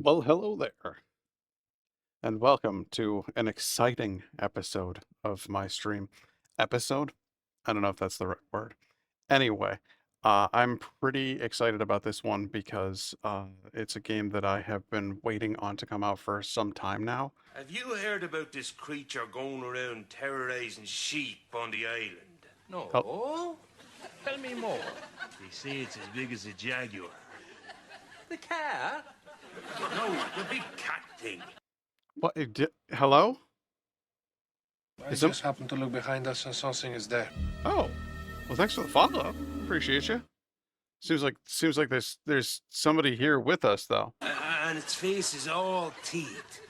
Well, hello there, and welcome to an exciting episode of my stream. Episode? I don't know if that's the right word. Anyway, I'm pretty excited about this one because it's a game that I have been waiting on to come out for some time now. Have you heard about this creature going around terrorizing sheep on the island? Oh, No. Tell me more. They say it's as big as a jaguar. The cat? No, the big cat thing. what? Hello? I Is some- just happened to look behind us and something is there. Oh, well, thanks for the follow-up. Appreciate you. Seems like there's somebody here with us though. And its face is all teeth.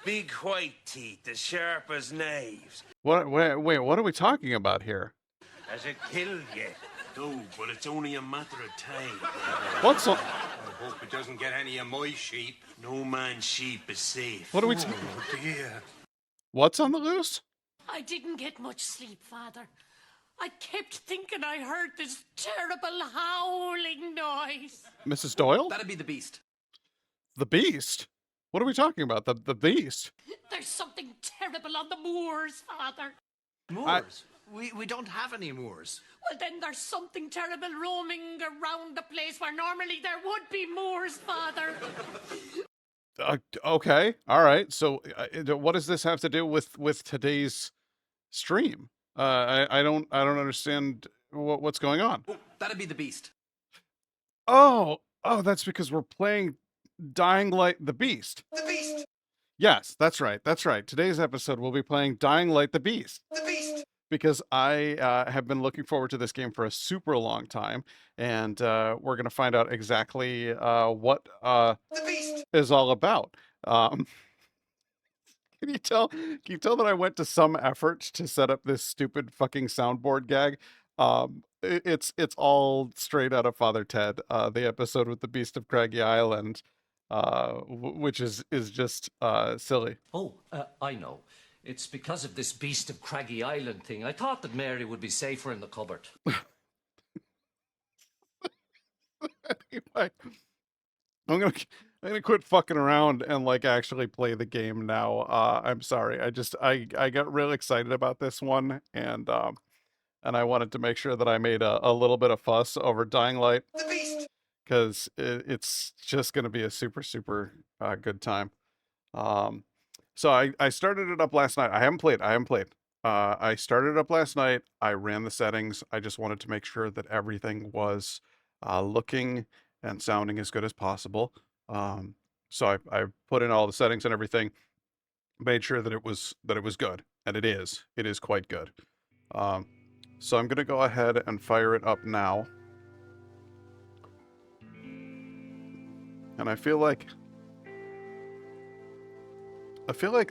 Big white teeth as sharp as knives. What? Wait, what are we talking about here? Has it killed yet? No, but it's only a matter of time. What's on? I hope it doesn't get any of my sheep. No man's sheep is safe. What are we? Oh dear. What's on the loose? I didn't get much sleep, Father. I kept thinking I heard this terrible howling noise. Mrs. Doyle? That'd be the beast. The Beast? What are we talking about? The Beast? There's something terrible on the moors, Father. Moors? We don't have any moors. Well, then there's something terrible roaming around the place where normally there would be moors, Father. Okay, all right. So, what does this have to do with today's stream? I don't understand what's going on. Oh, that'd be the beast. Oh, that's because we're playing Dying Light the Beast. The beast! Yes, that's right. That's right. Today's episode we'll be playing Dying Light the Beast. The beast! Because I have been looking forward to this game for a super long time, and we're gonna find out exactly what The beast! is all about. Um, can you tell? Can you tell that I went to some effort to set up this stupid fucking soundboard gag? It's all straight out of Father Ted, the episode with the Beast of Craggy Island, which is just silly. Oh, I know. It's because of this Beast of Craggy Island thing. I thought that Mary would be safer in the cupboard. Anyway, I'm gonna quit fucking around and like actually play the game now. I'm sorry. I got real excited about this one, and I wanted to make sure that I made a little bit of fuss over Dying Light The beast! because it's just gonna be a super good time. So I started it up last night. I haven't played. I started it up last night. I ran the settings. I just wanted to make sure that everything was looking and sounding as good as possible. So I put in all the settings and everything, made sure that it was good, and it is. It is quite good. So I'm gonna go ahead and fire it up now, and I feel like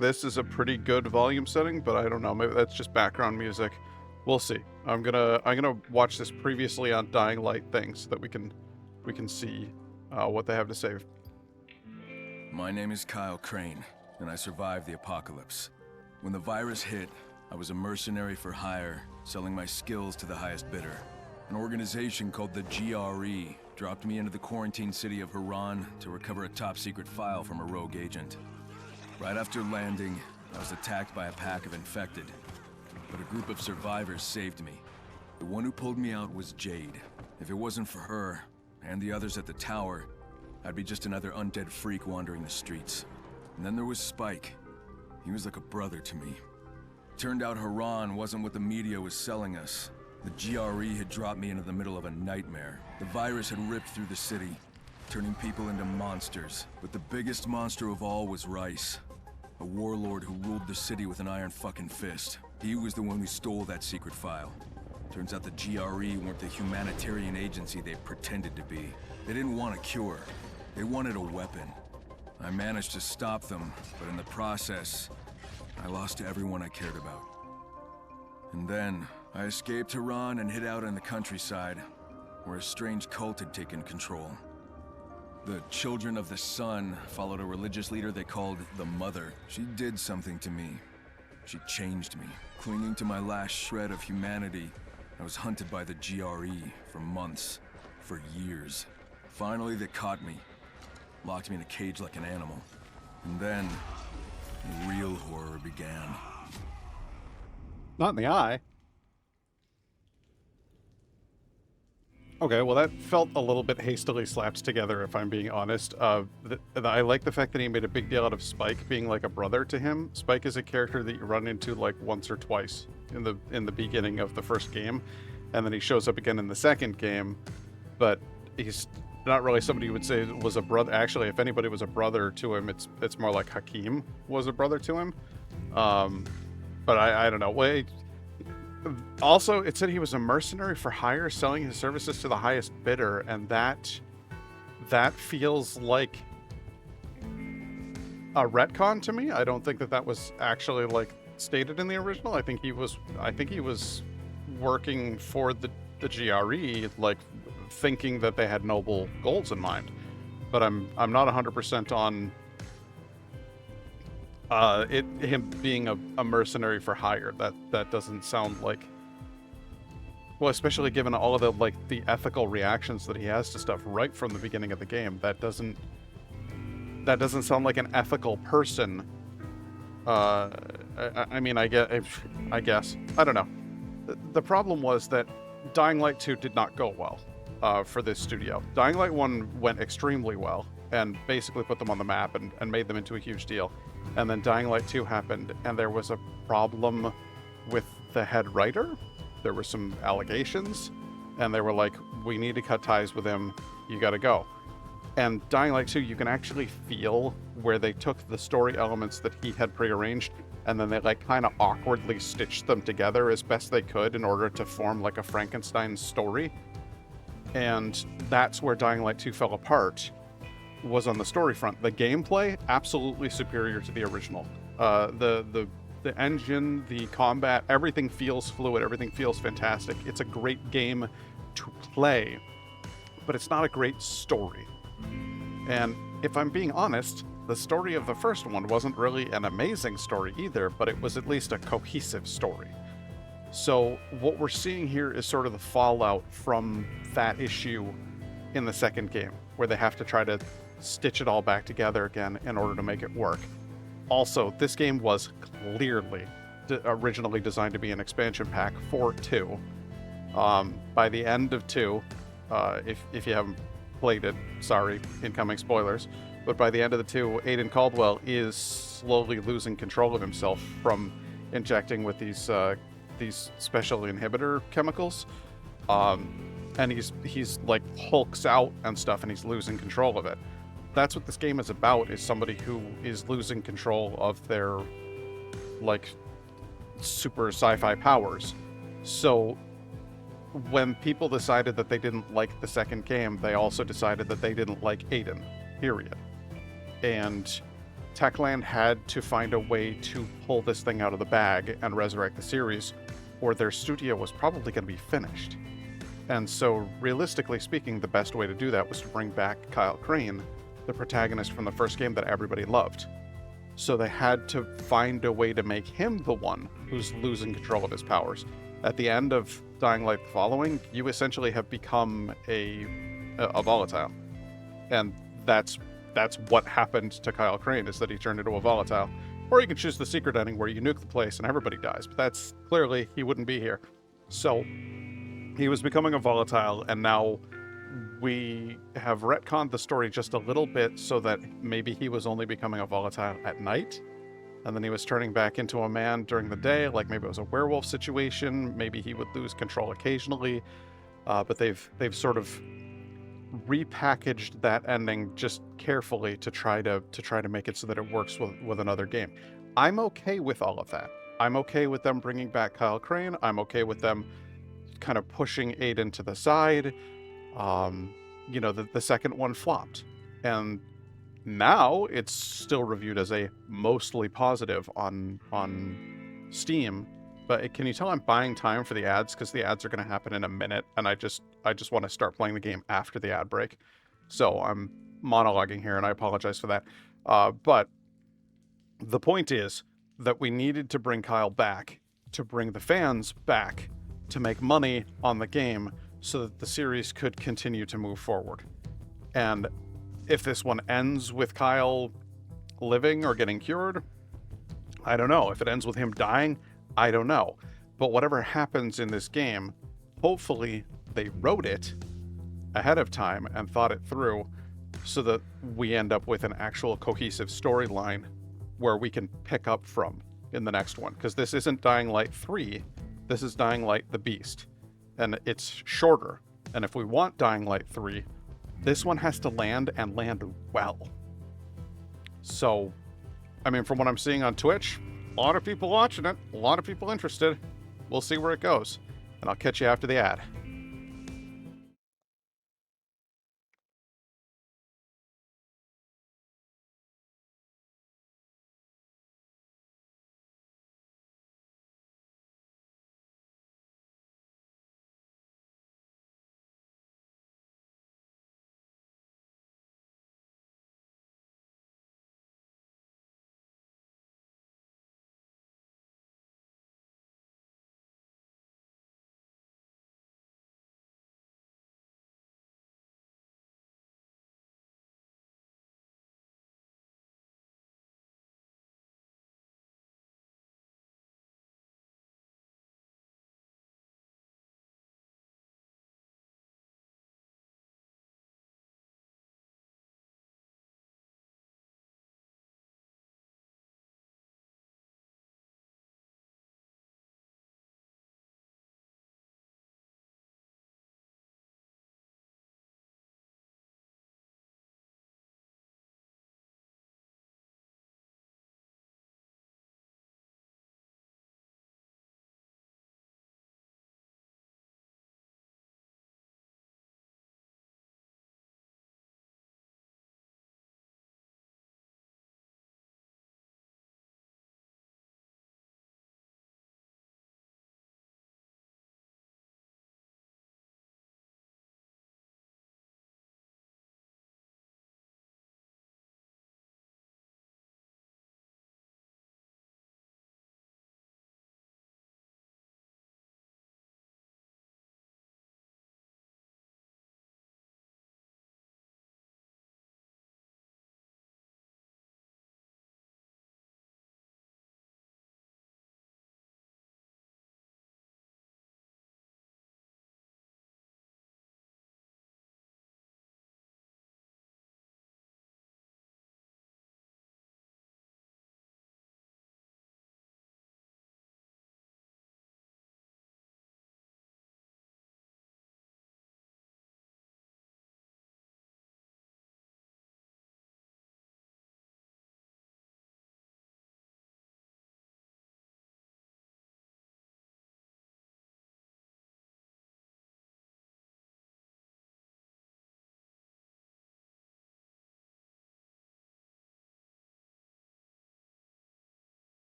this is a pretty good volume setting, but I don't know. Maybe that's just background music. We'll see. I'm gonna watch this previously on Dying Light thing so that we can see what they have to say. My name is Kyle Crane, and I survived the apocalypse. When the virus hit, I was a mercenary for hire, selling my skills to the highest bidder. An organization called the GRE dropped me into the quarantine city of Haran to recover a top-secret file from a rogue agent. Right after landing, I was attacked by a pack of infected, but a group of survivors saved me. The one who pulled me out was Jade. If it wasn't for her, and the others at the tower, I'd be just another undead freak wandering the streets. And then there was Spike. He was like a brother to me. Turned out Haran wasn't what the media was selling us. The GRE had dropped me into the middle of a nightmare. The virus had ripped through the city, turning people into monsters. But the biggest monster of all was Rice, a warlord who ruled the city with an iron fucking fist. He was the one who stole that secret file. Turns out the GRE weren't the humanitarian agency they pretended to be. They didn't want a cure. They wanted a weapon. I managed to stop them, but in the process, I lost everyone I cared about. And then, I escaped Haran and hid out in the countryside, where a strange cult had taken control. The Children of the Sun followed a religious leader they called the Mother. She did something to me. She changed me. Clinging to my last shred of humanity, I was hunted by the GRE for months, for years. Finally, they caught me. locked me in a cage like an animal. And then, the real horror began. Not in the eye. Okay, well that felt a little bit hastily slapped together, if I'm being honest. I like the fact that he made a big deal out of Spike being like a brother to him. Spike is a character that you run into like once or twice in the beginning of the first game, and then he shows up again in the second game, but he's not really somebody you would say was a brother. Actually, if anybody was a brother to him, it's more like Hakim was a brother to him. But I don't know. Wait. Also, it said he was a mercenary for hire, selling his services to the highest bidder, and that feels like a retcon to me. I don't think that was actually like stated in the original. I think he was working for the GRE, like thinking that they had noble goals in mind. But I'm not 100% on him being a mercenary for hire. That doesn't sound like, well, especially given all of the ethical reactions that he has to stuff right from the beginning of the game. That doesn't sound like an ethical person. I mean, I guess I don't know. The problem was that Dying Light 2 did not go well for this studio. Dying Light 1 went extremely well and basically put them on the map and made them into a huge deal. And then Dying Light 2 happened, and there was a problem with the head writer. There were some allegations, and they were like, we need to cut ties with him. You gotta go. And Dying Light 2, you can actually feel where they took the story elements that he had prearranged, and then they like kind of awkwardly stitched them together as best they could in order to form like a Frankenstein story. And that's where Dying Light 2 fell apart, was on the story front. The gameplay, absolutely superior to the original. The engine, the combat, everything feels fluid, everything feels fantastic. It's a great game to play, but it's not a great story. And if I'm being honest, the story of the first one wasn't really an amazing story either, but it was at least a cohesive story. So what we're seeing here is sort of the fallout from that issue in the second game, where they have to try to stitch it all back together again in order to make it work. Also, this game was clearly originally designed to be an expansion pack for 2. By the end of 2, if you haven't played it, sorry, incoming spoilers, but by the end of the 2, Aiden Caldwell is slowly losing control of himself from injecting with these special inhibitor chemicals. And he's like hulks out and stuff, and he's losing control of it. That's what this game is about, is somebody who is losing control of their like super sci-fi powers. So when people decided that they didn't like the second game, they also decided that they didn't like Aiden, period. And Techland had to find a way to pull this thing out of the bag and resurrect the series, or their studio was probably going to be finished. And so, realistically speaking, the best way to do that was to bring back Kyle Crane, the protagonist from the first game that everybody loved. So they had to find a way to make him the one who's losing control of his powers. At the end of Dying Light Following, you essentially have become a volatile. And that's what happened to Kyle Crane, is that he turned into a volatile. Or you can choose the secret ending where you nuke the place and everybody dies, but that's clearly he wouldn't be here. So he was becoming a volatile, and now we have retconned the story just a little bit so that maybe he was only becoming a volatile at night, and then he was turning back into a man during the day, like maybe it was a werewolf situation, maybe he would lose control occasionally, but they've sort of repackaged that ending just carefully to try to make it so that it works with another game. I'm okay with all of that. I'm okay with them bringing back Kyle Crane. I'm okay with them kind of pushing Aiden to the side. The second one flopped, and now it's still reviewed as a mostly positive on Steam. But can you tell I'm buying time for the ads, because the ads are going to happen in a minute, and I just want to start playing the game after the ad break. So I'm monologuing here, and I apologize for that. But the point is that we needed to bring Kyle back, to bring the fans back, to make money on the game so that the series could continue to move forward. And If this one ends with Kyle living or getting cured, I don't know. If it ends with him dying, I don't know. But whatever happens in this game, hopefully they wrote it ahead of time and thought it through so that we end up with an actual cohesive storyline where we can pick up from in the next one. Because this isn't Dying Light 3, this is Dying Light the Beast. And it's shorter. And if we want Dying Light 3, this one has to land and land well. So, I mean, from what I'm seeing on Twitch, a lot of people watching it, a lot of people interested. We'll see where it goes. And I'll catch you after the ad.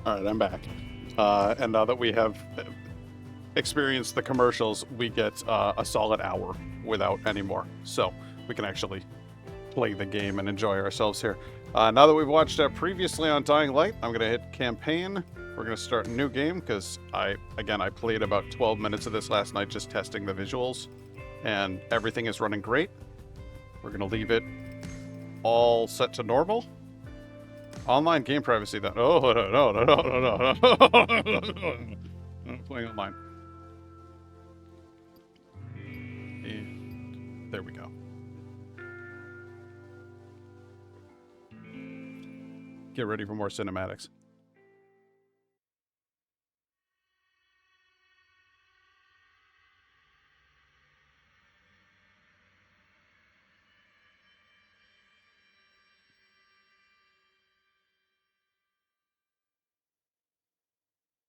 All right, I'm back. And now that we have experienced the commercials, we get a solid hour without any more. So we can actually play the game and enjoy ourselves here. Now that we've watched previously on Dying Light, I'm going to hit campaign. We're going to start a new game because I played about 12 minutes of this last night just testing the visuals, and everything is running great. We're going to leave it all set to normal. Online game privacy, then. Oh, no. I'm playing online. And there we go. Get ready for more cinematics.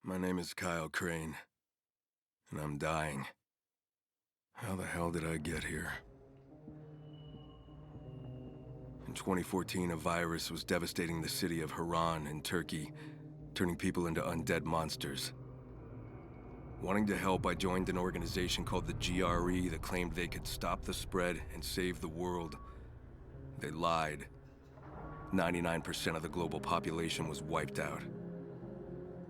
My name is Kyle Crane, and I'm dying. How the hell did I get here? In 2014, a virus was devastating the city of Haran in Turkey, turning people into undead monsters. Wanting to help, I joined an organization called the GRE that claimed they could stop the spread and save the world. They lied. 99% of the global population was wiped out.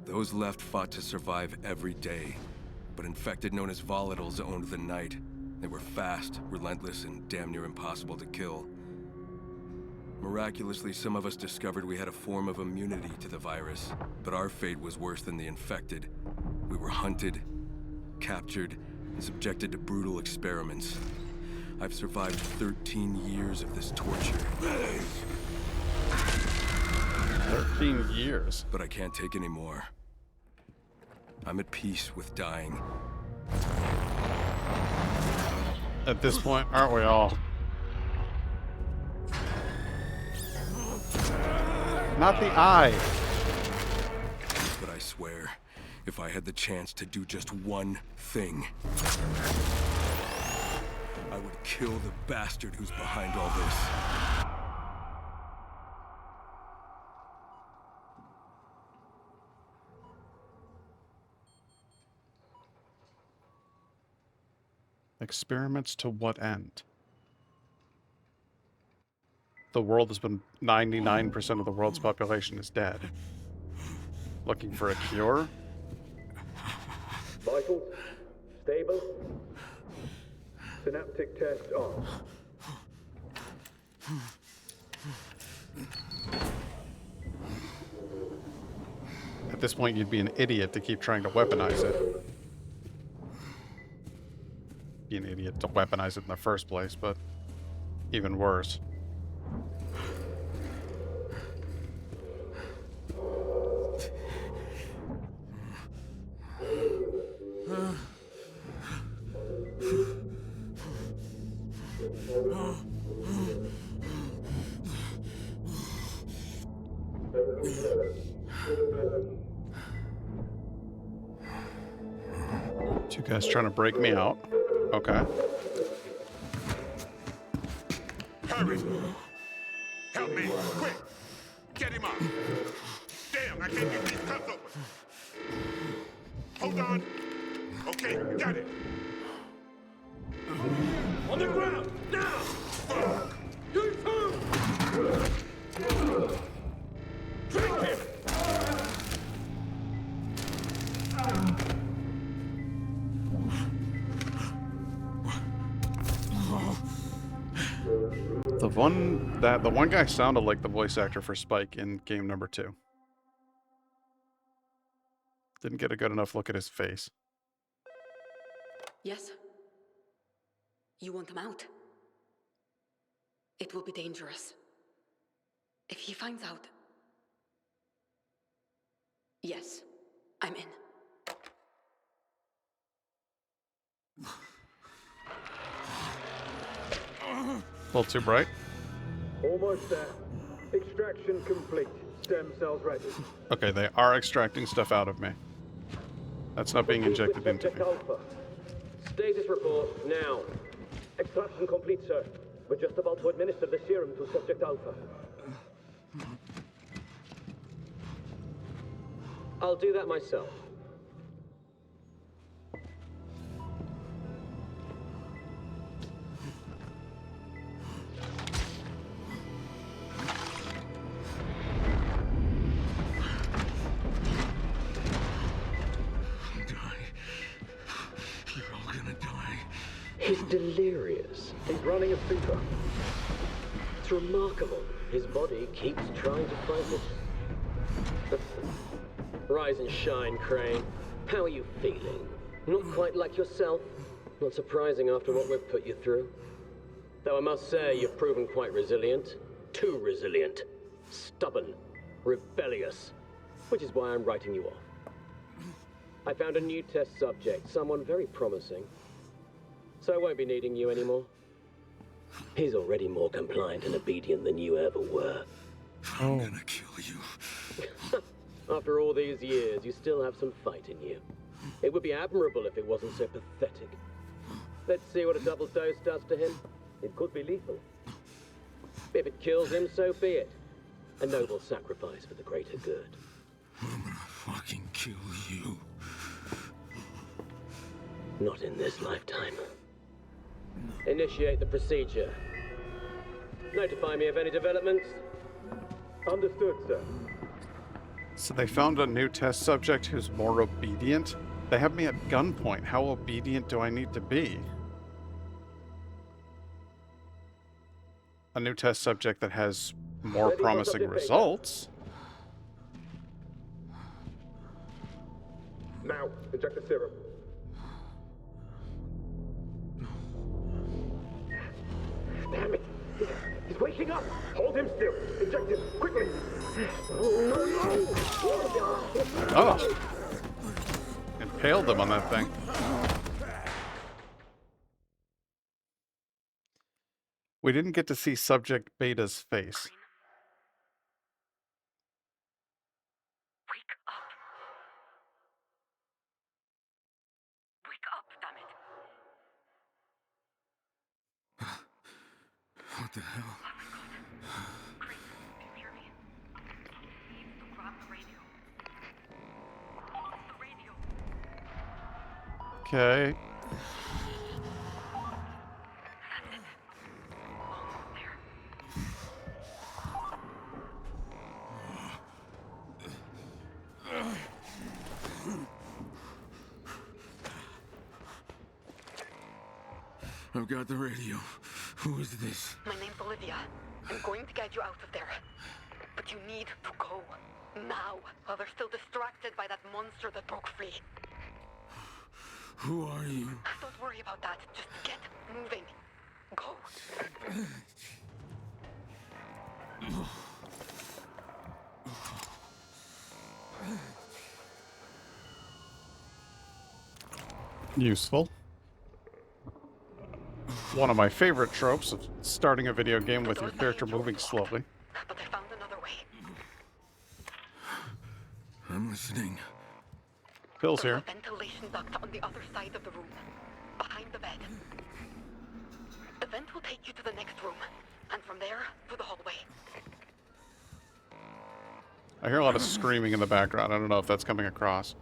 Those left fought to survive every day, but infected known as volatiles owned the night. They were fast, relentless, and damn near impossible to kill. Miraculously, some of us discovered we had a form of immunity to the virus, but our fate was worse than the infected. We were hunted, captured, and subjected to brutal experiments. I've survived 13 years of this torture. 13 years. But I can't take any more. I'm at peace with dying. At this point, aren't we all? Not the eye. But I swear, if I had the chance to do just one thing, I would kill the bastard who's behind all this. Experiments to what end? The world has been 99% of the world's population is dead. Looking for a cure? Vitals stable. Synaptic test on. At this point, you'd be an idiot to keep trying to weaponize it. Be an idiot to weaponize it in the first place, but even worse. Two guys trying to break me out. Okay. Hurry! Help me, quick! Get him up! Damn, I can't get these cuffs open! Hold on! Okay, got it! On the ground, now! Fuck! You too! Drink him! The one guy sounded like the voice actor for Spike in game number 2. Didn't get a good enough look at his face. Yes. You want him out? It will be dangerous. If he finds out... Yes, I'm in. A little too bright. Almost there. Extraction complete. Stem cells ready. Okay, they are extracting stuff out of me. That's not being injected into me. Alpha. Status report now. Extraction complete, sir. We're just about to administer the serum to Subject Alpha. I'll do that myself. He's delirious. He's running a fever. It's remarkable. His body keeps trying to fight it. Rise and shine, Crane. How are you feeling? Not quite like yourself? Not surprising after what we've put you through. Though I must say, you've proven quite resilient. Too resilient. Stubborn. Rebellious. Which is why I'm writing you off. I found a new test subject, someone very promising. So I won't be needing you anymore. He's already more compliant and obedient than you ever were. I'm gonna kill you. After all these years, you still have some fight in you. It would be admirable if it wasn't so pathetic. Let's see what a double dose does to him. It could be lethal. If it kills him, so be it. A noble sacrifice for the greater good. I'm gonna fucking kill you. Not in this lifetime. Initiate the procedure. Notify me of any developments. Understood, sir. So they found a new test subject who's more obedient. They have me at gunpoint. How obedient do I need to be? A new test subject that has more Ready for promising subject results. Now, inject the serum. Damn it! He's waking up! Hold him still. Inject him, quickly. Oh! Impaled them on that thing. We didn't get to see Subject Beta's face. Wake up. Wake up, damn it. What the hell? Oh my god. Chris, do you hear me? You need to grab the radio. The radio. Okay. That's it. Almost there. I've got the radio. Who is this? My name's Olivia. I'm going to get you out of there. But you need to go. Now, while they're still distracted by that monster that broke free. Who are you? Don't worry about that. Just get moving. Go. Useful. One of my favorite tropes of starting a video game with your character moving slowly. But I found another way. I'm listening. Bill's There's here. a ventilation duct on the other side of the room, behind the bed. The vent will take you to the next room, and from there to the hallway. I hear a lot of screaming in the background. I don't know if that's coming across.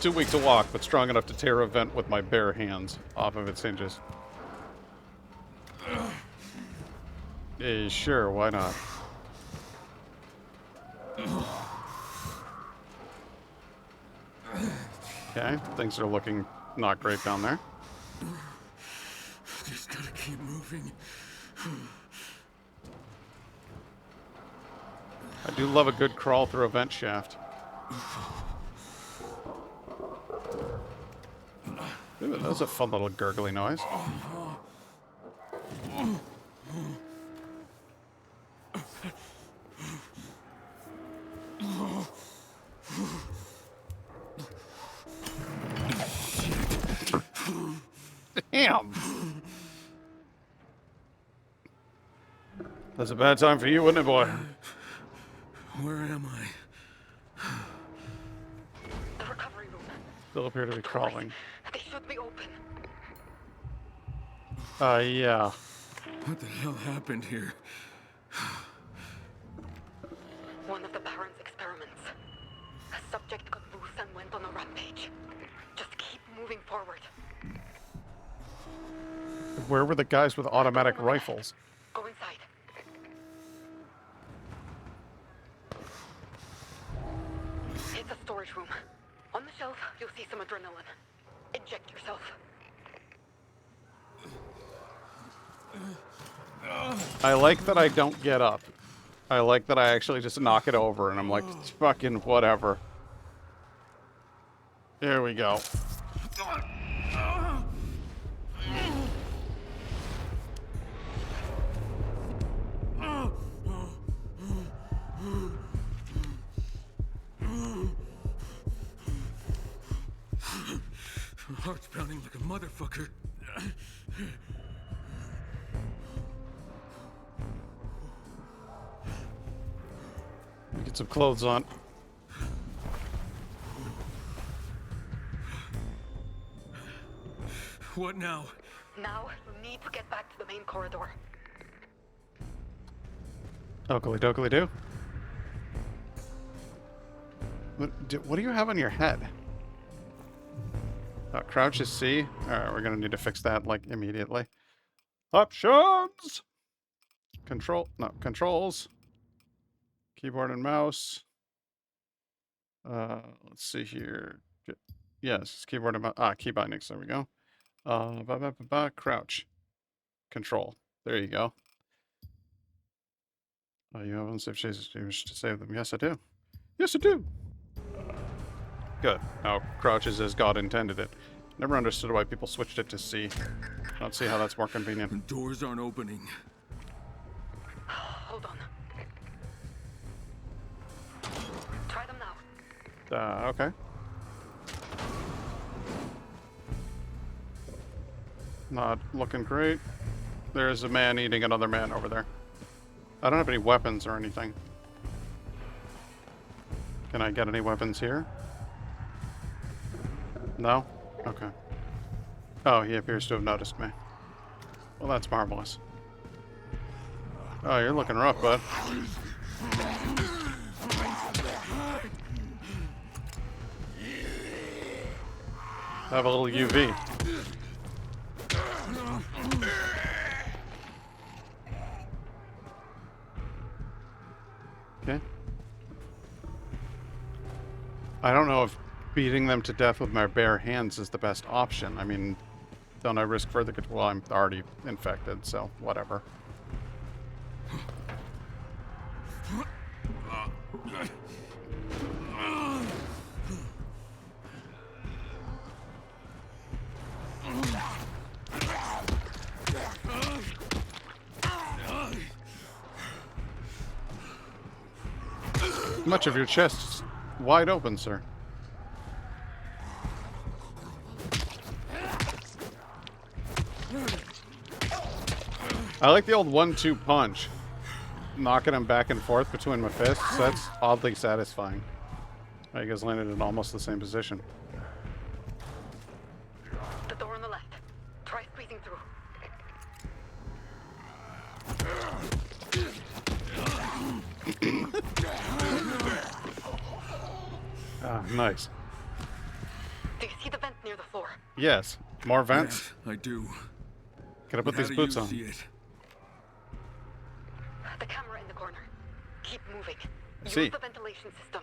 Too weak to walk, but strong enough to tear a vent with my bare hands off of its hinges. Sure, why not? Okay, things are looking not great down there. Just gotta keep moving. I do love a good crawl through a vent shaft. Ooh, that was a fun little gurgly noise. Damn! That's a bad time for you, wouldn't it, boy? Where am I? The recovery room. Still appear to be crawling. They should be open. Yeah. What the hell happened here? One of the Baron's experiments. A subject got loose and went on a rampage. Just keep moving forward. Where were the guys with automatic rifles? Go inside. It's a storage room. On the shelf, you'll see some adrenaline. Inject yourself. I like that I don't get up. I like that I actually just knock it over and I'm like, fucking whatever. There we go. Heart's pounding like a motherfucker. Put some clothes on. What now? Now, you need to get back to the main corridor. Oakley dokley do. What do you have on your head? Crouch is C. Alright, we're gonna need to fix that, like, immediately. Options! Controls. Keyboard and mouse. Let's see here. Yes, keyboard and mouse. Key bindings, there we go. Crouch. Control. There you go. You have unsafe chases. Do you wish to save them? Yes, I do. Yes, I do. Good. Now, crouch is as God intended it. Never understood why people switched it to C. I don't see how that's more convenient. The doors aren't opening. Hold on. Try them now. Okay. Not looking great. There's a man eating another man over there. I don't have any weapons or anything. Can I get any weapons here? No? Okay. Oh, he appears to have noticed me. Well, that's marvelous. Oh, you're looking rough, bud. Have a little UV. Okay. I don't know if beating them to death with my bare hands is the best option. I mean, don't I risk further control? Well, I'm already infected, so whatever. Much of your chest is wide open, sir. I like the old 1-2 punch. Knocking him back and forth between my fists. That's oddly satisfying. You guys landed in almost the same position. The door on the left. Try squeezing through. Nice. Do you see the vent near the floor? Yes. More vents? Yes, I do. Can I put How these do boots you on? see it? The camera in the corner. Keep moving. See. Use the ventilation system.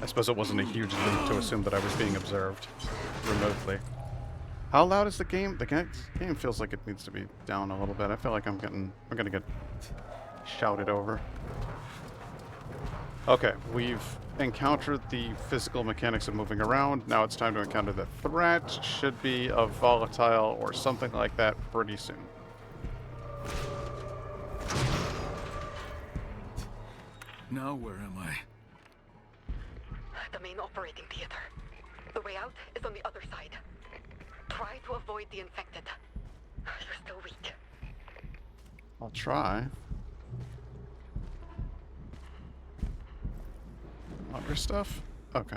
I suppose it wasn't a huge leap to assume that I was being observed remotely. How loud is the game? The game feels like it needs to be down a little bit. I feel like I'm gonna get shouted over. Okay, we've encountered the physical mechanics of moving around. Now it's time to encounter the threat. Should be a volatile or something like that pretty soon. Now where am I? The main operating theater. The way out is on the other side. Try to avoid the infected. You're still weak. I'll try. Other stuff? Okay.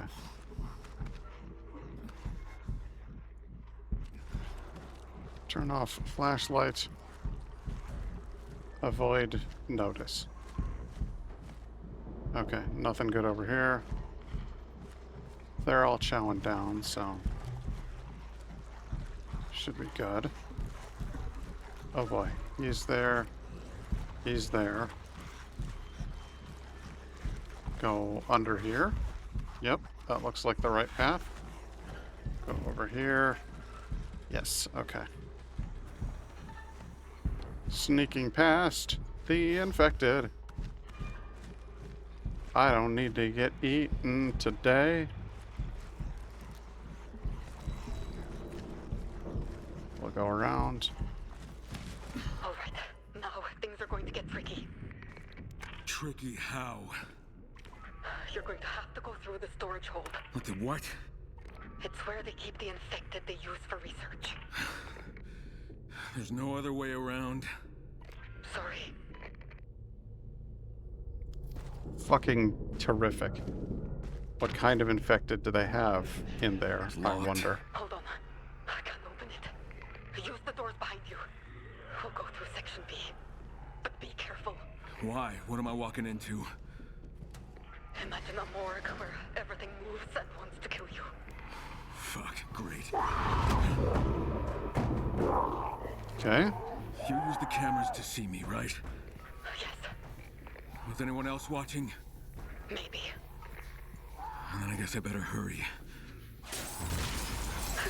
Turn off flashlight. Avoid notice. Okay, nothing good over here. They're all chowing down, so should be good. Oh boy, he's there. He's there. Go under here. Yep, that looks like the right path. Go over here. Yes, okay. Sneaking past the infected. I don't need to get eaten today. We'll go around. All right. Now things are going to get tricky. Tricky how? You're going to have to go through the storage hold. What the what? It's where they keep the infected they use for research. There's no other way around. Sorry. fucking terrific. What kind of infected do they have in there, I wonder? Hold on. I can't open it. Use the doors behind you. We'll go through section B. But be careful. Why? What am I walking into? Imagine a morgue where everything moves and wants to kill you. Fuck, great. Okay. You use the cameras to see me, right? Yes. Was anyone else watching? Maybe. And then I guess I better hurry.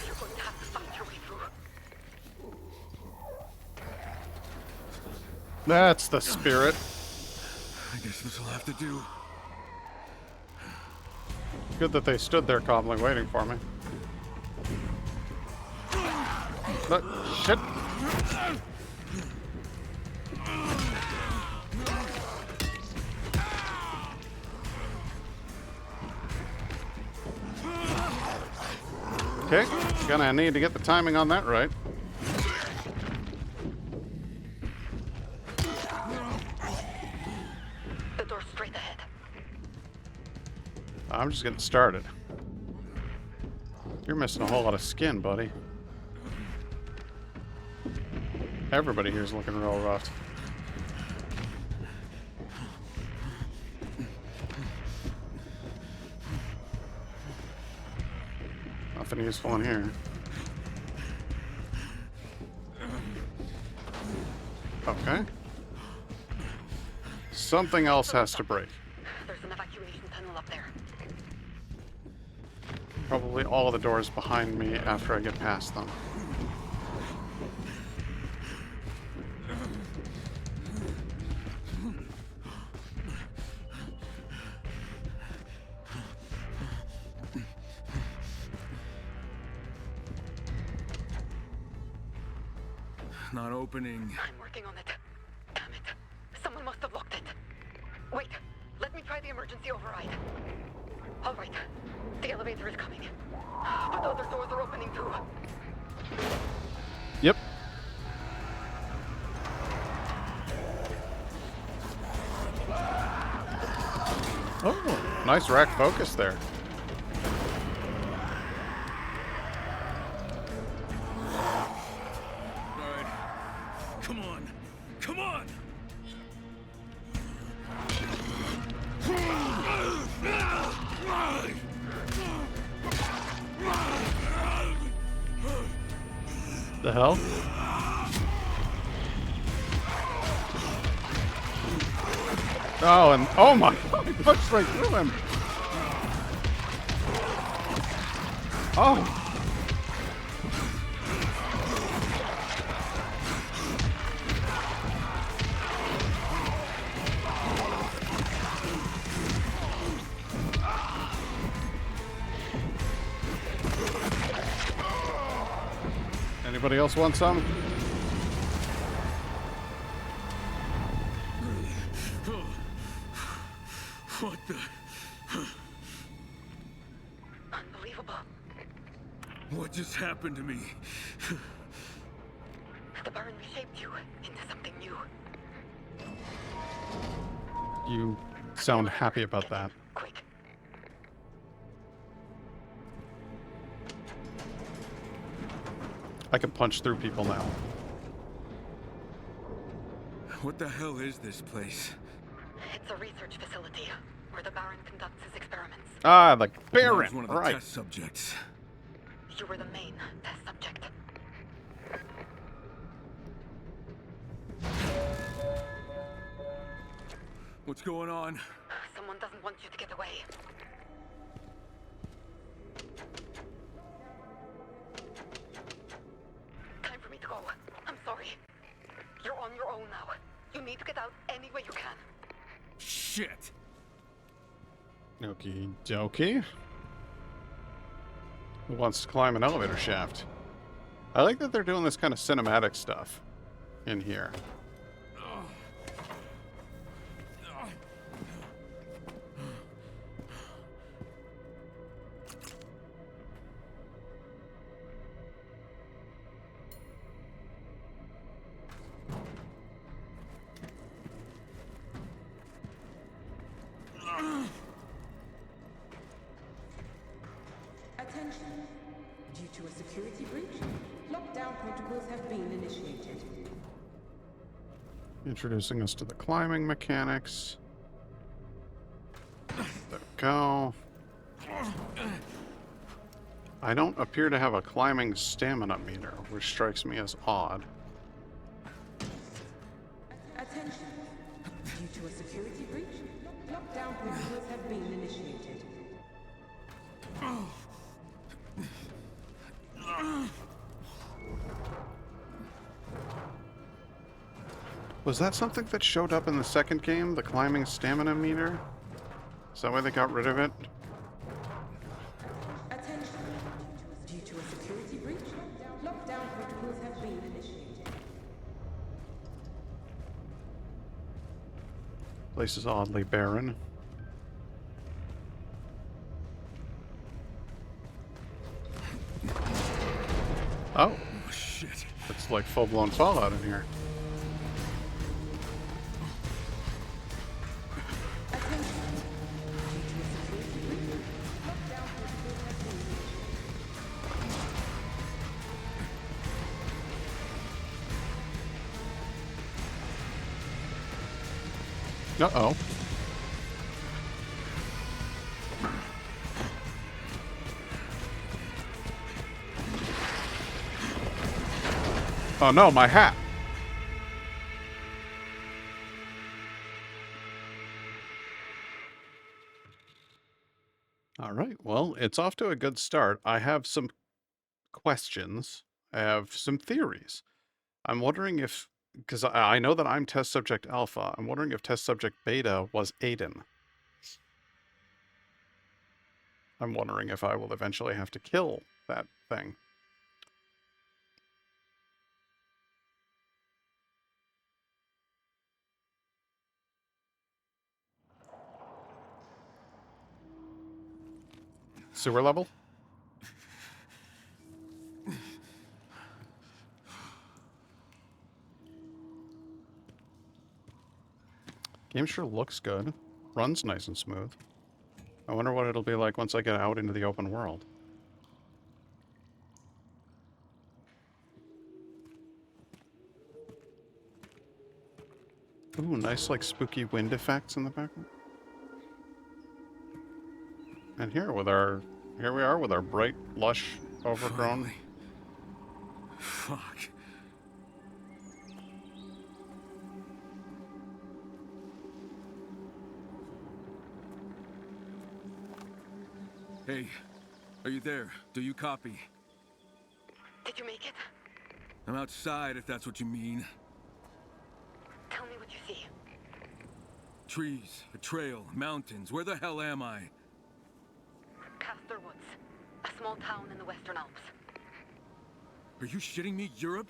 You're going to have to find your way through. That's the spirit. I guess this will have to do. Good that they stood there calmly waiting for me. But, shit. Okay, gonna need to get the timing on that right. The door's straight ahead. I'm just getting started. You're missing a whole lot of skin, buddy. Everybody here's looking real rough. Nothing useful in here. Okay. Something else has to break. There's an evacuation tunnel up there. Probably all the doors behind me after I get past them. Not opening. I'm working on it. Damn it. Someone must have locked it. Wait. Let me try the emergency override. All right. The elevator is coming. But the other doors are opening too. Yep. Oh, nice rack focus there. Alright. Come on. Come on! The hell? Oh, and oh my god, he punched right through him. Oh. Anybody else want some? What the? Unbelievable. What just happened to me? The Baron reshaped you into something new. You sound happy about that. Quick. I can punch through people now. What the hell is this place? It's a research facility where the Baron conducts his experiments. Ah, the I was Baron. one of the Right. test subjects. You were the main test subject. What's going on? Someone doesn't want you to get away. Time for me to go. I'm sorry. You're on your own now. You need to get out any way you can. Shit! Okie dokie. Who wants to climb an elevator shaft? I like that they're doing this kind of cinematic stuff in here. Introducing us to the climbing mechanics. There we go. I don't appear to have a climbing stamina meter, which strikes me as odd. Attention. Due to a security breach, lockdown protocols have been initiated. Was that something that showed up in the second game, the climbing stamina meter? Is that why they got rid of it? Attention. Due to a security breach, lockdown protocols have been initiated. Place is oddly barren. Oh. Oh, shit. It's like full-blown Fallout in here. Uh-oh. Oh no, my hat! Alright, well, it's off to a good start. I have some questions. I have some theories. I'm wondering if, because I know that I'm test subject alpha, I'm wondering if test subject beta was Aiden. I'm wondering if I will eventually have to kill that thing. Sewer level? Game sure looks good. Runs nice and smooth. I wonder what it'll be like once I get out into the open world. Ooh, nice like spooky wind effects in the background. And here we are with our bright, lush, overgrown. Finally. Fuck. Hey, are you there? Do you copy? Did you make it? I'm outside, if that's what you mean. Tell me what you see. Trees, a trail, mountains. Where the hell am I? Castor Woods, a small town in the Western Alps. Are you shitting me? Europe?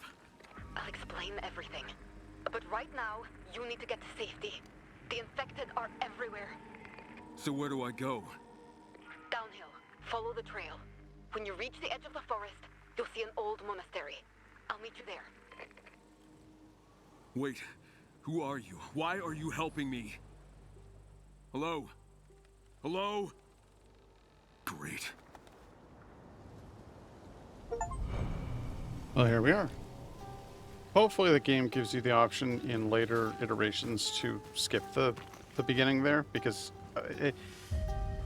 I'll explain everything. But right now, you need to get to safety. The infected are everywhere. So where do I go? Downhill. Follow the trail. When you reach the edge of the forest, you'll see an old monastery. I'll meet you there. Wait, who are you? Why are you helping me? Hello? Hello? Great. Well, here we are. Hopefully the game gives you the option in later iterations to skip the beginning there, because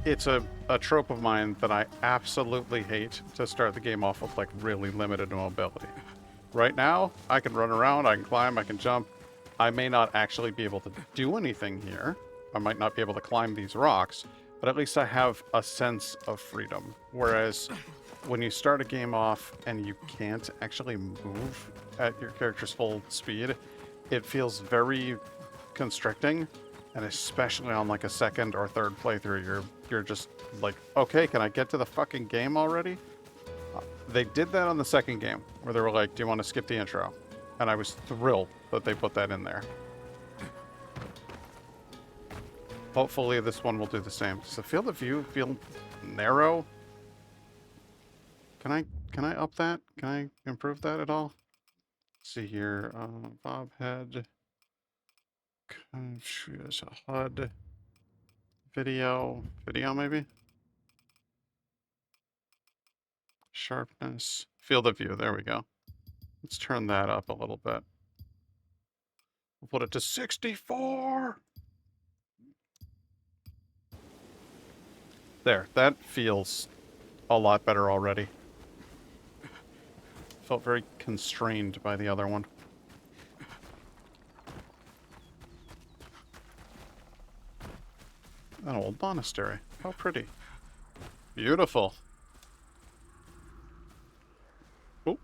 it's a trope of mine that I absolutely hate, to start the game off with like really limited mobility. Right now, I can run around, I can climb, I can jump. I may not actually be able to do anything here. I might not be able to climb these rocks, but at least I have a sense of freedom. Whereas when you start a game off and you can't actually move at your character's full speed, it feels very constricting. And especially on like a second or third playthrough, you're just like, okay, can I get to the fucking game already? They did that on the second game, where they were like, do you want to skip the intro? And I was thrilled that they put that in there. Hopefully this one will do the same. Does the field of view feel narrow? Can I up that? Can I improve that at all? Let's see here, Bob head. Choose a HUD. Video maybe? Sharpness. Field of view, there we go. Let's turn that up a little bit. We'll put it to 64. There, that feels a lot better already. Felt very constrained by the other one. An old monastery. How pretty. Beautiful. Oh.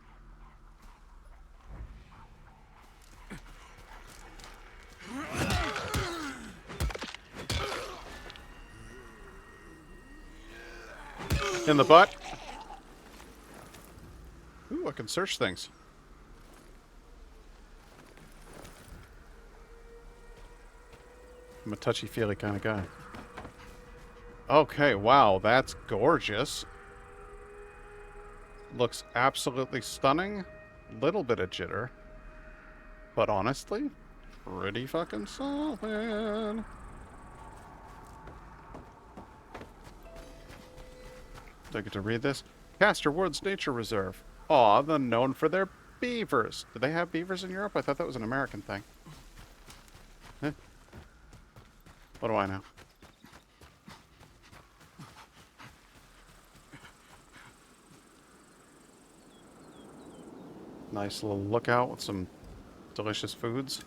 In the butt. Ooh, I can search things. I'm a touchy-feely kind of guy. Okay, wow, that's gorgeous. Looks absolutely stunning. Little bit of jitter. But honestly, pretty fucking solid. Do I get to read this? Castor Woods Nature Reserve. Aw, they're known for their beavers. Do they have beavers in Europe? I thought that was an American thing. Eh. What do I know? Nice little lookout with some delicious foods.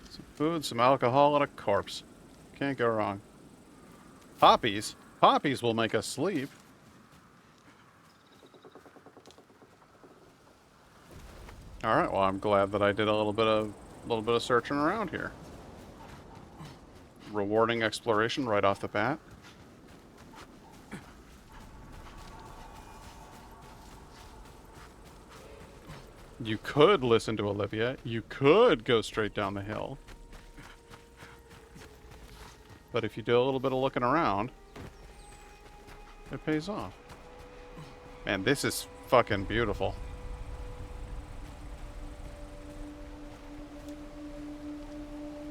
Some food, some alcohol, and a corpse. Can't go wrong. Poppies? Poppies will make us sleep. Alright, well I'm glad that I did a little bit of searching around here. Rewarding exploration right off the bat. You could listen to Olivia. You could go straight down the hill. But if you do a little bit of looking around, it pays off. Man, this is fucking beautiful.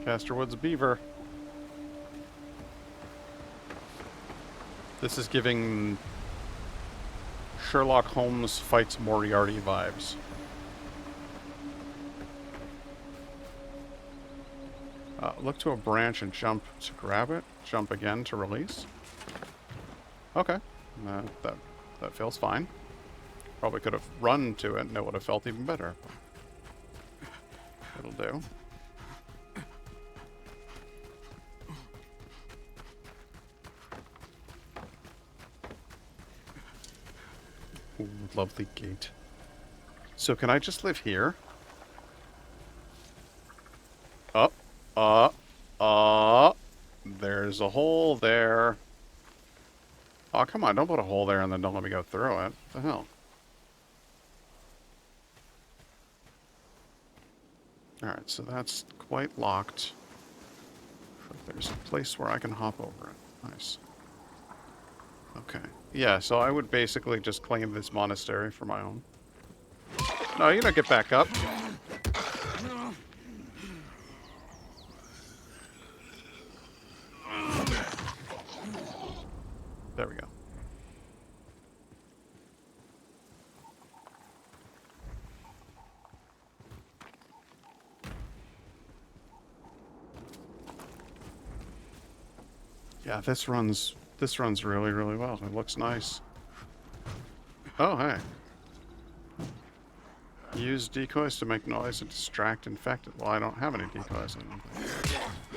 Castorwood's Beaver. This is giving Sherlock Holmes fights Moriarty vibes. Look to a branch and jump to grab it. Jump again to release. Okay. That feels fine. Probably could have run to it and it would have felt even better. It'll do. Ooh, lovely gate. So can I just live here? There's a hole there. Oh, come on, don't put a hole there and then don't let me go through it. What the hell? Alright, so that's quite locked. But there's a place where I can hop over it. Nice. Okay. Yeah, so I would basically just claim this monastery for my own. No, you don't get back up. There we go. Yeah, this runs really, really well. It looks nice. Oh, hey. Use decoys to make noise and distract infected. Well, I don't have any decoys.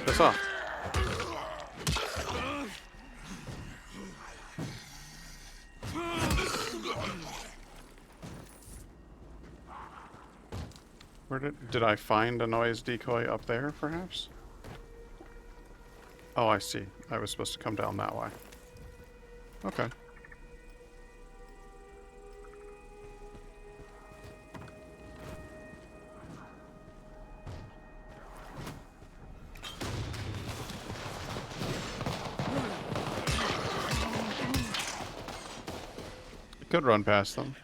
Piss off. Where did I find a noise decoy up there, perhaps? Oh, I see. I was supposed to come down that way. Okay. Could run past them.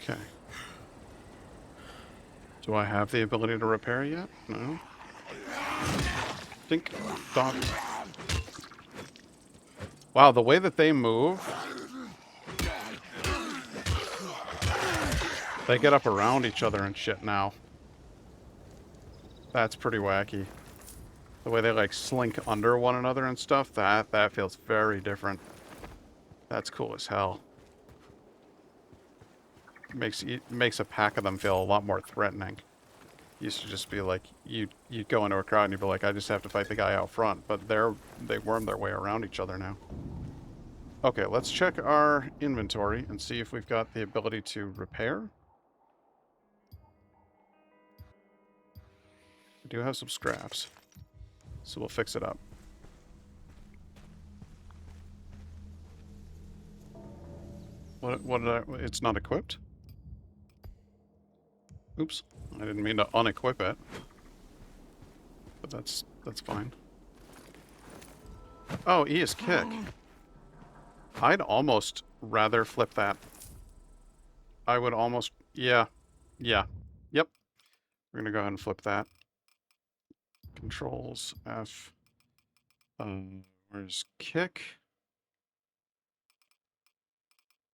Okay. Do I have the ability to repair yet? No. Dink, donk. Wow, the way that they move. They get up around each other and shit now. That's pretty wacky. The way they like slink under one another and stuff, that feels very different. That's cool as hell. Makes a pack of them feel a lot more threatening. Used to just be like you'd go into a crowd and you'd be like, I just have to fight the guy out front, but they worm their way around each other now. Okay, let's check our inventory and see if we've got the ability to repair. We do have some scraps, so we'll fix it up. What did I... It's not equipped? Oops. I didn't mean to unequip it. But that's fine. Oh, E is kick. I'd almost rather flip that. I would almost... Yeah. Yeah. Yep. We're going to go ahead and flip that. Controls F. Where's kick?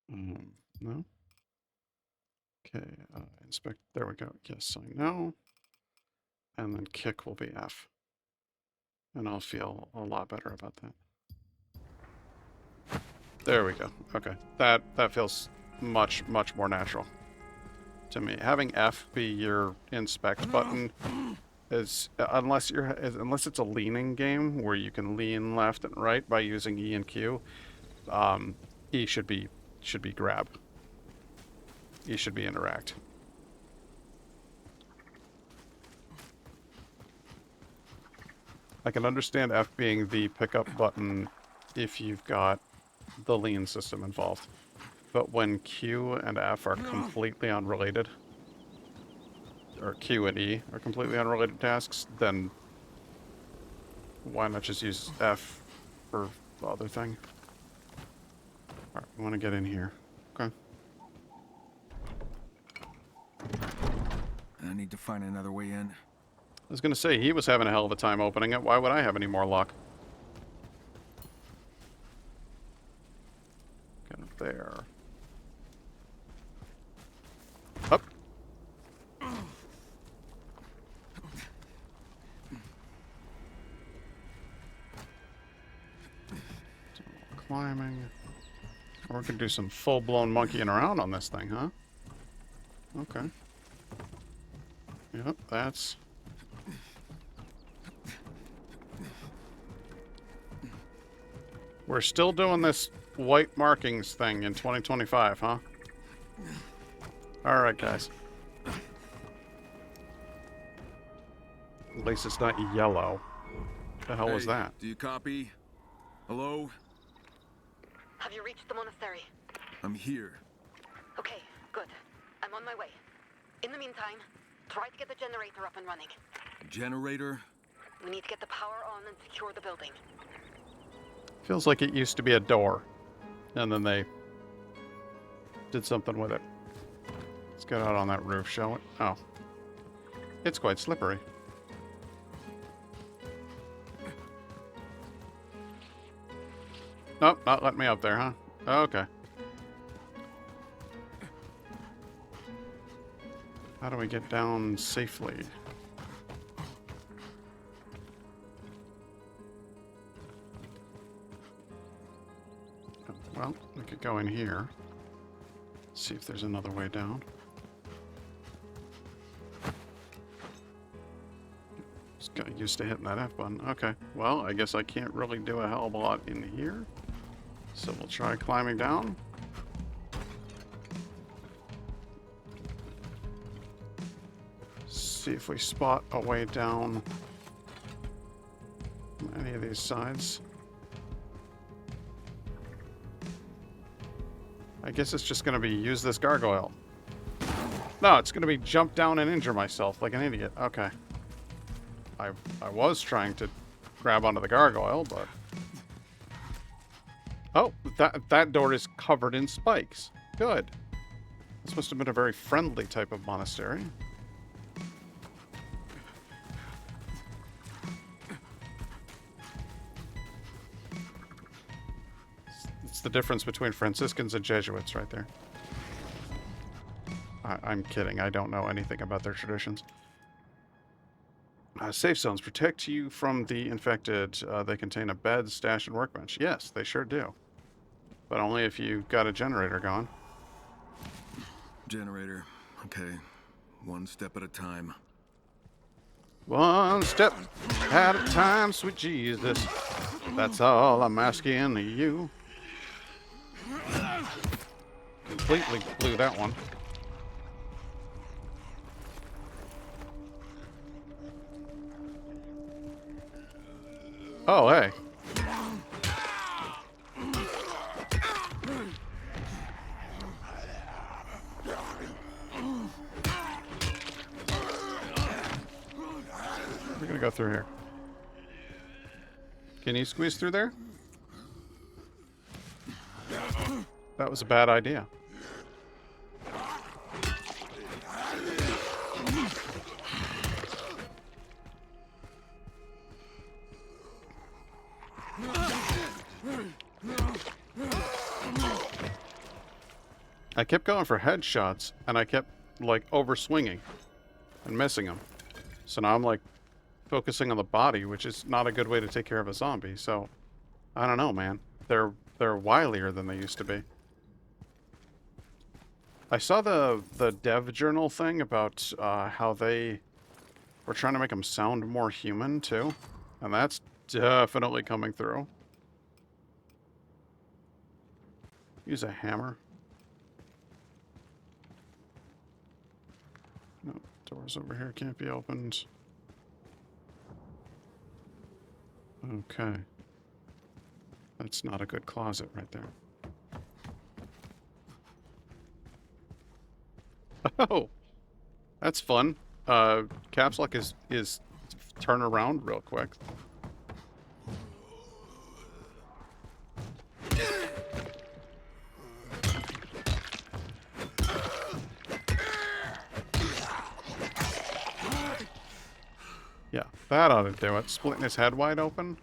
No. Okay, inspect. There we go. Yes, I know. And then kick will be F. And I'll feel a lot better about that. There we go. Okay, that feels much more natural to me. Having F be your inspect button is unless it's a leaning game where you can lean left and right by using E and Q. E should be grab. E should be interact. I can understand F being the pickup button if you've got the lean system involved. But when Q and F are completely unrelated, or Q and E are completely unrelated tasks, then why not just use F for the other thing? Alright, we want to get in here. Okay. I need to find another way in. I was going to say, he was having a hell of a time opening it. Why would I have any more luck? Get up there. Up. Climbing. Or we could do some full-blown monkeying around on this thing, huh? Okay. Yep, that's... We're still doing this white markings thing in 2025, huh? Alright, guys. At least it's not yellow. What the hell was that? Do you copy? Hello? Have you reached the monastery? I'm here. Okay, good. I'm on my way. In the meantime, try to get the generator up and running. Generator? We need to get the power on and secure the building. Feels like it used to be a door. And then they did something with it. Let's get out on that roof, shall we? Oh. It's quite slippery. Nope, not letting me up there, huh? Okay. How do we get down safely? Well, we could go in here. See if there's another way down. Just got used to hitting that F button. Okay, well, I guess I can't really do a hell of a lot in here. So we'll try climbing down. See if we spot a way down on any of these sides. I guess it's just going to be use this gargoyle. No, it's going to be jump down and injure myself like an idiot. Okay. I was trying to grab onto the gargoyle, but... Oh, that door is covered in spikes. Good. This must have been a very friendly type of monastery. That's the difference between Franciscans and Jesuits right there. I'm kidding. I don't know anything about their traditions. Safe zones protect you from the infected. They contain a bed, stash, and workbench. Yes, they sure do. But only if you've got a generator going. Generator. Okay. One step at a time. One step at a time, sweet Jesus. That's all I'm asking of you. Completely blew that one. Oh, hey. We're gonna go through here. Can you squeeze through there? That was a bad idea. I kept going for headshots, and I kept, like, over-swinging and missing them. So now I'm, like, focusing on the body, which is not a good way to take care of a zombie. So, I don't know, man. They're wilier than they used to be. I saw the dev journal thing about how they were trying to make them sound more human, too. And that's definitely coming through. Use a hammer. No, doors over here can't be opened. Okay. That's not a good closet right there. Oh! That's fun. Caps lock is turn around real quick. Yeah, that ought to do it. Splitting his head wide open.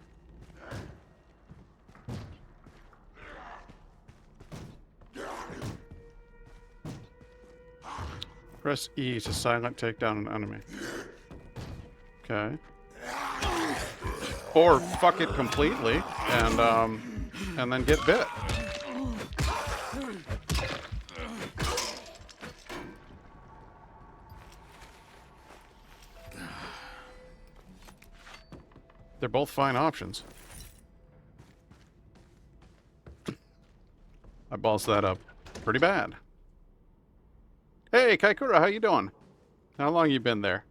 Press E to silent take down an enemy. Okay. Or fuck it completely and then get bit. They're both fine options. I balls that up pretty bad. Hey, Kaikura, how you doing? How long you been there?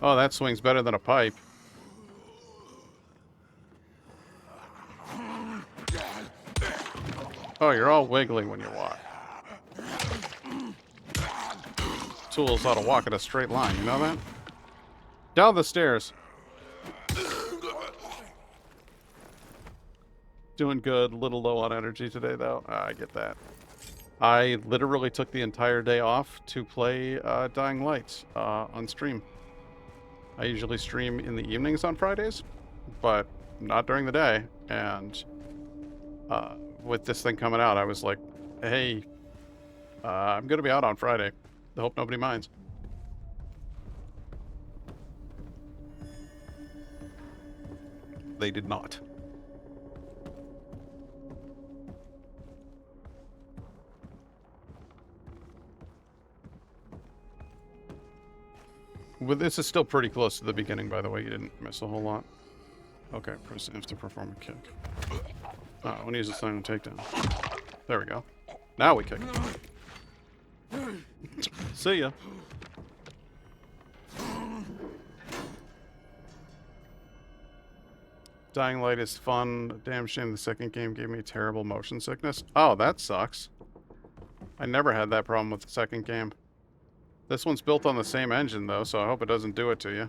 Oh, that swings better than a pipe. Oh, you're all wiggly when you walk. Tools how to walk in a straight line, you know that? Down the stairs. Doing good, a little low on energy today though. I get that. I literally took the entire day off to play Dying Light on stream. I usually stream in the evenings on Fridays, but not during the day. And with this thing coming out, I was like, hey, I'm going to be out on Friday. I hope nobody minds. They did not. Well, this is still pretty close to the beginning, by the way. You didn't miss a whole lot. Okay, press F to perform a kick. Oh, I want to use the silent takedown. There we go. Now we kick. See ya. Dying Light is fun. Damn shame the second game gave me terrible motion sickness. Oh, that sucks. I never had that problem with the second game. This one's built on the same engine, though, so I hope it doesn't do it to you.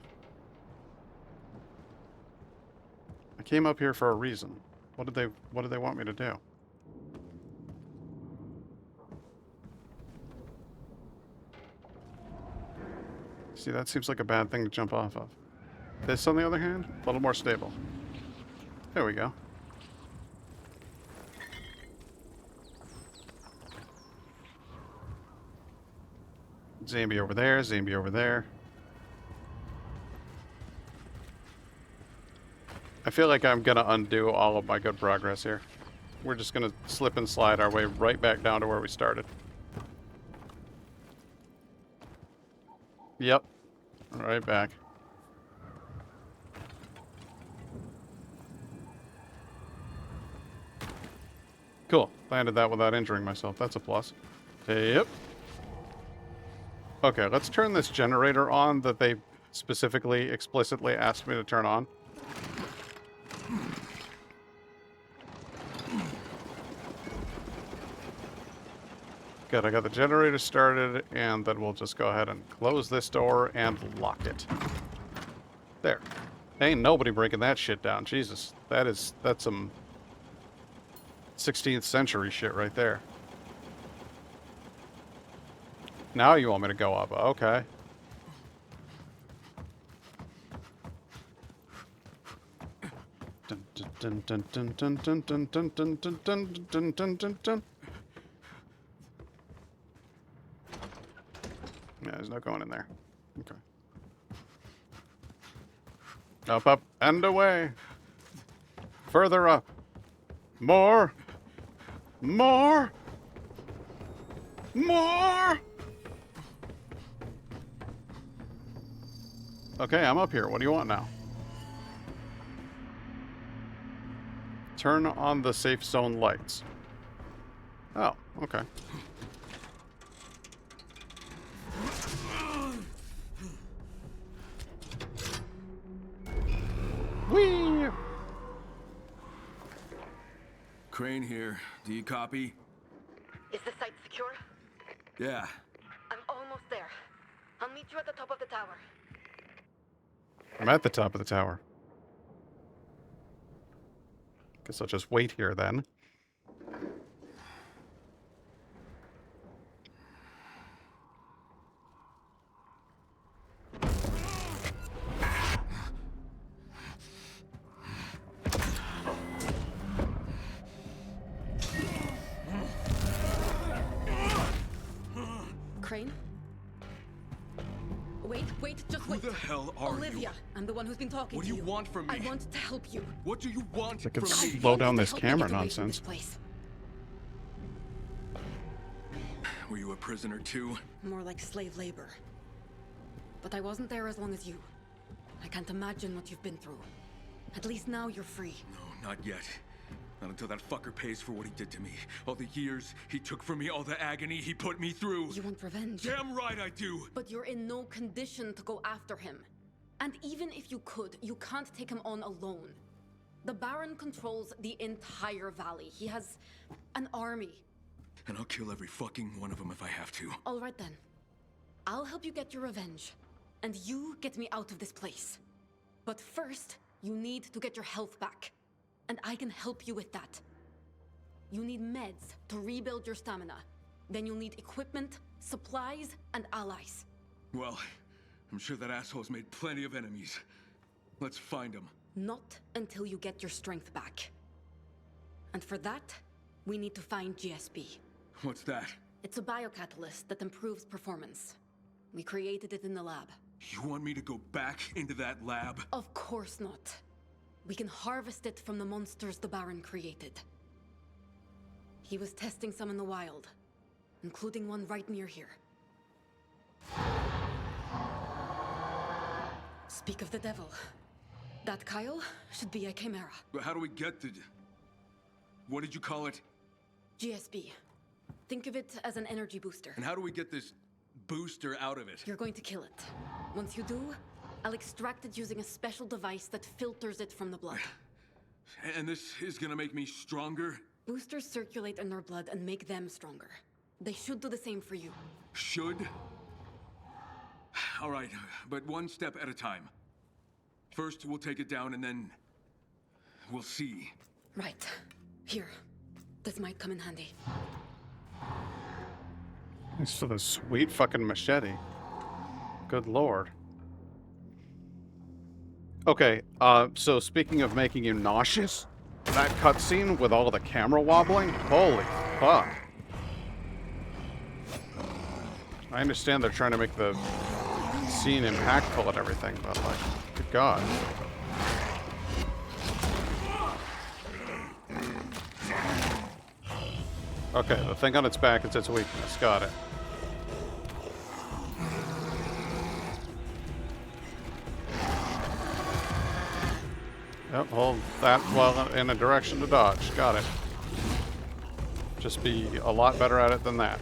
I came up here for a reason. What did they want me to do? See, that seems like a bad thing to jump off of. This, on the other hand, a little more stable. There we go. Zombie over there, zombie over there. I feel like I'm gonna undo all of my good progress here. We're just gonna slip and slide our way right back down to where we started. Yep. Right back. Cool. Landed that without injuring myself. That's a plus. Yep. Okay, let's turn this generator on that they specifically, explicitly asked me to turn on. Good, I got the generator started, and then we'll just go ahead and close this door and lock it. There. Ain't nobody breaking that shit down. Jesus. That's some 16th century shit right there. Now you want me to go up. Okay. Dun, dun, dun, dun, dun, dun, dun, dun, dun, dun, dun, dun, dun, dun. Yeah, there's no going in there. Okay. Up, up, and away. Further up. More. More. More. Okay, I'm up here. What do you want now? Turn on the safe zone lights. Oh, okay. Whee! Crane here. Do you copy? Is the site secure? Yeah. I'm almost there. I'll meet you at the top of the tower. I'm at the top of the tower. Guess I'll just wait here then. Crane? Wait, just wait. Who the hell are Olivia, you? I'm the one who's been talking What to do you. you want from me? I want to help you. What do you want I could from me? slow down To this help you camera get away from nonsense. this place. Were you a prisoner too? More like slave labor. But I wasn't there as long as you. I can't imagine what you've been through. At least now you're free. No, not yet. Not until that fucker pays for what he did to me. All the years he took from me, all the agony he put me through. You want revenge? Damn right I do! But you're in no condition to go after him. And even if you could, you can't take him on alone. The Baron controls the entire valley. He has an army. And I'll kill every fucking one of them if I have to. All right then. I'll help you get your revenge. And you get me out of this place. But first, you need to get your health back. And I can help you with that. You need meds to rebuild your stamina. Then you'll need equipment, supplies, and allies. Well, I'm sure that asshole's made plenty of enemies. Let's find him. Not until you get your strength back. And for that, we need to find GSB. What's that? It's a biocatalyst that improves performance. We created it in the lab. You want me to go back into that lab? Of course not. We can harvest it from the monsters the Baron created. He was testing some in the wild, including one right near here. Speak of the devil. That Kyle should be a chimera. But how do we get the... What did you call it? GSB. Think of it as an energy booster. And how do we get this booster out of it? You're going to kill it. Once you do, I'll extract it using a special device that filters it from the blood. And this is gonna make me stronger? Boosters circulate in their blood and make them stronger. They should do the same for you. Should? All right, but one step at a time. First, we'll take it down and then... we'll see. Right. Here. This might come in handy. Thanks for the sweet fucking machete. Good lord. Okay, so speaking of making you nauseous, that cutscene with all the camera wobbling, holy fuck. I understand they're trying to make the scene impactful and everything, but like, good god. Okay, the thing on its back is its weakness. Got it. Yep, hold that well in a direction to dodge. Got it. Just be a lot better at it than that.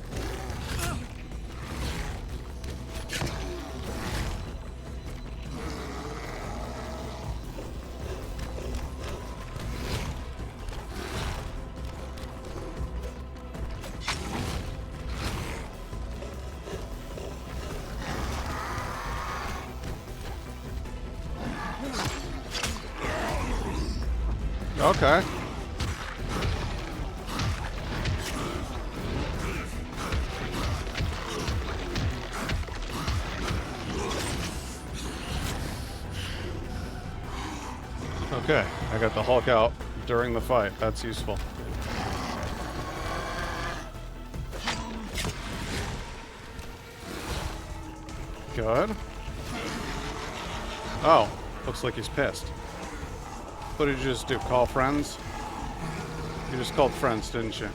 Okay. Okay, I got the Hulk out during the fight. That's useful. Good. Oh, looks like he's pissed. What did you just do? Call friends? You just called friends, didn't you?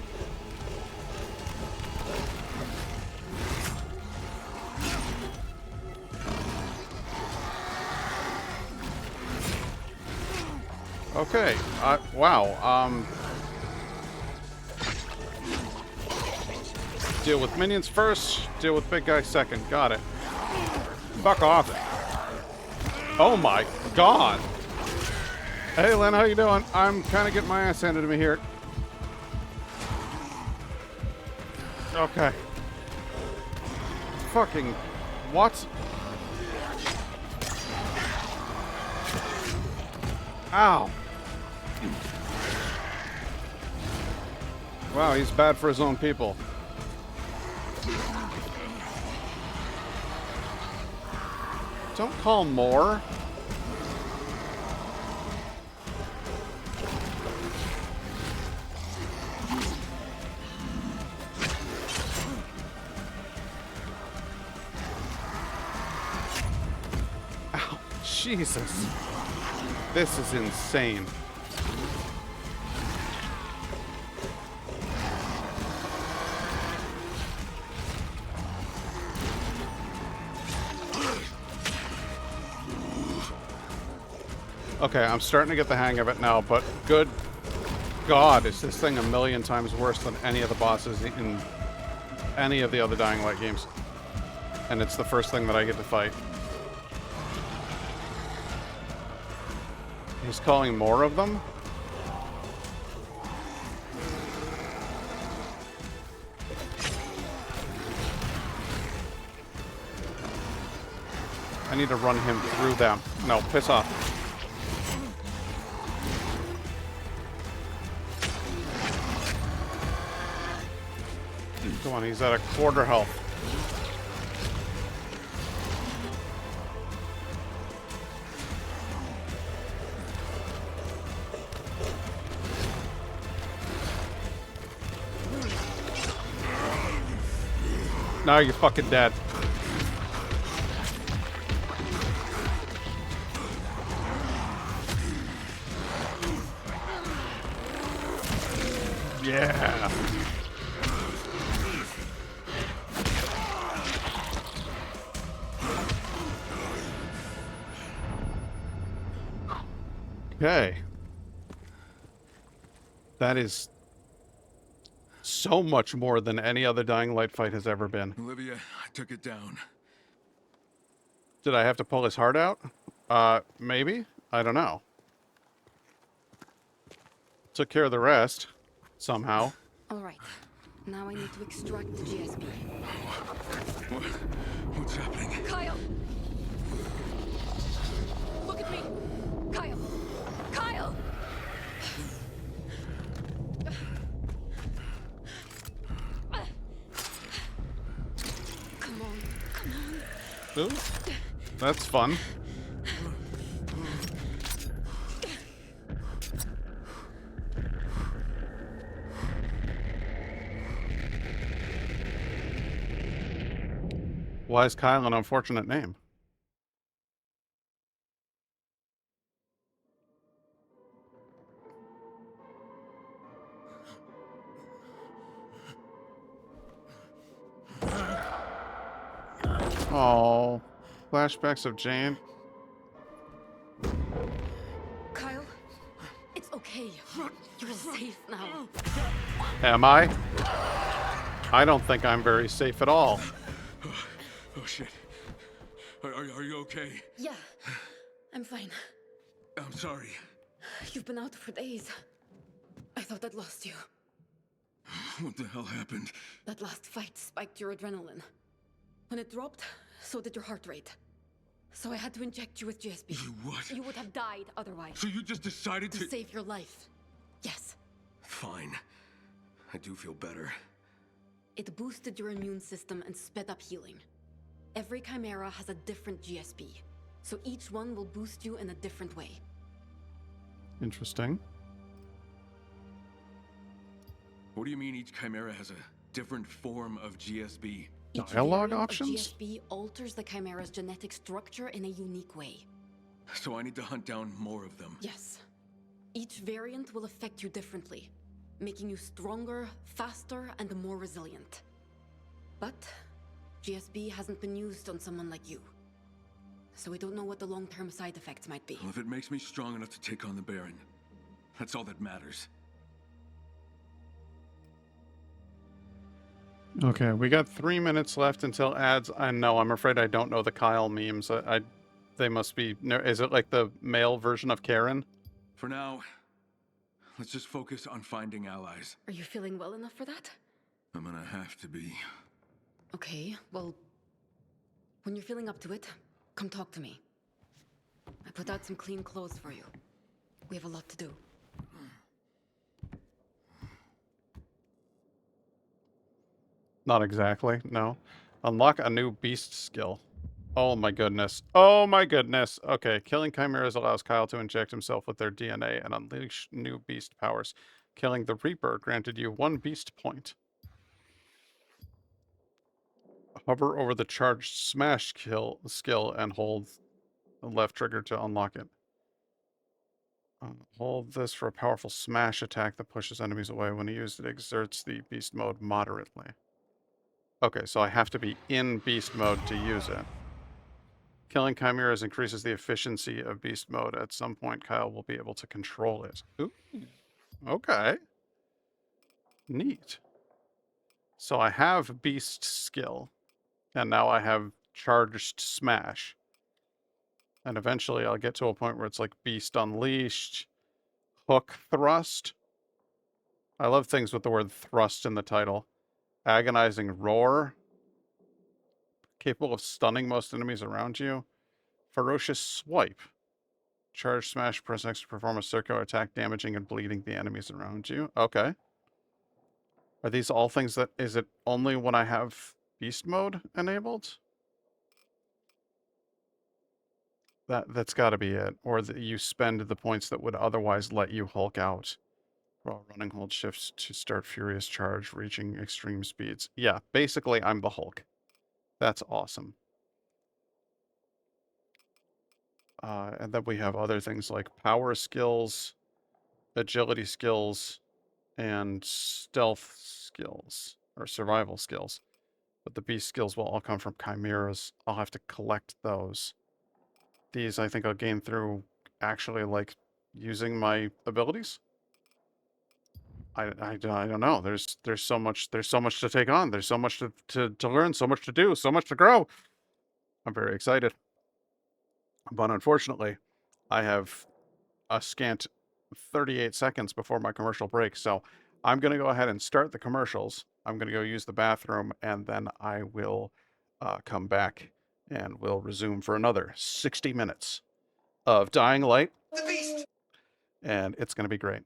Okay. Wow. Deal with minions first, deal with big guy second. Got it. Fuck off. Oh my god. Hey, Len, how you doing? I'm kind of getting my ass handed to me here. Okay. Fucking... what? Ow. Wow, he's bad for his own people. Don't call more. Ow, Jesus. This is insane. Okay, I'm starting to get the hang of it now, but good God, is this thing a million times worse than any of the bosses in any of the other Dying Light games. And it's the first thing that I get to fight. He's calling more of them? I need to run him through them. No, piss off. Come on, he's at a quarter health. Now you're fucking dead. Yeah. Okay. That is so much more than any other Dying Light fight has ever been. Olivia, I took it down. Did I have to pull his heart out? Maybe? I don't know. Took care of the rest, somehow. All right. Now I need to extract the GSP. What's happening? Kyle! Look at me! Kyle! Kyle! Come on, come on. Ooh. That's fun. Why is Kyle an unfortunate name? Oh, flashbacks of Jane. Kyle, it's okay. You're safe now. Am I? I don't think I'm very safe at all. Oh shit. Are you okay? Yeah, I'm fine. I'm sorry. You've been out for days. I thought I'd lost you. What the hell happened? That last fight spiked your adrenaline. When it dropped, so did your heart rate. So I had to inject you with GSB. You what? You would have died otherwise. So you just decided to save your life. Yes. Fine. I do feel better. It boosted your immune system and sped up healing. Every chimera has a different GSB, so each one will boost you in a different way. Interesting. What do you mean each chimera has a different form of GSB? Each Dialogue variant options? of GSB alters the chimera's genetic structure in a unique way. So I need to hunt down more of them. Yes. Each variant will affect you differently, making you stronger, faster, and more resilient. But GSB hasn't been used on someone like you, so we don't know what the long-term side effects might be. Well, if it makes me strong enough to take on the Baron, that's all that matters. Okay, we got 3 minutes left until ads. I know, I'm afraid I don't know the Kyle memes. They must be... Is it like the male version of Karen? For now, let's just focus on finding allies. Are you feeling well enough for that? I'm gonna have to be. Okay, well, when you're feeling up to it, come talk to me. I put out some clean clothes for you. We have a lot to do. Not exactly, no. Unlock a new beast skill. Oh my goodness. Oh my goodness. Okay, killing chimeras allows Kyle to inject himself with their DNA and unleash new beast powers. Killing the Reaper granted you 1 beast point. Hover over the charged smash skill and hold the left trigger to unlock it. Hold this for a powerful smash attack that pushes enemies away. When used, it exerts the beast mode moderately. Okay, so I have to be in beast mode to use it. Killing chimeras increases the efficiency of beast mode. At some point, Kyle will be able to control it. Ooh. Okay. Neat. So I have beast skill, and now I have charged smash. And eventually I'll get to a point where it's like beast unleashed, hook thrust. I love things with the word thrust in the title. Agonizing roar. Capable of stunning most enemies around you. Ferocious swipe. Charge smash, press X to perform a circular attack, damaging and bleeding the enemies around you. Okay. Are these all things that... Is it only when I have beast mode enabled? That's got to be it. Or that you spend the points that would otherwise let you Hulk out. While running hold shifts to start furious charge, reaching extreme speeds. Yeah, basically I'm the Hulk. That's awesome. And then we have other things like power skills, agility skills, and stealth skills, or survival skills. But the beast skills will all come from chimeras. I'll have to collect those. These I think I'll gain through actually, like, using my abilities. I don't know. There's so much to take on. There's so much to learn, so much to do, so much to grow. I'm very excited. But unfortunately, I have a scant 38 seconds before my commercial break, so I'm going to go ahead and start the commercials. I'm going to go use the bathroom, and then I will come back and we'll resume for another 60 minutes of Dying Light. The beast! And it's going to be great.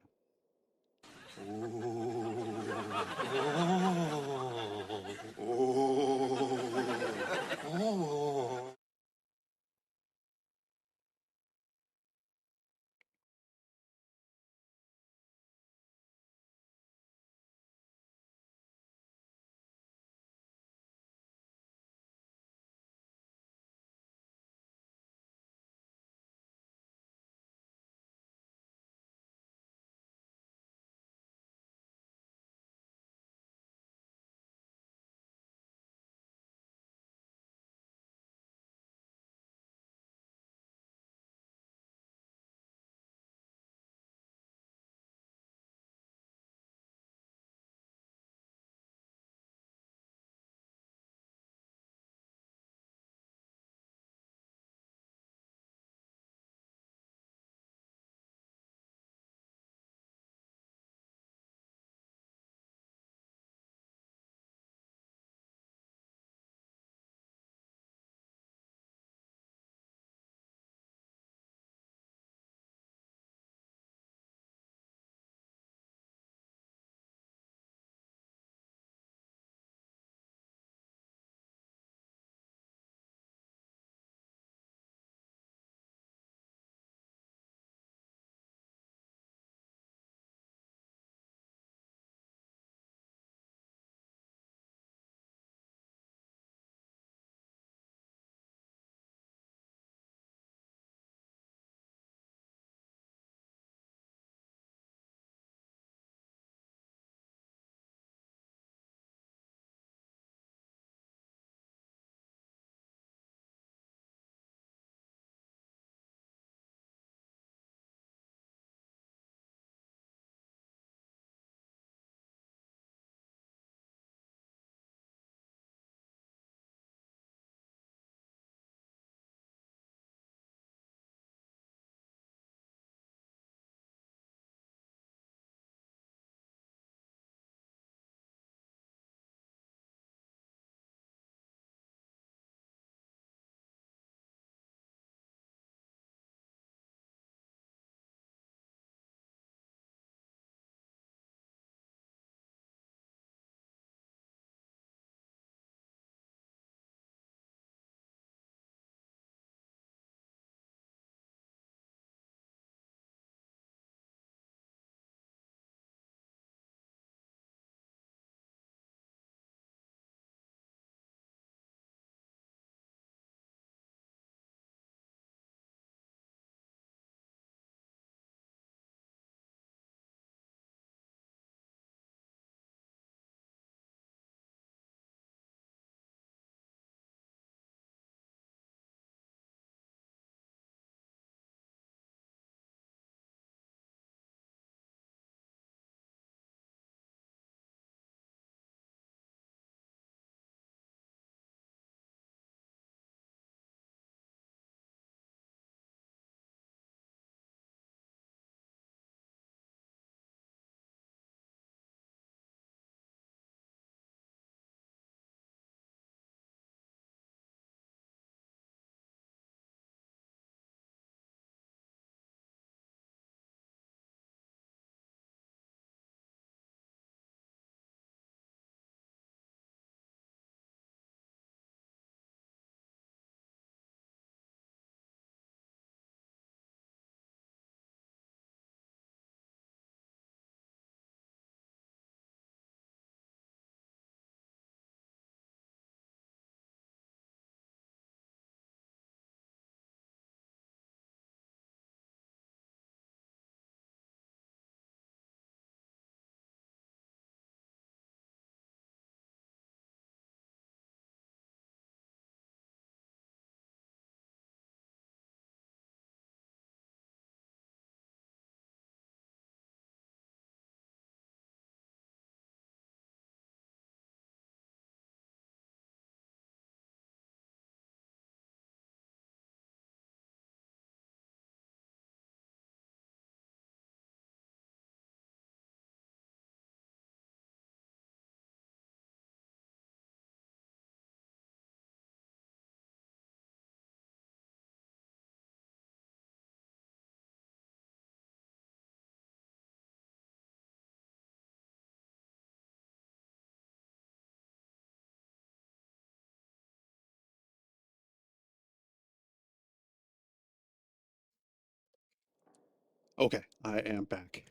Okay, I am back.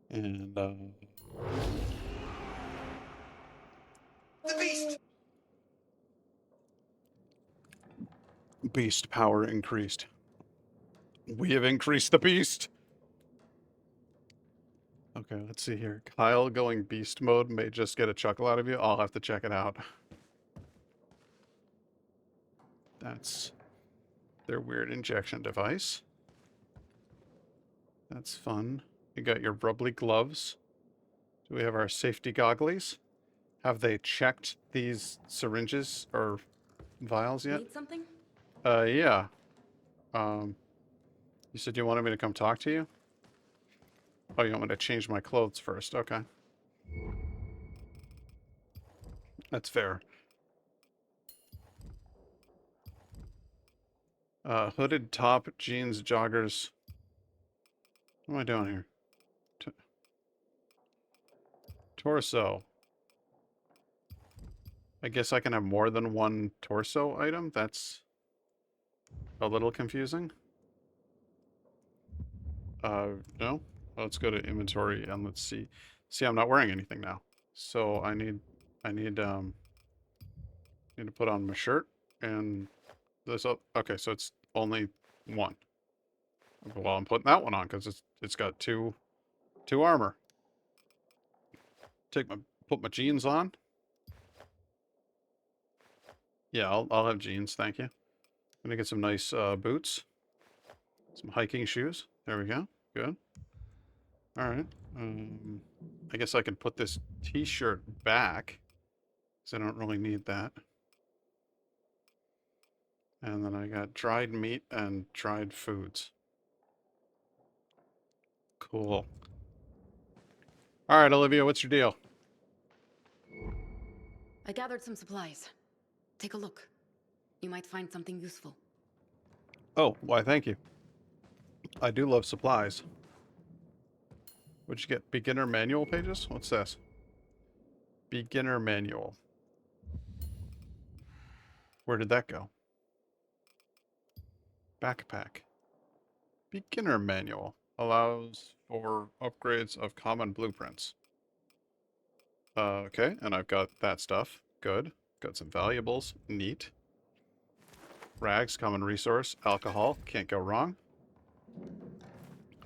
And, The beast! beast power increased. We have increased the beast! Okay, let's see here. Kyle going beast mode may just get a chuckle out of you. I'll have to check it out. That's their weird injection device. That's fun. You got your rubbly gloves. Do we have our safety goggles? Have they checked these syringes or vials yet? Need something? Yeah. You said you wanted me to come talk to you? Oh, you want me to change my clothes first? Okay. That's fair. Hooded top, jeans, joggers. What am I doing here? Torso. I guess I can have more than one torso item? That's a little confusing. No? Let's go to inventory and let's see. See, I'm not wearing anything now. So I need to put on my shirt and this up. Okay, so it's only one. Well, I'm putting that one on because it's got two armor. Put my jeans on. Yeah, I'll have jeans, thank you. I'm gonna get some nice boots. Some hiking shoes. There we go. Good. Alright. I guess I can put this t-shirt back. Because I don't really need that. And then I got dried meat and dried foods. Cool. Alright, Olivia, what's your deal? I gathered some supplies. Take a look. You might find something useful. Oh, why thank you. I do love supplies. What'd you get? Beginner manual pages? What's this? Beginner manual. Where did that go? Backpack. Beginner manual. Allows for upgrades of common blueprints. Okay, and I've got that stuff. Good. Got some valuables. Neat. Rags, common resource. Alcohol. Can't go wrong.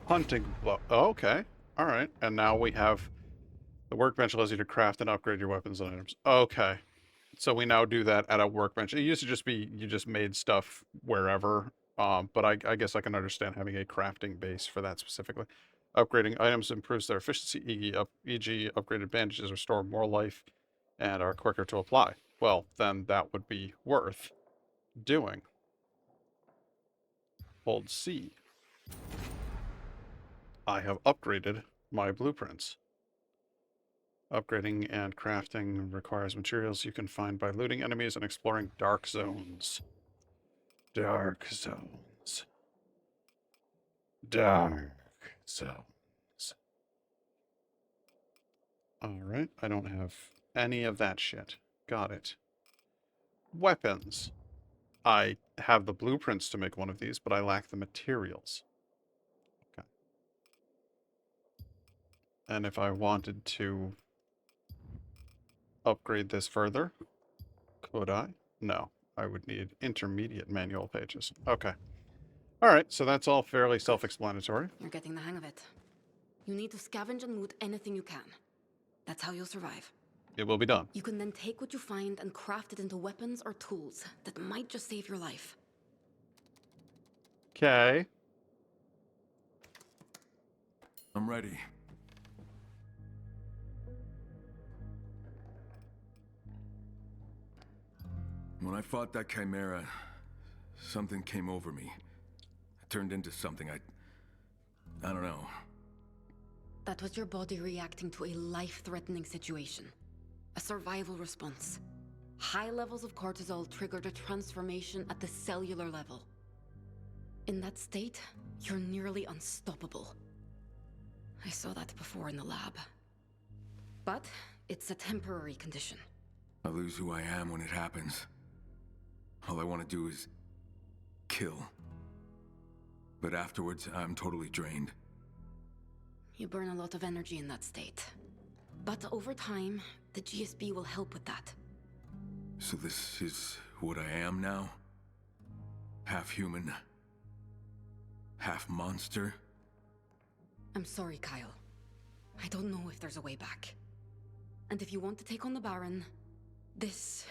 Hunting bow. Oh, okay. Alright. And now we have the workbench allows you to craft and upgrade your weapons and items. Okay. So we now do that at a workbench. It used to just be you just made stuff wherever. But I guess I can understand having a crafting base for that specifically. Upgrading items improves their efficiency, e.g. upgraded bandages restore more life and are quicker to apply. Well, then that would be worth doing. Hold C. I have upgraded my blueprints. Upgrading and crafting requires materials you can find by looting enemies and exploring dark zones. Dark zones. Dark zones. Alright, I don't have any of that shit. Got it. Weapons. I have the blueprints to make one of these, but I lack the materials. Okay. And if I wanted to upgrade this further, could I? No. I would need intermediate manual pages. Okay. Alright, so that's all fairly self-explanatory. You're getting the hang of it. You need to scavenge and loot anything you can. That's how you'll survive. It will be done. You can then take what you find and craft it into weapons or tools that might just save your life. Okay. I'm ready. When I fought that chimera, something came over me. It turned into something I don't know. That was your body reacting to a life-threatening situation. A survival response. High levels of cortisol triggered a transformation at the cellular level. In that state, you're nearly unstoppable. I saw that before in the lab. But it's a temporary condition. I lose who I am when it happens. All I want to do is kill. but afterwards I'm totally drained. You burn a lot of energy in that state. But over time, the GSB will help with that. So this is what I am now? Half human, half monster? I'm sorry, Kyle. I don't know if there's a way back. And if you want to take on the Baron, this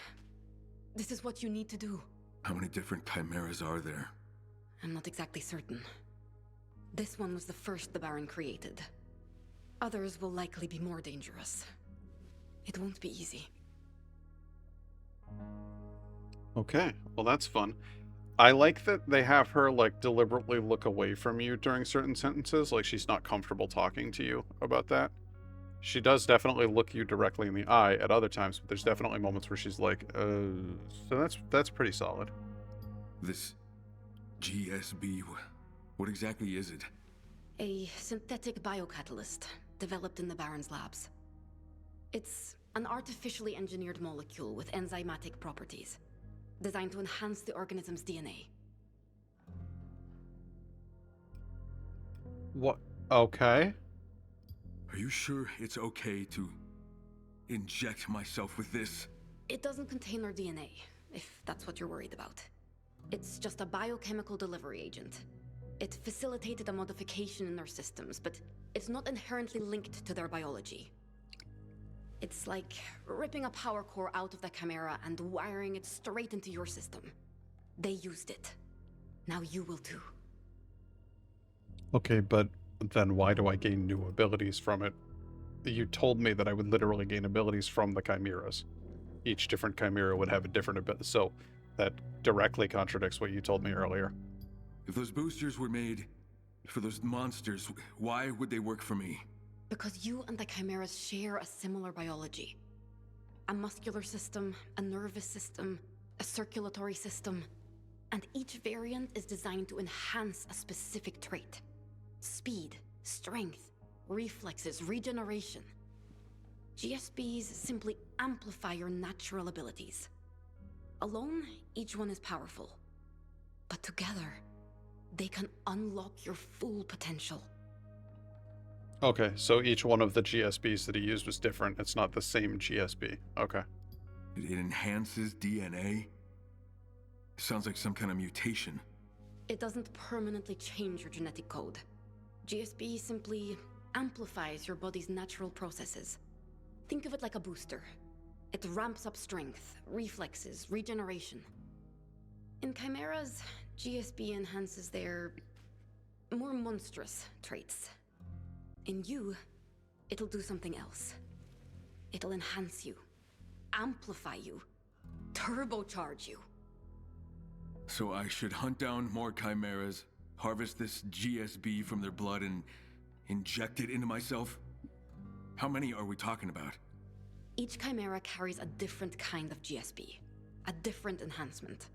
is what you need to do. How many different chimeras are there? I'm not exactly certain. This one was the first the Baron created. Others will likely be more dangerous. It won't be easy. Okay, well that's fun. I like that they have her like deliberately look away from you during certain sentences, like she's not comfortable talking to you about that. She does definitely look you directly in the eye at other times, but there's definitely moments where she's like, so that's pretty solid. This GSB, what exactly is it? A synthetic biocatalyst developed in the Baron's labs. It's an artificially engineered molecule with enzymatic properties, designed to enhance the organism's DNA. What? Okay. Are you sure it's okay to inject myself with this? It doesn't contain our DNA, if that's what you're worried about. It's just a biochemical delivery agent. It facilitated a modification in their systems, but it's not inherently linked to their biology. It's like ripping a power core out of the Chimera and wiring it straight into your system. They used it. Now you will too. Okay, but then why do I gain new abilities from it? You told me that I would literally gain abilities from the chimeras. Each different chimera would have a different ability, so that directly contradicts what you told me earlier. If those boosters were made for those monsters, why would they work for me? Because you and the chimeras share a similar biology. A muscular system, a nervous system, a circulatory system. And each variant is designed to enhance a specific trait. Speed, strength, reflexes, regeneration. GSBs simply amplify your natural abilities. Alone, each one is powerful. But together, they can unlock your full potential. Okay, so each one of the GSBs that he used was different. It's not the same GSB. Okay. It enhances DNA? Sounds like some kind of mutation. It doesn't permanently change your genetic code. GSB simply amplifies your body's natural processes. Think of it like a booster. It ramps up strength, reflexes, regeneration. In chimeras, GSB enhances their more monstrous traits. In you, it'll do something else. It'll enhance you, amplify you, turbocharge you. So I should hunt down more chimeras, harvest this GSB from their blood, and inject it into myself? How many are we talking about? Each chimera carries a different kind of GSB, a different enhancement.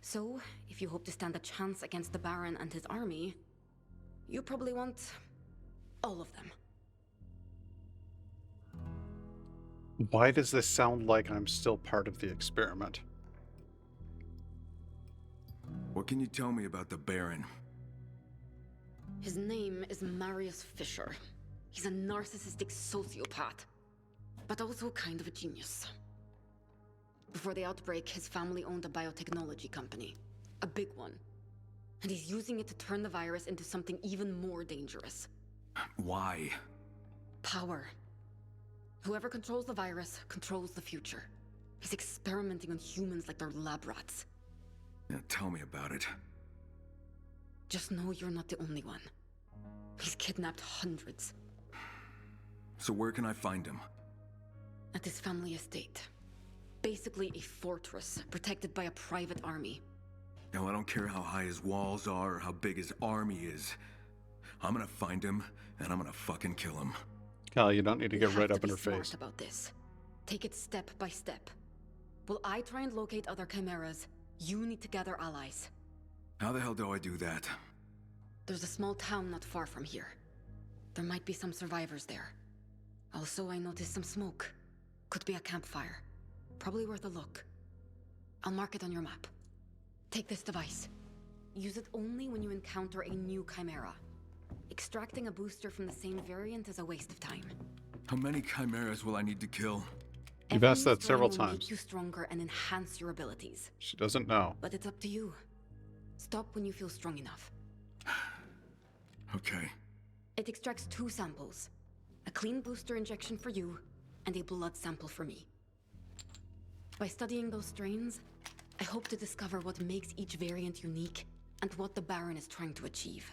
So, if you hope to stand a chance against the Baron and his army, you probably want all of them. Why does this sound like I'm still part of the experiment? What can you tell me about the Baron? His name is Marius Fisher. He's a narcissistic sociopath, but also kind of a genius. Before the outbreak, his family owned a biotechnology company. A big one. And he's using it to turn the virus into something even more dangerous. Why? Power. Whoever controls the virus controls the future. He's experimenting on humans like they're lab rats. Now tell me about it. Just know you're not the only one. He's kidnapped hundreds. So where can I find him? At his family estate. Basically a fortress, protected by a private army. Now I don't care how high his walls are or how big his army is. I'm gonna find him, and I'm gonna fucking kill him. Kyle, you don't need to get right up in her Be smart face. about this. Take it step by step. While I try and locate other chimeras, you need to gather allies. How the hell do I do that? There's a small town not far from here. There might be some survivors there. Also, I noticed some smoke. Could be a campfire. Probably worth a look. I'll mark it on your map. Take this device. use it only when you encounter a new chimera. Extracting a booster from the same variant is a waste of time. How many chimeras will I need to kill? You've Every asked that strain several will times. make you stronger and enhance your abilities. She doesn't know. But it's up to you. Stop when you feel strong enough. Okay. It extracts 2 samples. A clean booster injection for you, and a blood sample for me. By studying those strains, I hope to discover what makes each variant unique, and what the Baron is trying to achieve.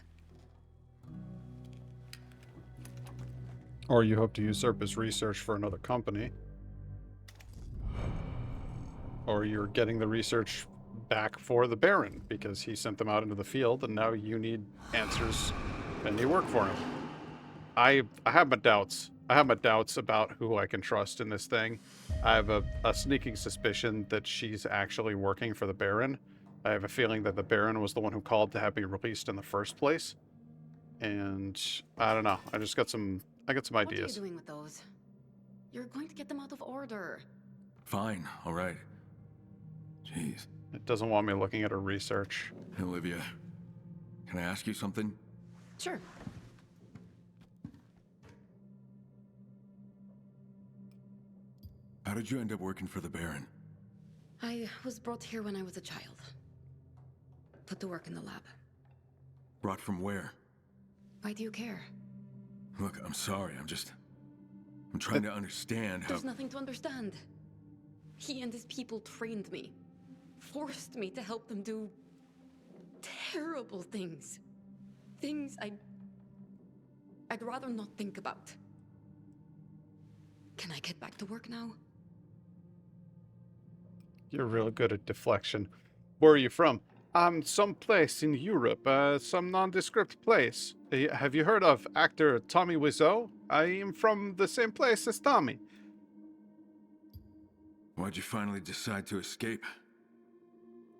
Or you hope to usurp his research for another company. Or you're getting the research back for the Baron, because he sent them out into the field, and now you need answers, and you work for him. I have my doubts. I have my doubts about who I can trust in this thing. I have a sneaking suspicion that she's actually working for the Baron. I have a feeling that the Baron was the one who called to have me released in the first place. And I don't know. I got some ideas. What are you doing with those? You're going to get them out of order. Fine, all right. Jeez. It doesn't want me looking at her research. Hey, Olivia, can I ask you something? Sure. How did you end up working for the Baron? I was brought here when I was a child. Put to work in the lab. Brought from where? Why do you care? Look, I'm sorry, I'm trying to understand how... There's nothing to understand. He and his people trained me. Forced me to help them do... terrible things. Things I'd rather not think about. Can I get back to work now? You're real good at deflection. Where are you from? Someplace in Europe, some nondescript place. Have you heard of actor Tommy Wiseau? I am from the same place as Tommy. Why'd you finally decide to escape?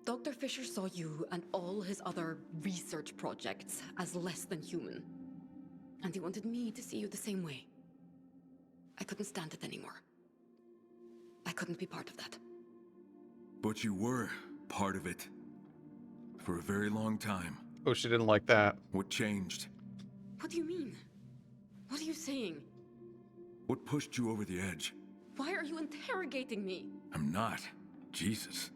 Dr. Fisher saw you and all his other research projects as less than human. And he wanted me to see you the same way. I couldn't stand it anymore. I couldn't be part of that. But you were part of it. For a very long time. Oh, she didn't like that. What changed? What do you mean? What are you saying? What pushed you over the edge? Why are you interrogating me? I'm not. Jesus.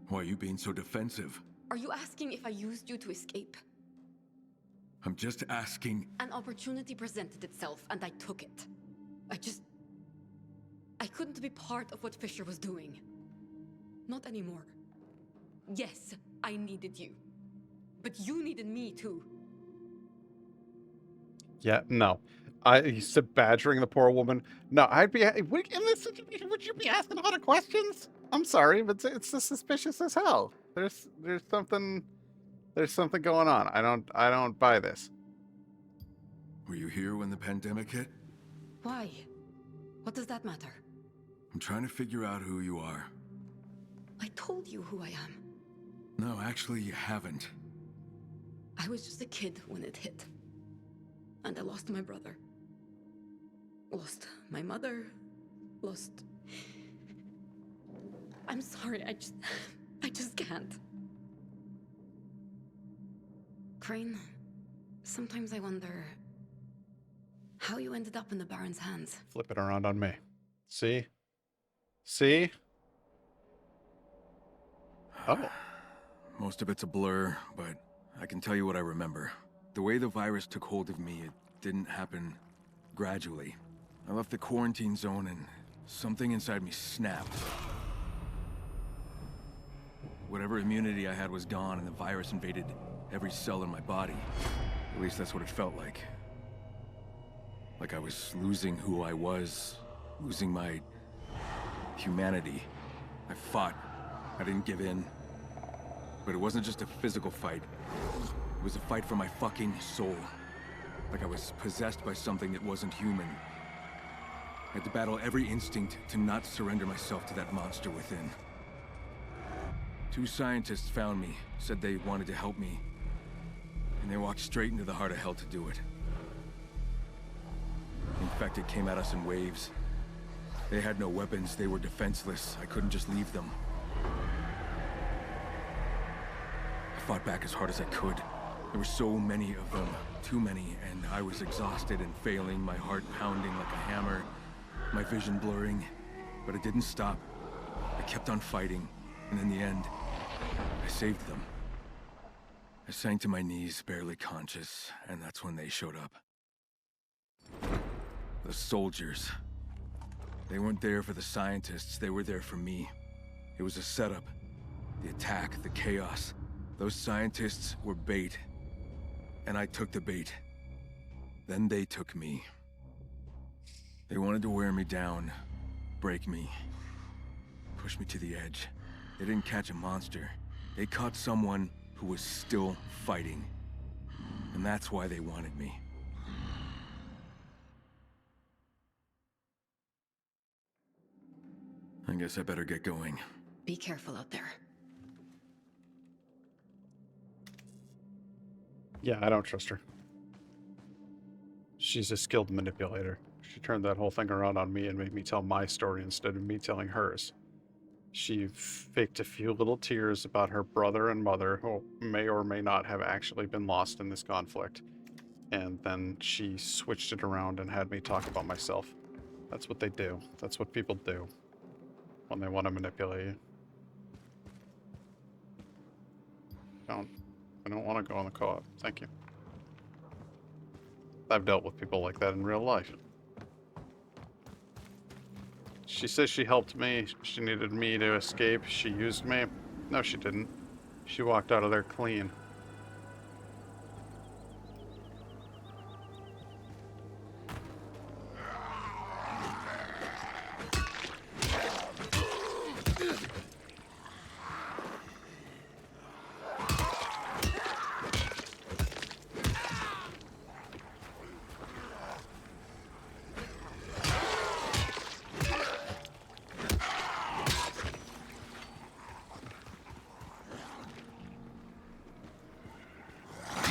Why are you being so defensive? Are you asking if I used you to escape? I'm just asking... An opportunity presented itself, and I took it. I couldn't be part of what Fisher was doing. Not anymore. Yes, I needed you. But you needed me too. Yeah, no. He's badgering the poor woman. No, would you be asking a lot of questions? I'm sorry, but it's just suspicious as hell. There's something going on. I don't buy this. Were you here when the pandemic hit? Why? What does that matter? I'm trying to figure out who you are. I told you who I am. No, actually, you haven't. I was just a kid when it hit. And I lost my brother. Lost my mother. Lost... I'm sorry, I just can't. Crane, sometimes I wonder how you ended up in the Baron's hands. Flip it around on me. See? See? Oh. Most of it's a blur, but I can tell you what I remember. The way the virus took hold of me, it didn't happen gradually. I left the quarantine zone and something inside me snapped. Whatever immunity I had was gone and the virus invaded every cell in my body. At least that's what it felt like. Like I was losing who I was, losing my humanity. I fought. I didn't give in. But it wasn't just a physical fight. It was a fight for my fucking soul. Like I was possessed by something that wasn't human. I had to battle every instinct to not surrender myself to that monster within. 2 scientists found me, said they wanted to help me. And they walked straight into the heart of hell to do it. The infected came at us in waves. They had no weapons, they were defenseless. I couldn't just leave them. I fought back as hard as I could. There were so many of them, too many, and I was exhausted and failing, my heart pounding like a hammer, my vision blurring. But it didn't stop. I kept on fighting, and in the end, I saved them. I sank to my knees, barely conscious, and that's when they showed up. The soldiers. They weren't there for the scientists, they were there for me. It was a setup. The attack, the chaos. Those scientists were bait. And I took the bait. Then they took me. They wanted to wear me down, break me, push me to the edge. They didn't catch a monster. They caught someone who was still fighting. And that's why they wanted me. I guess I better get going. Be careful out there. Yeah, I don't trust her. She's a skilled manipulator. She turned that whole thing around on me and made me tell my story instead of me telling hers. She faked a few little tears about her brother and mother, who may or may not have actually been lost in this conflict. And then she switched it around and had me talk about myself. That's what they do. That's what people do when they want to manipulate you. I don't want to go on the co-op. Thank you. I've dealt with people like that in real life. She says she helped me. She needed me to escape. She used me. No, she didn't. She walked out of there clean.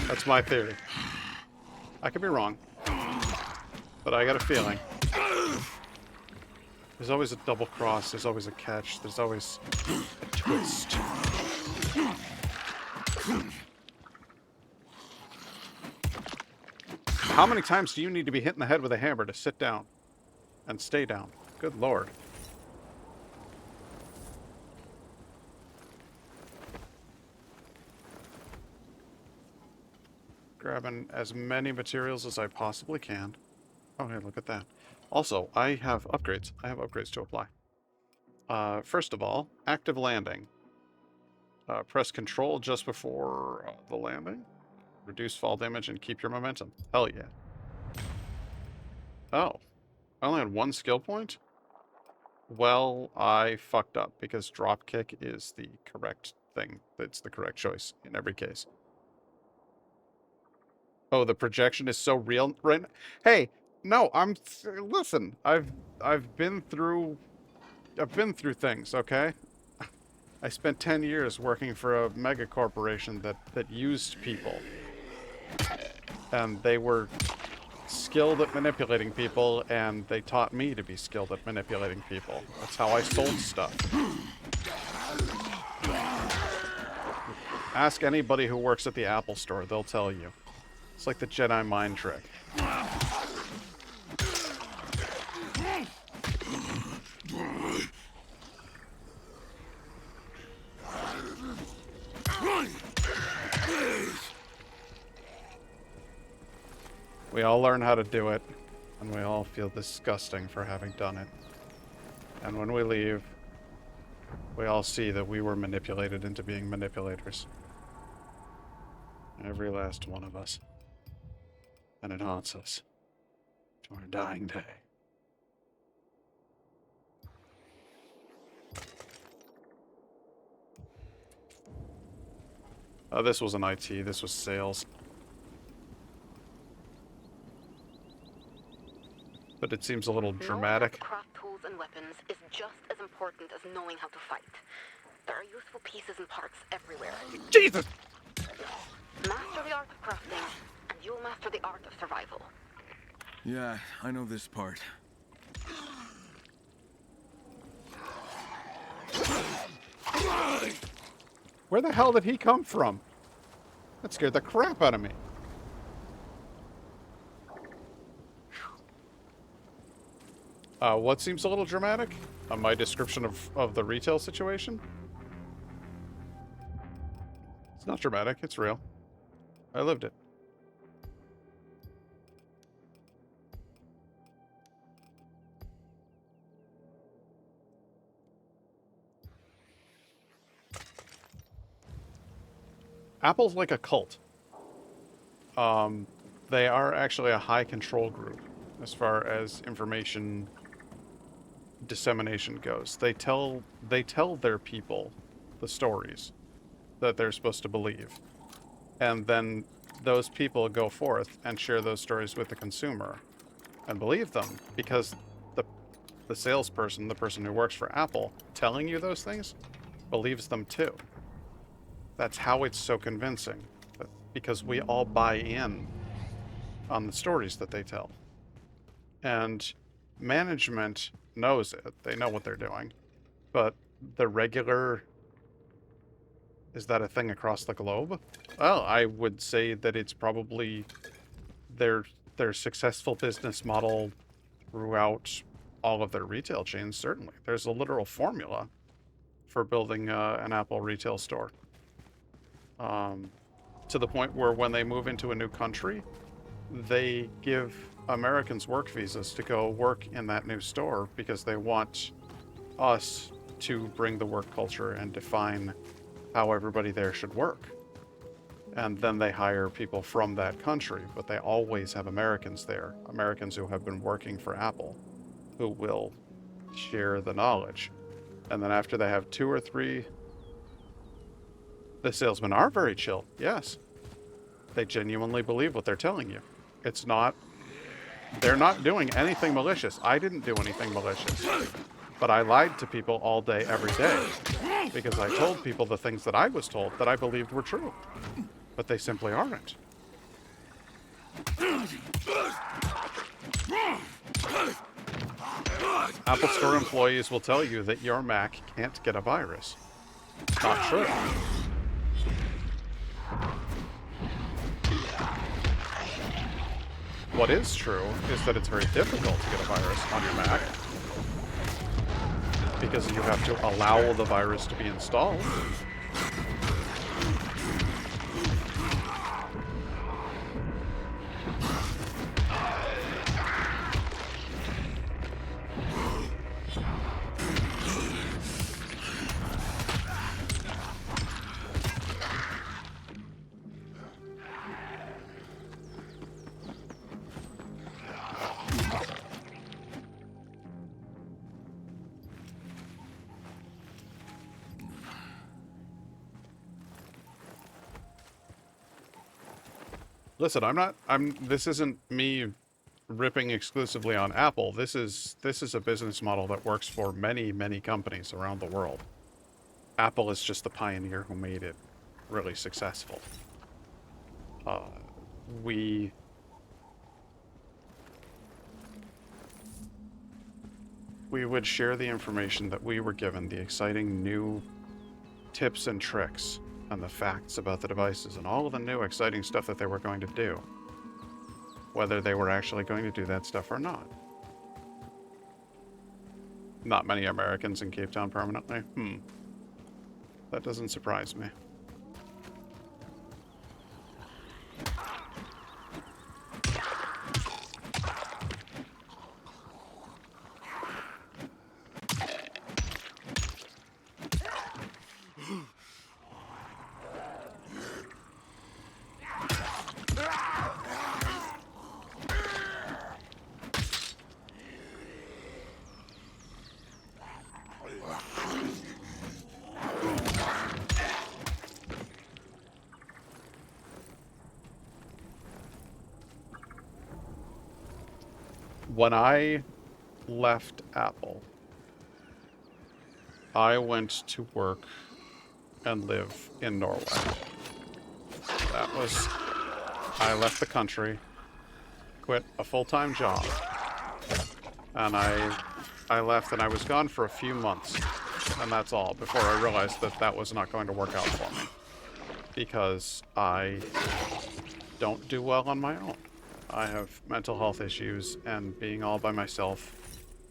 That's my theory. I could be wrong, but I got a feeling. There's always a double cross, there's always a catch, there's always a twist. How many times do you need to be hit in the head with a hammer to sit down and stay down? Good lord. Grabbing as many materials as I possibly can. Oh, hey, look at that. Also, I have upgrades. I have upgrades to apply. First of all, active landing. Press control just before the landing. Reduce fall damage and keep your momentum. Hell yeah. Oh. I only had one skill point? Well, I fucked up because dropkick is the correct thing. It's the correct choice in every case. Oh, the projection is so real right now. Hey, no, listen. I've been through things, okay? I spent 10 years working for a mega corporation that used people. And they were skilled at manipulating people, and they taught me to be skilled at manipulating people. That's how I sold stuff. Ask anybody who works at the Apple Store, they'll tell you. It's like the Jedi mind trick. We all learn how to do it, and we all feel disgusting for having done it. And when we leave, we all see that we were manipulated into being manipulators. Every last one of us. And it haunts us to our dying day. This wasn't IT, this was sales. But it seems a little dramatic. Knowing how to craft tools and weapons is just as important as knowing how to fight. There are useful pieces and parts everywhere. Jesus! Master the art of crafting, and you'll master the art of survival. Yeah, I know this part. Where the hell did he come from? That scared the crap out of me. What seems a little dramatic? My description of the retail situation? It's not dramatic, it's real. I lived it. Apple's like a cult. They are actually a high control group as far as information dissemination goes. They tell their people the stories that they're supposed to believe. And then those people go forth and share those stories with the consumer and believe them because the salesperson, the person who works for Apple, telling you those things, believes them too. That's how it's so convincing, because we all buy in on the stories that they tell. And management knows it. They know what they're doing. But the regular... Is that a thing across the globe? Well, I would say that it's probably their successful business model throughout all of their retail chains, certainly. There's a literal formula for building an Apple retail store. To the point where when they move into a new country, they give Americans work visas to go work in that new store because they want us to bring the work culture and define how everybody there should work. And then they hire people from that country, but they always have Americans there, Americans who have been working for Apple, who will share the knowledge. And then after they have 2 or 3, the salesmen are very chill, yes. They genuinely believe what they're telling you. It's not... They're not doing anything malicious. I didn't do anything malicious. But I lied to people all day, every day. Because I told people the things that I was told that I believed were true. But they simply aren't. Apple Store employees will tell you that your Mac can't get a virus. It's not true. What is true is that it's very difficult to get a virus on your Mac because you have to allow the virus to be installed. Listen, this isn't me ripping exclusively on Apple. This is a business model that works for many, many companies around the world. Apple is just the pioneer who made it really successful. We would share the information that we were given, the exciting new tips and tricks and the facts about the devices and all of the new exciting stuff that they were going to do, whether they were actually going to do that stuff or not. Not many Americans in Cape Town permanently? That doesn't surprise me. When I left Apple, I went to work and live in Norway. That was... I left the country, quit a full-time job, and I left and I was gone for a few months, and that's all, before I realized that that was not going to work out for me. because I don't do well on my own. I have mental health issues, and being all by myself,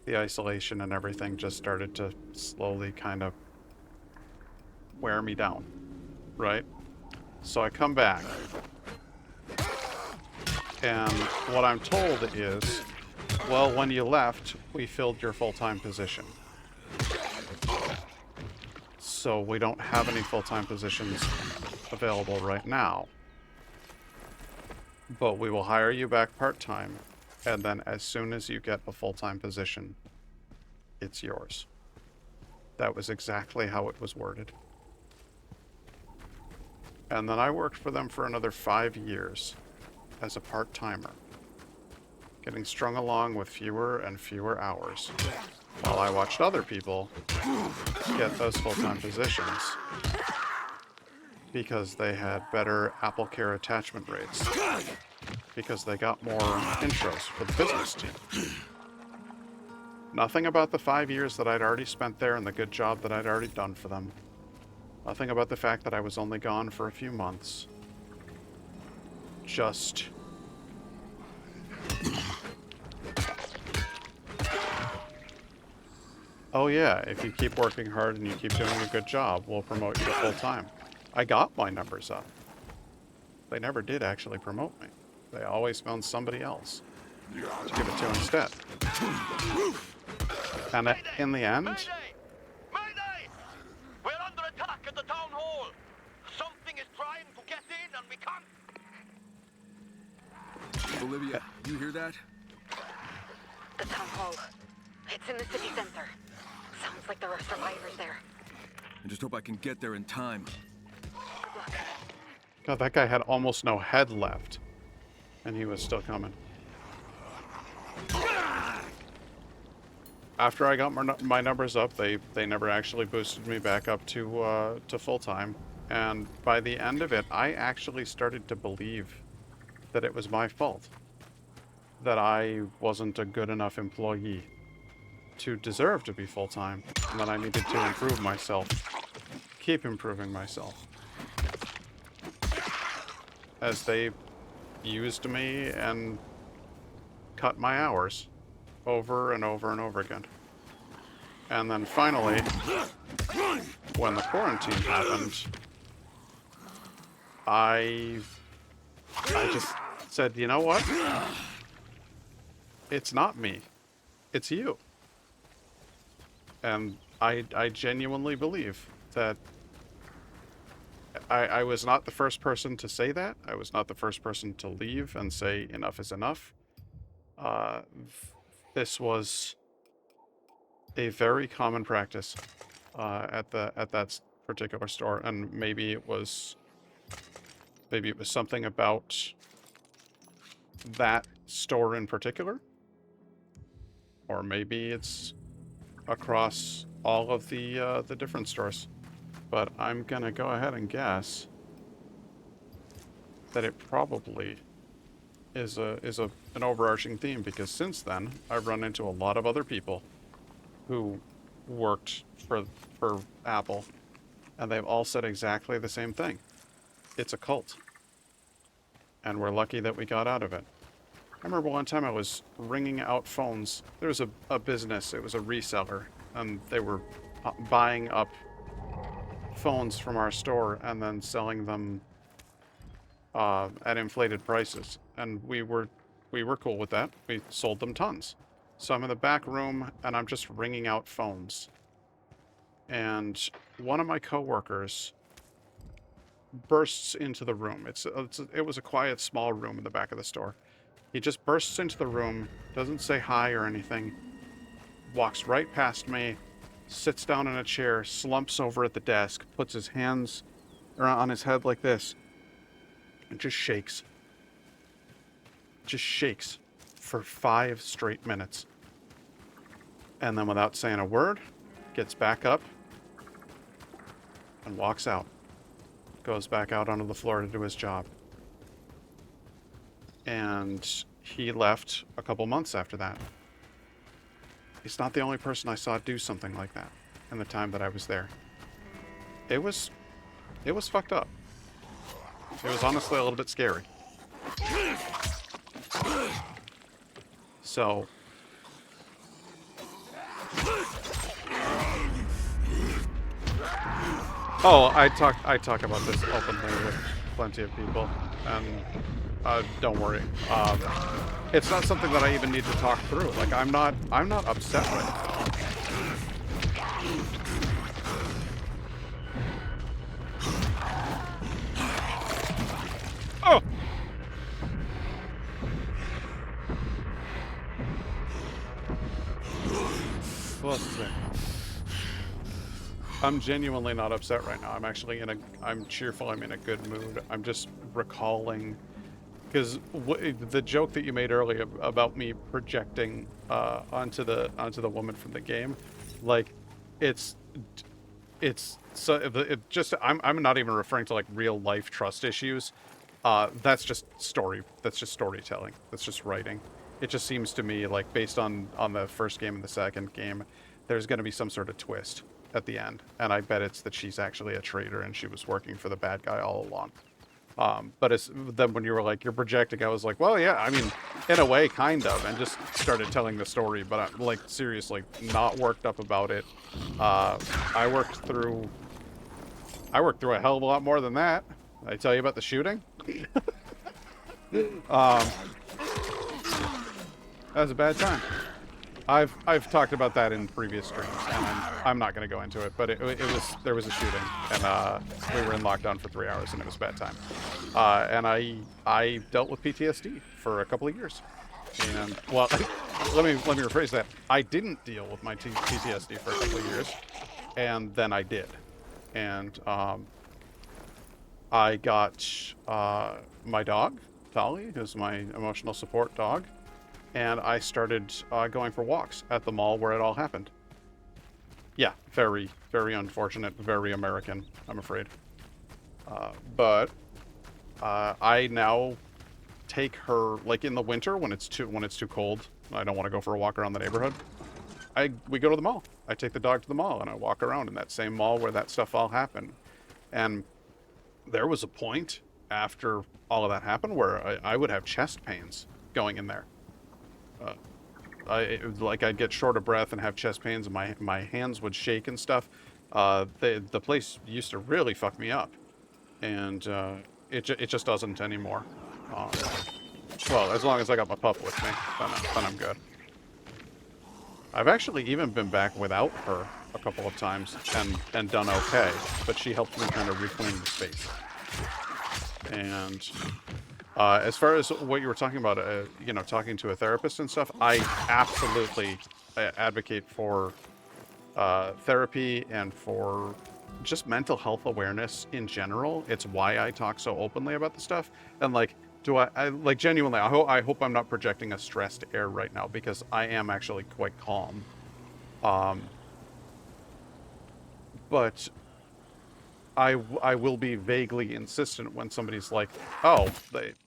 the isolation and everything just started to slowly kind of wear me down, right? So I come back, and what I'm told is, well, when you left, we filled your full-time position. So we don't have any full-time positions available right now. But we will hire you back part-time, and then as soon as you get a full-time position, it's yours. That was exactly how it was worded. And then I worked for them for another 5 years as a part-timer, getting strung along with fewer and fewer hours, while I watched other people get those full-time positions because they had better Apple Care attachment rates, because they got more intros for the business team. Nothing about the 5 years that I'd already spent there and the good job that I'd already done for them. Nothing about the fact that I was only gone for a few months. Just... oh yeah, if you keep working hard and you keep doing a good job, we'll promote you to full-time. I got my numbers up. They never did actually promote me. They always found somebody else to give it to instead. And in the end... Mayday! We're under attack at the town hall! Something is trying to get in and we can't... Olivia, you hear that? The town hall. It's in the city center. Sounds like there are survivors there. I just hope I can get there in time. God, that guy had almost no head left. And he was still coming. After I got my numbers up, they never actually boosted me back up to full-time. And by the end of it, I actually started to believe that it was my fault. That I wasn't a good enough employee to deserve to be full-time. And that I needed to improve myself. Keep improving myself. As they used me and cut my hours over and over and over again. And then finally, when the quarantine happened, I just said, you know what? It's not me. It's you. And I genuinely believe that I was not the first person to say that. I was not the first person to leave and say enough is enough. This was a very common practice at that particular store, and maybe it was something about that store in particular, or maybe it's across all of the different stores. But I'm gonna go ahead and guess that it probably is an overarching theme, because since then I've run into a lot of other people who worked for Apple, and they've all said exactly the same thing. It's a cult. And we're lucky that we got out of it. I remember one time I was ringing out phones. There was a business, it was a reseller, and they were buying up phones from our store and then selling them at inflated prices. And we were cool with that. We sold them tons. So I'm in the back room and I'm just ringing out phones. And one of my coworkers bursts into the room. It was a quiet, small room in the back of the store. He just bursts into the room, doesn't say hi or anything, walks right past me, sits down in a chair, slumps over at the desk, puts his hands on his head like this, and just shakes. Just shakes for 5 straight minutes. And then without saying a word, gets back up and walks out. Goes back out onto the floor to do his job. And he left a couple months after that. He's not the only person I saw do something like that in the time that I was there. It was fucked up. It was honestly a little bit scary. So... Oh, I talk about this openly with plenty of people, and don't worry. It's not something that I even need to talk through. Like I'm not upset right now. Oh. Well, let's see. I'm genuinely not upset right now. I'm actually I'm cheerful. I'm in a good mood. I'm just recalling, because the joke that you made earlier about me projecting onto the woman from the game, like, it's so it just I'm not even referring to like real life trust issues. That's just storytelling. That's just writing. It just seems to me like, based on the first game and the second game, there's going to be some sort of twist at the end, and I bet it's that she's actually a traitor and she was working for the bad guy all along. But then when you were like, you're projecting, I was like, well, yeah, I mean, in a way, kind of, and just started telling the story. But I'm like, seriously, not worked up about it. I worked through a hell of a lot more than that. Did I tell you about the shooting? That was a bad time. I've talked about that in previous streams, and I'm not going to go into it. But there was a shooting, and we were in lockdown for 3 hours, and it was a bad time. And I dealt with PTSD for a couple of years. And well, let me rephrase that. I didn't deal with my PTSD for a couple of years, and then I did. And I got my dog, Dolly, who's my emotional support dog. And I started going for walks at the mall where it all happened. Yeah, very, very unfortunate, very American, I'm afraid. But I now take her, like, in the winter when it's too cold. I don't want to go for a walk around the neighborhood. We go to the mall. I take the dog to the mall and I walk around in that same mall where that stuff all happened. And there was a point after all of that happened where I would have chest pains going in there. I'd get short of breath and have chest pains, and my hands would shake and stuff. The place used to really fuck me up, and it just doesn't anymore. Well, as long as I got my pup with me, then I'm good. I've actually even been back without her a couple of times and done okay, but she helped me kind of reclaim the space. And as far as what you were talking about, you know, talking to a therapist and stuff, I absolutely advocate for therapy and for just mental health awareness in general. It's why I talk so openly about the stuff. And like, I like, genuinely, I hope I'm not projecting a stressed air right now, because I am actually quite calm. But I will be vaguely insistent when somebody's like, oh,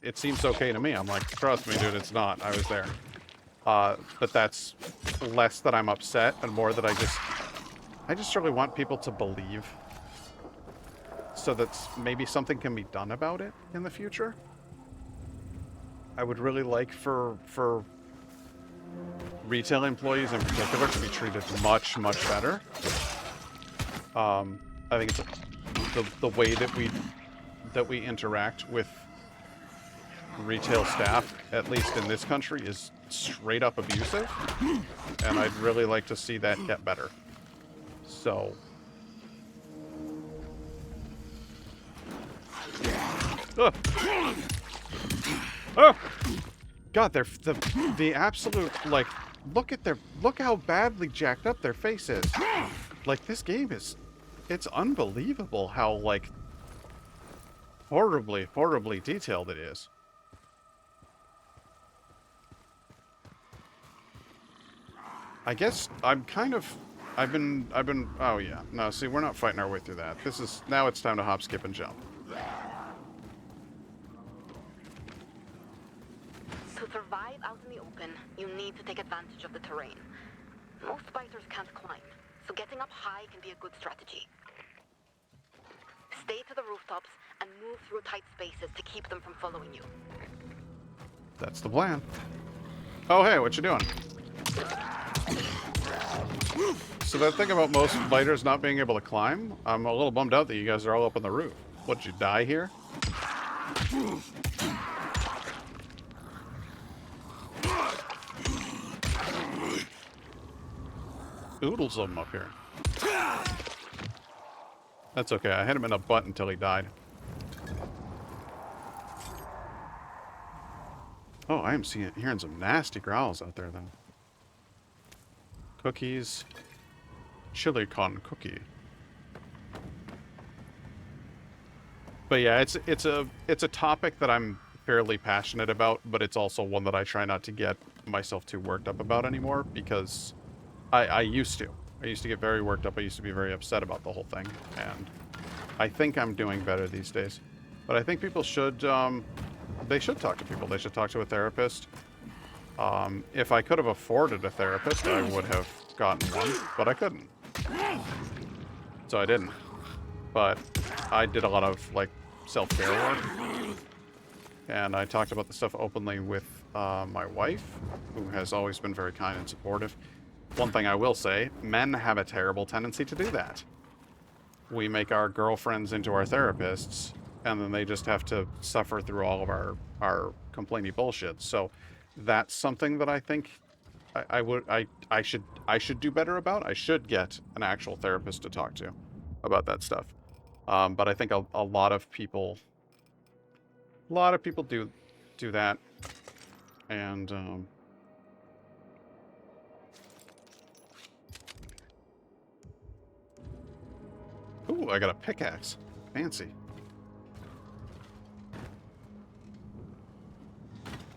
it seems okay to me. I'm like, trust me, dude, it's not. I was there. But that's less that I'm upset and more that I just really want people to believe, so that maybe something can be done about it in the future. I would really like for retail employees in particular to be treated much, much better. I think it's the way that we interact with retail staff, at least in this country, is straight up abusive, and I'd really like to see that get better. So, oh, God, they're the absolute, like, look how badly jacked up their face is. Like, this game is, it's unbelievable how, like, horribly, horribly detailed it is. I guess I'm kind of, I've been, oh yeah, no, see, we're not fighting our way through that. Now it's time to hop, skip, and jump. To survive out in the open, you need to take advantage of the terrain. Most biters can't climb, so getting up high can be a good strategy. Stay to the rooftops and move through tight spaces to keep them from following you. That's the plan. Oh, hey, what you doing? So that thing about most fighters not being able to climb, I'm a little bummed out that you guys are all up on the roof. What, did you die here? Oodles of them up here. That's okay. I hit him in the butt until he died. Oh, I am hearing some nasty growls out there, then. Cookies. Chili con cookie. But yeah, it's a topic that I'm fairly passionate about, but it's also one that I try not to get myself too worked up about anymore, because I used to. I used to get very worked up. I used to be very upset about the whole thing, and I think I'm doing better these days. But I think people should, they should talk to people. They should talk to a therapist. If I could have afforded a therapist, I would have gotten one, but I couldn't. So I didn't. But I did a lot of, like, self-care work. And I talked about the stuff openly with my wife, who has always been very kind and supportive. One thing I will say, men have a terrible tendency to do that. We make our girlfriends into our therapists, and then they just have to suffer through all of our complainy bullshit. So that's something that I think I should do better about. I should get an actual therapist to talk to about that stuff. But I think a lot of people do that, and ooh, I got a pickaxe. Fancy.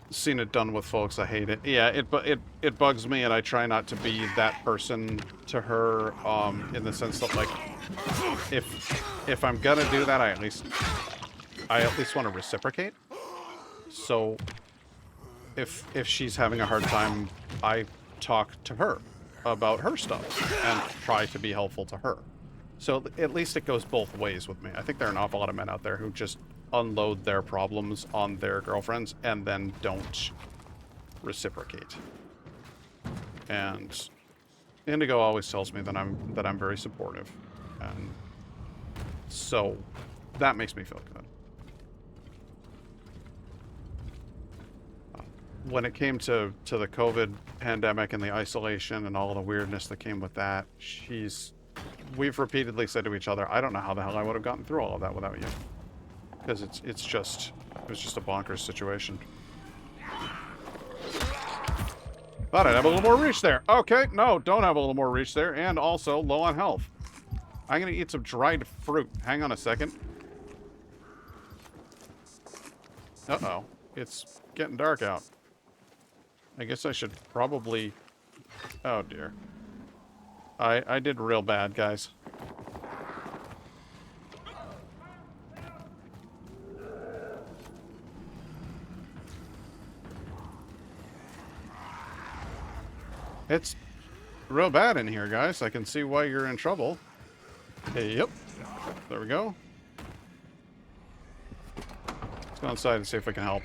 Seen it done with folks. I hate it. Yeah, it bugs me, and I try not to be that person to her. In the sense that, like, if I'm gonna do that, I at least want to reciprocate. So if she's having a hard time, I talk to her about her stuff and try to be helpful to her. So at least it goes both ways with me. I think there are an awful lot of men out there who just unload their problems on their girlfriends and then don't reciprocate. And Indigo always tells me that I'm very supportive, and so that makes me feel good. When it came to the COVID pandemic and the isolation and all the weirdness that came with that, we've repeatedly said to each other, I don't know how the hell I would have gotten through all of that without you. Because it was just a bonkers situation. Thought I'd have a little more reach there. Okay, no, don't have a little more reach there. And also low on health. I'm going to eat some dried fruit. Hang on a second. Uh-oh. It's getting dark out. I guess I should probably... Oh, dear. I did real bad, guys. It's real bad in here, guys. I can see why you're in trouble. Hey, yep. There we go. Let's go inside and see if I can help.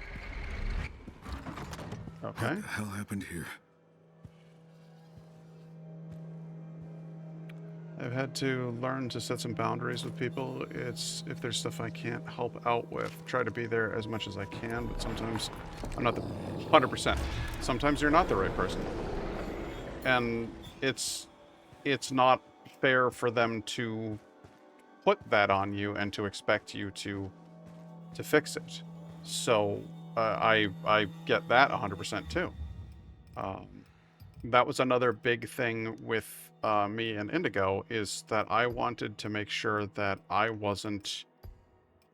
Okay. What the hell happened here? I've had to learn to set some boundaries with people. It's if there's stuff I can't help out with, try to be there as much as I can, but sometimes I'm not the 100%. Sometimes you're not the right person. And it's not fair for them to put that on you and to expect you to fix it. So I get that 100% too. That was another big thing with me and Indigo, is that I wanted to make sure that I wasn't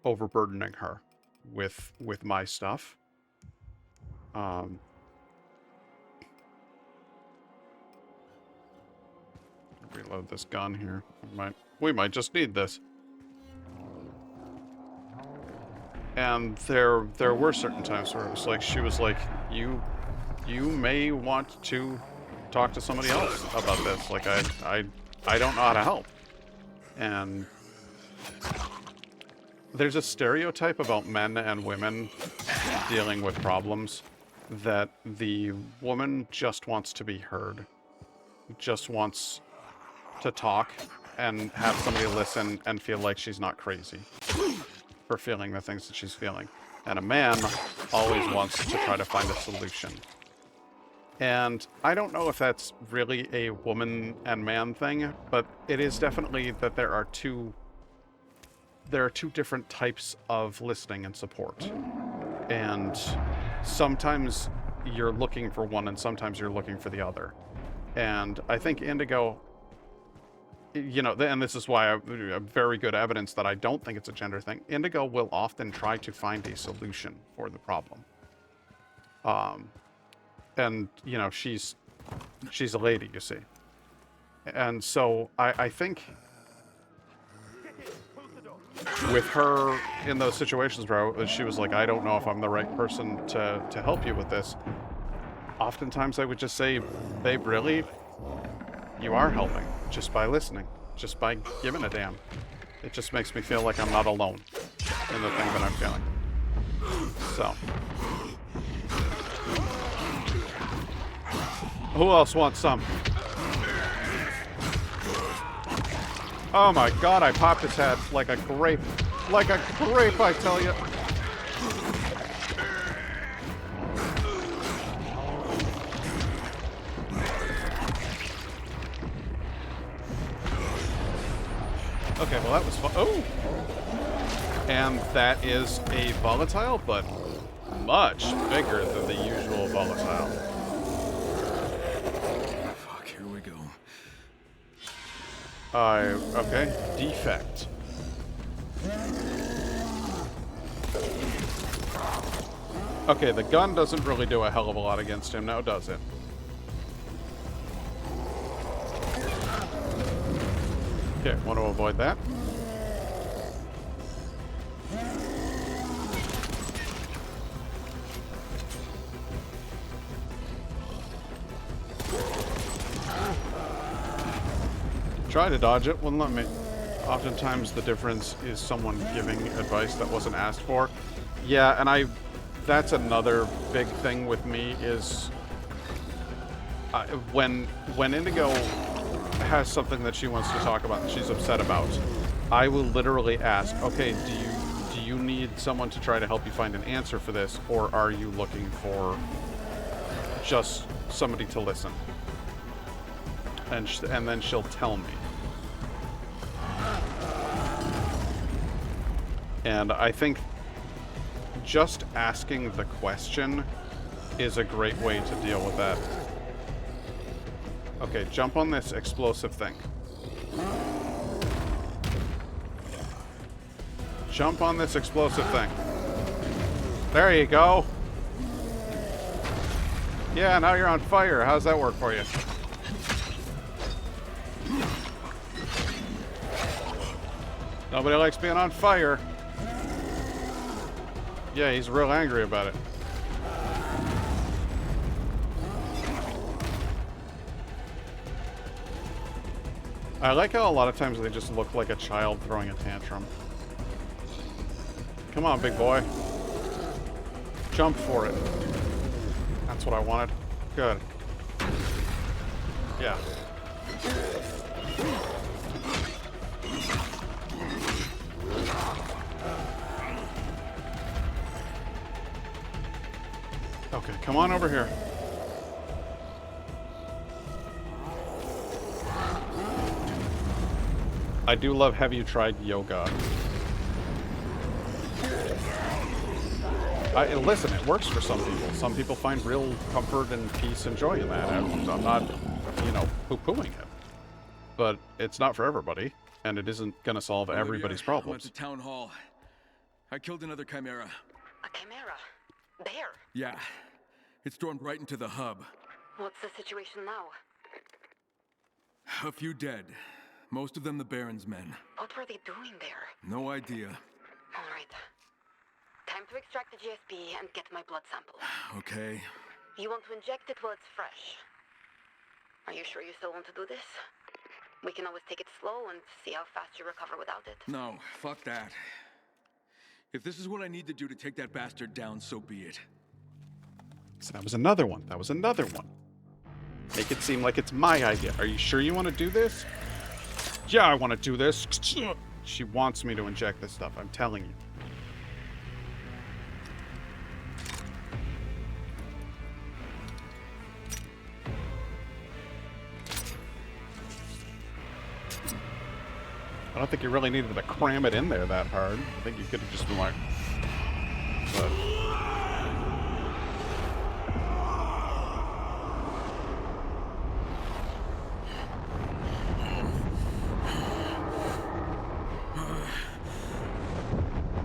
overburdening her with my stuff. Reload this gun here. We might just need this. And there were certain times where it was like, she was like, you may want to talk to somebody else about this. Like, I don't know how to help. And there's a stereotype about men and women dealing with problems that the woman just wants to be heard, just wants to talk and have somebody listen and feel like she's not crazy for feeling the things that she's feeling. And a man always wants to try to find a solution. And I don't know if that's really a woman and man thing, but it is definitely that there are two different types of listening and support. And sometimes you're looking for one and sometimes you're looking for the other. And I think Indigo, you know, and this is why very good evidence that I don't think it's a gender thing. Indigo will often try to find a solution for the problem. And, you know, she's a lady, you see. And so I think with her in those situations where she was like, I don't know if I'm the right person to help you with this, oftentimes I would just say, babe, really? You are helping just by listening, just by giving a damn. It just makes me feel like I'm not alone in the thing that I'm feeling. So. Who else wants some? Oh my god, I popped his head like a grape. Like a grape, I tell you. Okay, well that was fun. Oh! And that is a volatile, but much bigger than the usual volatile. Fuck, here we go. Okay. Defect. Okay, the gun doesn't really do a hell of a lot against him now, does it? Okay, want to avoid that. Try to dodge it, wouldn't let me. Oftentimes the difference is someone giving advice that wasn't asked for. Yeah, and that's another big thing with me is when Indigo has something that she wants to talk about and she's upset about, I will literally ask, okay, do you need someone to try to help you find an answer for this, or are you looking for just somebody to listen? And then she'll tell me. And I think just asking the question is a great way to deal with that. Okay, jump on this explosive thing. Jump on this explosive thing. There you go. Yeah, now you're on fire. How's that work for you? Nobody likes being on fire. Yeah, he's real angry about it. I like how a lot of times they just look like a child throwing a tantrum. Come on, big boy. Jump for it. That's what I wanted. Good. Yeah. Okay, come on over here. I do love Have You Tried Yoga? Listen, it works for some people. Some people find real comfort and peace and joy in that. I'm not, you know, poo-pooing it. But it's not for everybody, and it isn't going to solve everybody's I went problems. to town hall. I killed another chimera. A chimera? There? Yeah. It stormed right into the hub. What's the situation now? A few dead. Most of them the Baron's men. What were they doing there? No idea. All right. Time to extract the GSP and get my blood sample. Okay. You want to inject it while it's fresh. Are you sure you still want to do this? We can always take it slow and see how fast you recover without it. No, fuck that. If this is what I need to do to take that bastard down, so be it. So that was another one. That was another one. Make it seem like it's my idea. Are you sure you want to do this? Yeah, I want to do this. She wants me to inject this stuff, I'm telling you. I don't think you really needed to cram it in there that hard. I think you could have just been like... But...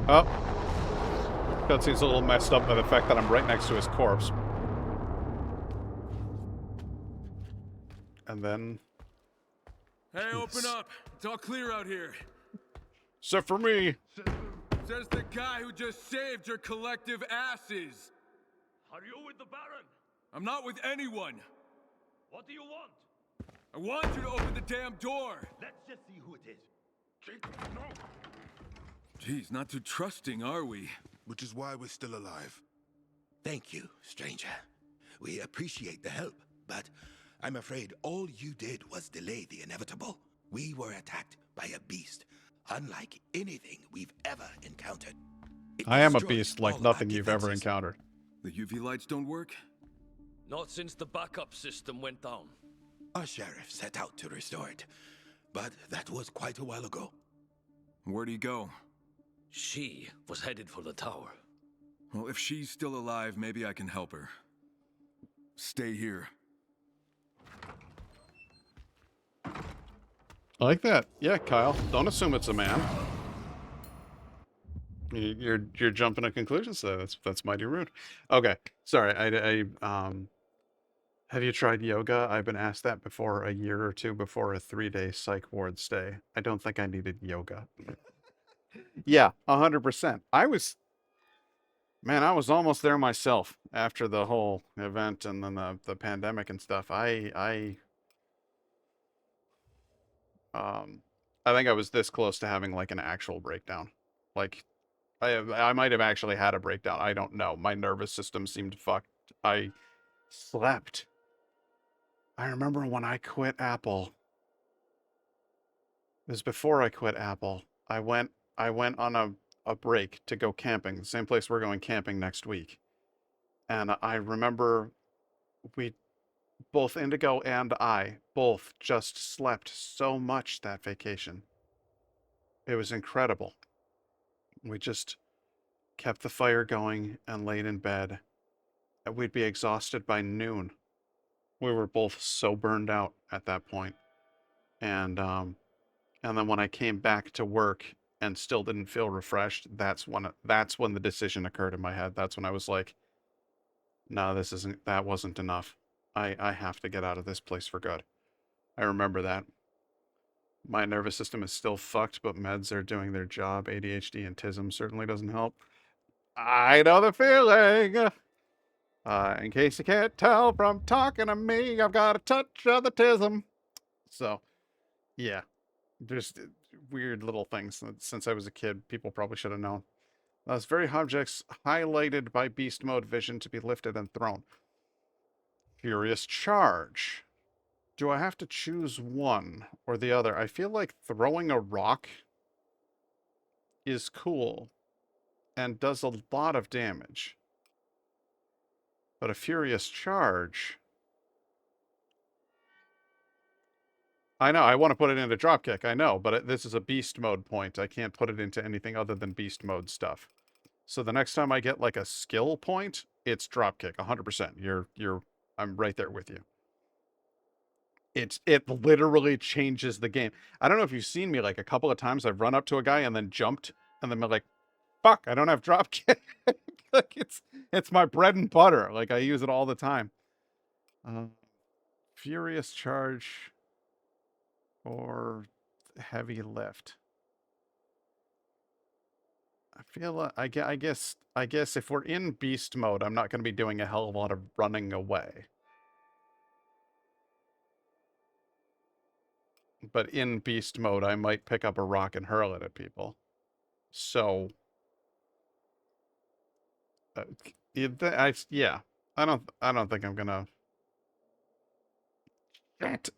Oh. Cutscene's a little messed up by the fact that I'm right next to his corpse. And then... Hey, open up. It's all clear out here. Except for me. Says the guy who just saved your collective asses. Are you with the Baron? I'm not with anyone. What do you want? I want you to open the damn door. Let's just see who it is. No. Jeez, not too trusting, are we? Which is why we're still alive. Thank you, stranger. We appreciate the help, but I'm afraid all you did was delay the inevitable. We were attacked by a beast, unlike anything we've ever encountered. I am a beast like nothing you've ever encountered. The UV lights don't work? Not since the backup system went down. Our sheriff set out to restore it, but that was quite a while ago. Where'd he go? She was headed for the tower. Well, if she's still alive, maybe I can help her. Stay here. I like that. Yeah, Kyle. Don't assume it's a man. You're jumping to conclusions there. That's mighty rude. Okay, sorry. Have you tried yoga? I've been asked that before a year or two before a 3-day psych ward stay. I don't think I needed yoga. Yeah, 100%. I was almost there myself after the whole event and then the pandemic and stuff. I think I was this close to having like an actual breakdown. Like I might have actually had a breakdown. I don't know. My nervous system seemed fucked. I slept. I remember when I quit Apple. It was before I quit Apple. I went on a break to go camping, the same place we're going camping next week. And I remember we both, Indigo and I, both just slept so much that vacation. It was incredible. We just kept the fire going and laid in bed. And we'd be exhausted by noon. We were both so burned out at that point. And then when I came back to work and still didn't feel refreshed, that's when the decision occurred in my head. That's when I was like, no, that wasn't enough. I have to get out of this place for good. I remember that. My nervous system is still fucked, but meds are doing their job. ADHD and TISM certainly doesn't help. I know the feeling. In case you can't tell from talking to me, I've got a touch of the TISM. So, yeah. There's weird little things that since I was a kid, people probably should have known. Those very objects highlighted by beast mode vision to be lifted and thrown. Furious Charge. Do I have to choose one or the other? I feel like throwing a rock is cool and does a lot of damage. But a Furious Charge... I know, I want to put it into dropkick, I know, but this is a beast mode point. I can't put it into anything other than beast mode stuff. So the next time I get like a skill point, it's dropkick, 100%. I'm right there with you. It literally changes the game. I don't know if you've seen me, like a couple of times I've run up to a guy and then jumped, and then been like, fuck, I don't have dropkick. Like it's my bread and butter. Like I use it all the time. Furious Charge or heavy lift. I feel like I guess if we're in beast mode, I'm not going to be doing a hell of a lot of running away. But in beast mode, I might pick up a rock and hurl it at people. So Yeah. I don't think I'm gonna. Shit.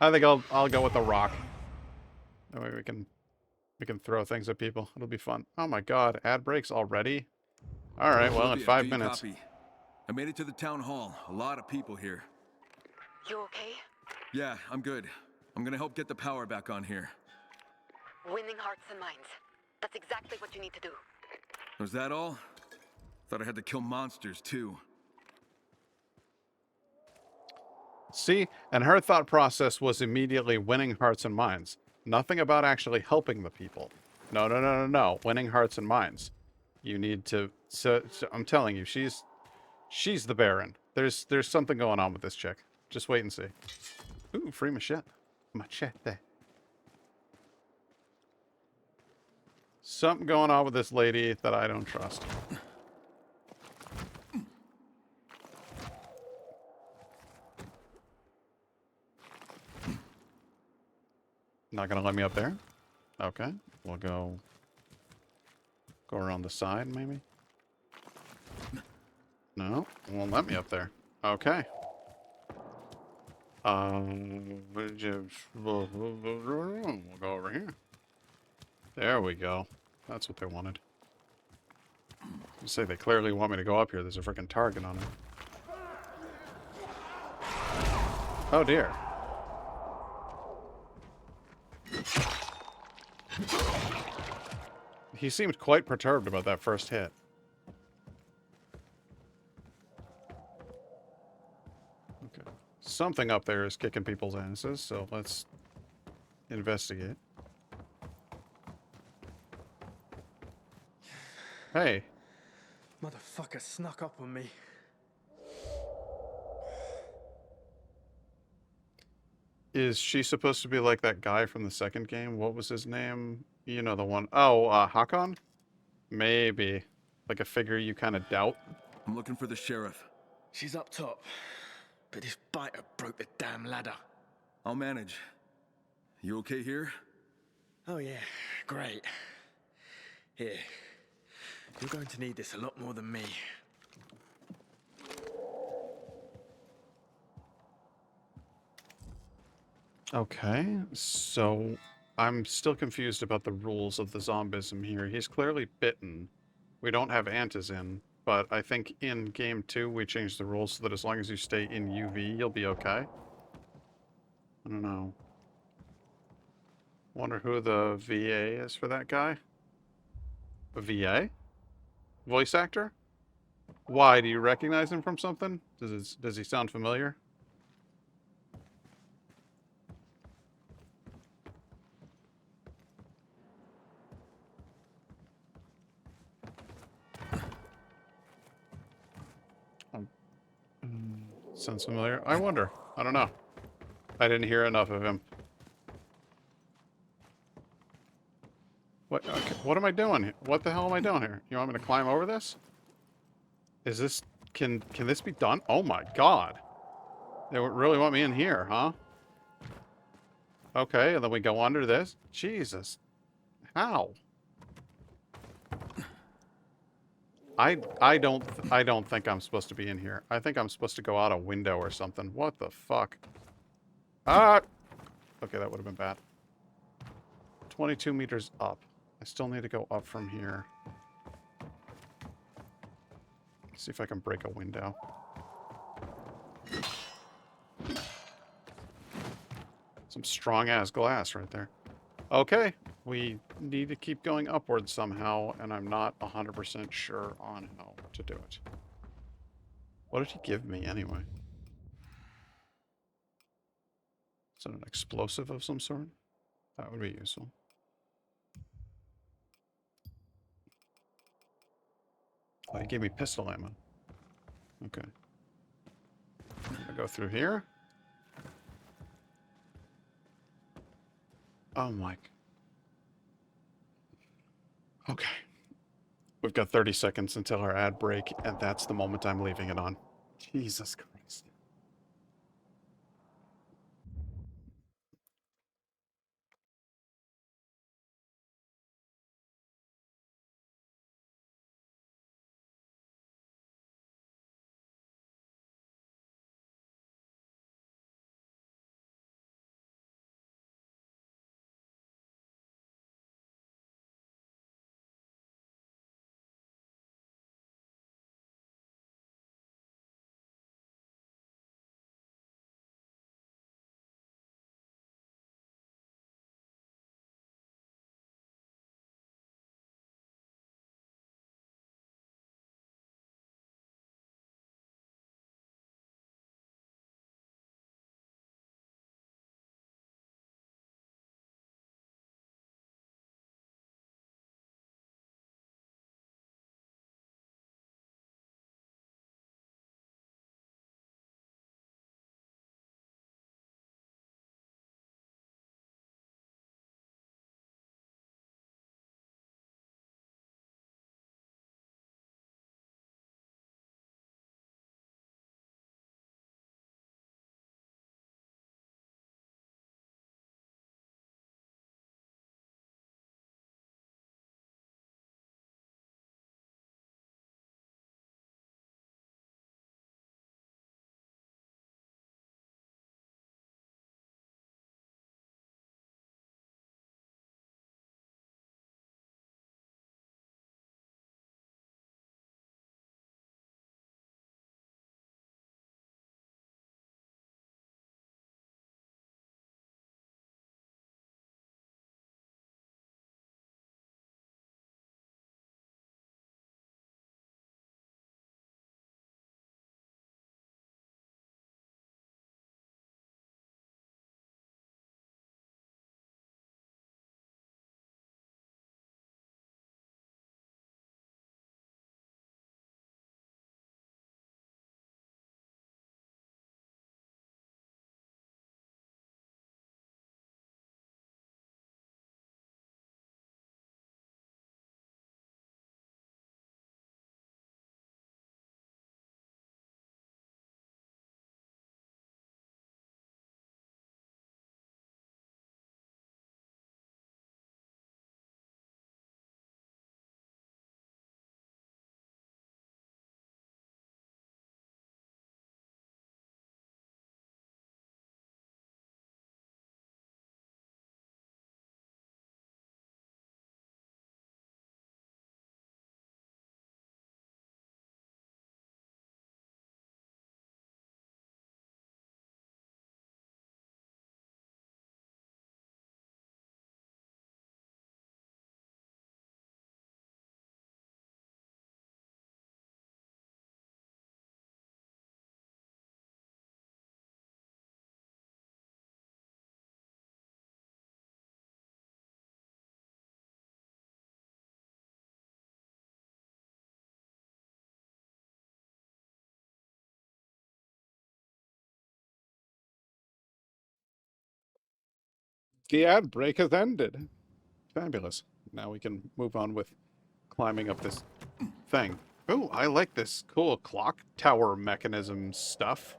I think I'll go with the rock. That way we can throw things at people. It'll be fun. Oh my god, ad breaks already? Alright, well, in Olivia, 5 do you minutes. copy? I made it to the town hall. A lot of people here. You okay? Yeah, I'm good. I'm gonna help get the power back on here. Winning hearts and minds. That's exactly what you need to do. Was that all? Thought I had to kill monsters, too. See? And her thought process was immediately winning hearts and minds. Nothing about actually helping the people. No, no, no, no, no. Winning hearts and minds. You need to... So I'm telling you, she's the Baron. There's something going on with this chick. Just wait and see. Ooh, free machete. Machete. Something going on with this lady that I don't trust. Not gonna let me up there? Okay. We'll go around the side, maybe? No, won't let me up there. Okay. We'll go over here. There we go. That's what they wanted. You say they clearly want me to go up here. There's a freaking target on it. Oh dear. He seemed quite perturbed about that first hit. Okay. Something up there is kicking people's asses, so let's investigate. Hey. Motherfucker snuck up on me. Is she supposed to be like that guy from the second game? What was his name? You know the one. Oh, Hakon? Maybe. Like a figure you kind of doubt? I'm looking for the sheriff. She's up top, but this biter broke the damn ladder. I'll manage. You okay here? Oh yeah, great. Here. You're going to need this a lot more than me. Okay, so I'm still confused about the rules of the zombism here. He's clearly bitten. We don't have antizin, but I think in game 2 we changed the rules so that as long as you stay in UV, you'll be okay. I don't know. Wonder who the VA is for that guy? A VA? Voice actor? Why? Do you recognize him from something? Does he sound familiar? Sounds familiar. I wonder. I don't know. I didn't hear enough of him. What? Okay, what am I doing here? What the hell am I doing here? You want me to climb over this? Is this... Can this be done? Oh my god. They really want me in here, huh? Okay, and then we go under this? Jesus. How? I don't think I'm supposed to be in here. I think I'm supposed to go out a window or something. What the fuck? Ah! Okay, that would have been bad. 22 meters up. I still need to go up from here. See if I can break a window. Some strong-ass glass right there. Okay, we need to keep going upwards somehow, and I'm not 100% sure on how to do it. What did he give me, anyway? Is it an explosive of some sort? That would be useful. Oh, he gave me pistol ammo. Okay. I'm gonna go through here. Oh my. Okay. We've got 30 seconds until our ad break, and that's the moment I'm leaving it on. Jesus Christ. The ad break has ended. Fabulous. Now we can move on with climbing up this thing. Oh, I like this cool clock tower mechanism stuff.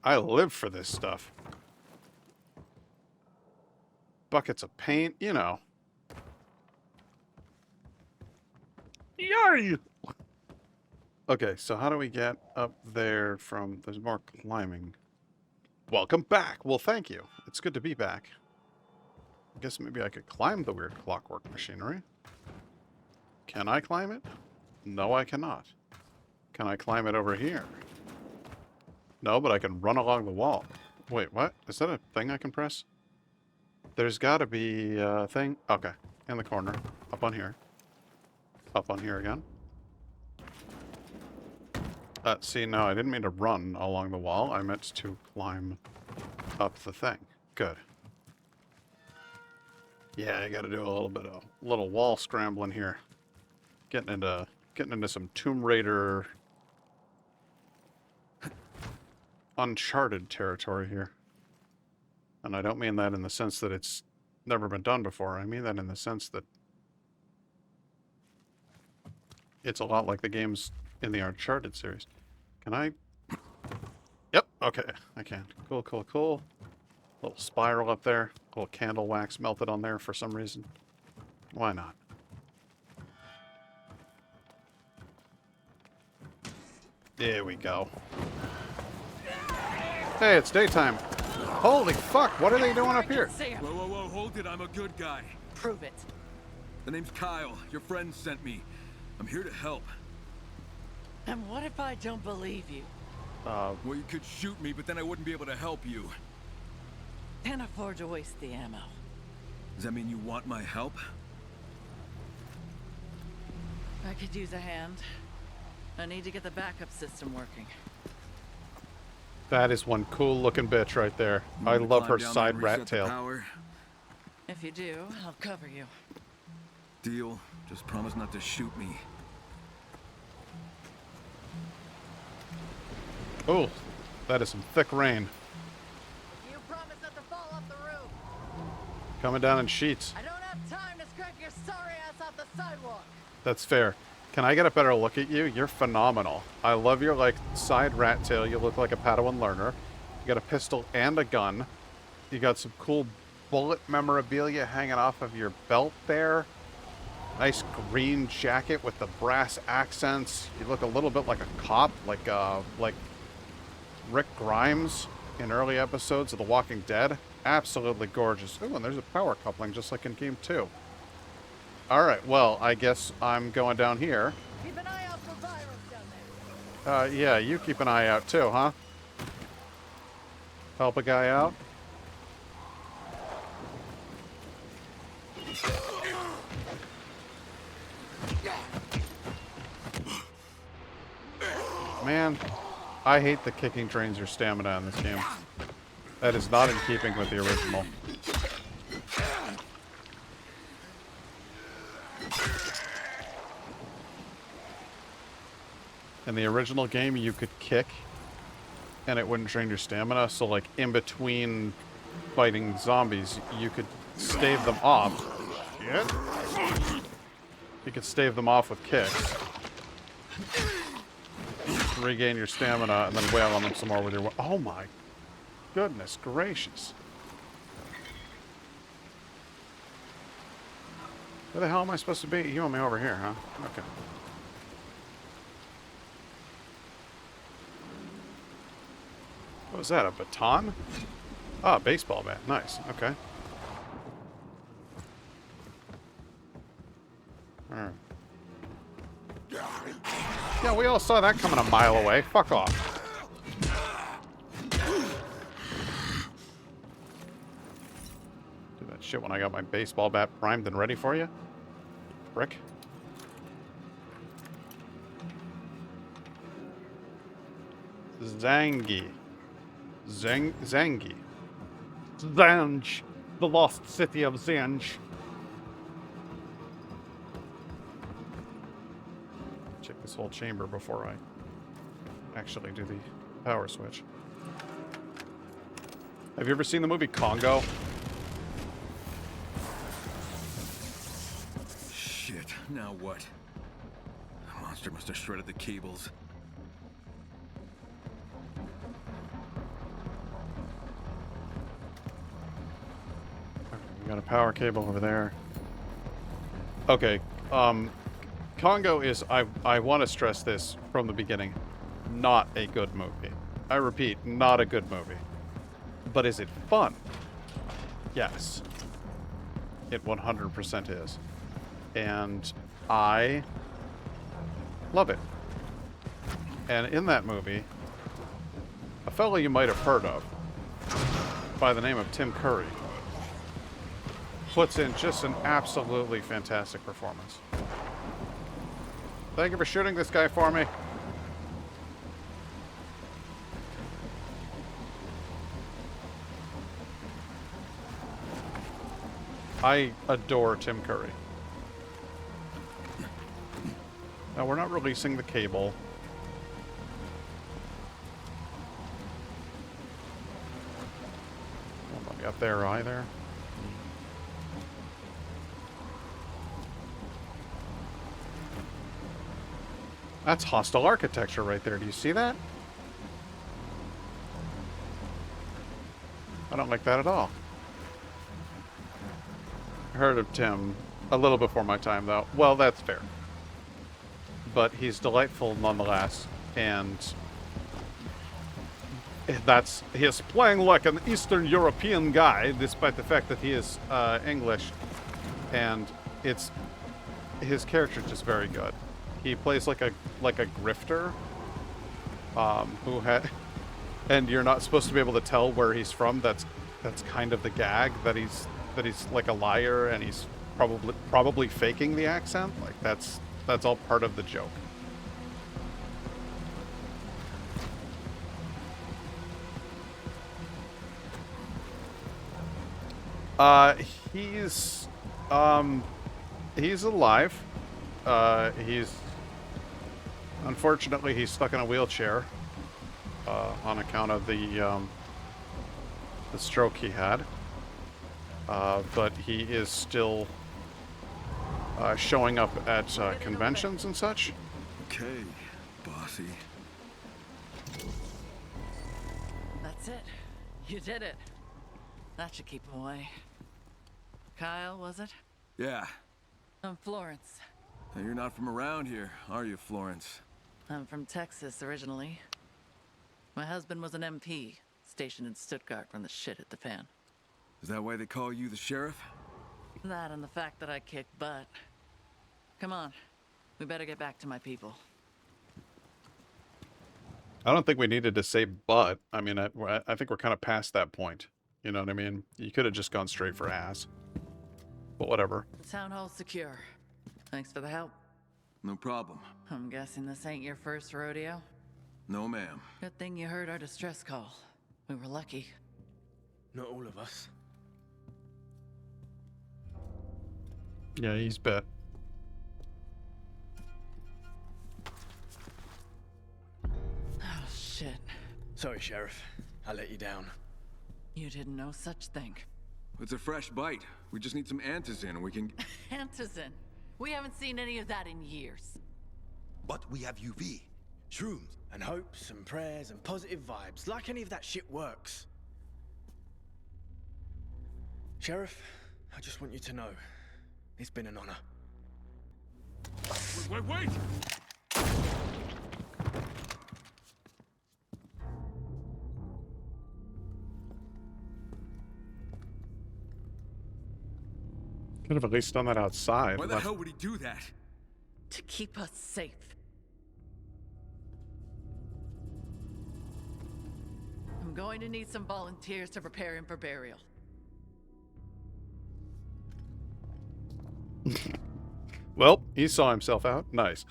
I live for this stuff. Buckets of paint, you know. Yay! Okay, so how do we get up there from... There's more climbing. Welcome back! Well, thank you. It's good to be back. I guess maybe I could climb the weird clockwork machinery. Can I climb it? No, I cannot. Can I climb it over here? No, but I can run along the wall. Wait, what? Is that a thing I can press? There's got to be a thing. Okay, in the corner. Up on here. Up on here again. See, no, I didn't mean to run along the wall. I meant to climb up the thing. Good. Yeah, I got to do a little bit of little wall scrambling here. Getting into some Tomb Raider Uncharted territory here. And I don't mean that in the sense that it's never been done before. I mean that in the sense that it's a lot like the games in the Uncharted series. Can I? Yep, okay, I can. Cool, cool, cool. Little spiral up there. Little candle wax melted on there for some reason. Why not? There we go. Hey, it's daytime. Holy fuck, what are they doing up here? Whoa, whoa, whoa, hold it. I'm a good guy. Prove it. The name's Kyle. Your friend sent me. I'm here to help. And what if I don't believe you? Well, you could shoot me, but then I wouldn't be able to help you. Can't afford to waste the ammo. Does that mean you want my help? I could use a hand. I need to get the backup system working. That is one cool looking bitch right there. I love her side rat tail. If you do, I'll cover you. Deal. Just promise not to shoot me. Oh, that is some thick rain. You promise not to fall off the roof. Coming down in sheets. I don't have time to scrape your sorry ass off the sidewalk. That's fair. Can I get a better look at you? You're phenomenal. I love your, like, side rat tail. You look like a Padawan learner. You got a pistol and a gun. You got some cool bullet memorabilia hanging off of your belt there. Nice green jacket with the brass accents. You look a little bit like a cop, like Rick Grimes in early episodes of The Walking Dead. Absolutely gorgeous. Ooh, and there's a power coupling just like in Game 2. Alright, well, I guess I'm going down here. Keep an eye out for virus down there. Yeah, you keep an eye out too, huh? Help a guy out? Man, I hate the kicking drains your stamina in this game. That is not in keeping with the original. In the original game, you could kick, and it wouldn't drain your stamina, so like in between fighting zombies, you could stave them off. Shit. You could stave them off with kicks. Regain your stamina, and then wail on them some more with your... Oh my goodness gracious. Where the hell am I supposed to be? You want me over here, huh? Okay. What was that, a baton? Ah, baseball bat. Nice. Okay. Alright. Yeah, we all saw that coming a mile away. Fuck off. Do that shit when I got my baseball bat primed and ready for you. Brick. Zangi. Zangi. Zanj. The lost city of Zanj. Check this whole chamber before I actually do the power switch. Have you ever seen the movie Congo? Now what? The monster must have shredded the cables. We got a power cable over there. Okay, Congo is, I want to stress this from the beginning, not a good movie. I repeat, not a good movie. But is it fun? Yes. It 100% is. And I love it. And in that movie, a fellow you might have heard of by the name of Tim Curry puts in just an absolutely fantastic performance. Thank you for shooting this guy for me. I adore Tim Curry. Now, we're not releasing the cable. Don't let me up there either. That's hostile architecture right there. Do you see that? I don't like that at all. I heard of Tim a little before my time, though. Well, that's fair. But he's delightful nonetheless, and he is playing like an Eastern European guy, despite the fact that he is English, and his character is just very good. He plays like a grifter, who had, and you're not supposed to be able to tell where he's from. That's kind of the gag, that he's like a liar and he's probably faking the accent. Like that's all part of the joke. He's alive. Unfortunately, he's stuck in a wheelchair on account of the stroke he had. But he is still showing up at conventions and such. Okay, bossy. That's it. You did it. That should keep him away. Kyle, was it? Yeah. I'm Florence. Now, you're not from around here, are you, Florence? I'm from Texas originally. My husband was an MP, stationed in Stuttgart when the shit hit the fan. Is that why they call you the sheriff? That and the fact that I kicked butt. Come on. We better get back to my people. I don't think we needed to say but. I mean, I think we're kind of past that point. You know what I mean? You could have just gone straight for ass. But whatever. The town hall's secure. Thanks for the help. No problem. I'm guessing this ain't your first rodeo? No, ma'am. Good thing you heard our distress call. We were lucky. Not all of us. Yeah, he's bet. Oh, shit. Sorry, Sheriff. I let you down. You did no such thing. It's a fresh bite. We just need some antizin and we can... Antizin. We haven't seen any of that in years. But we have UV, shrooms, and hopes and prayers and positive vibes. Like any of that shit works. Sheriff, I just want you to know, it's been an honor. Wait! Could have at least done that outside. Why the hell would he do that? To keep us safe. I'm going to need some volunteers to prepare him for burial. Well, he saw himself out. Nice.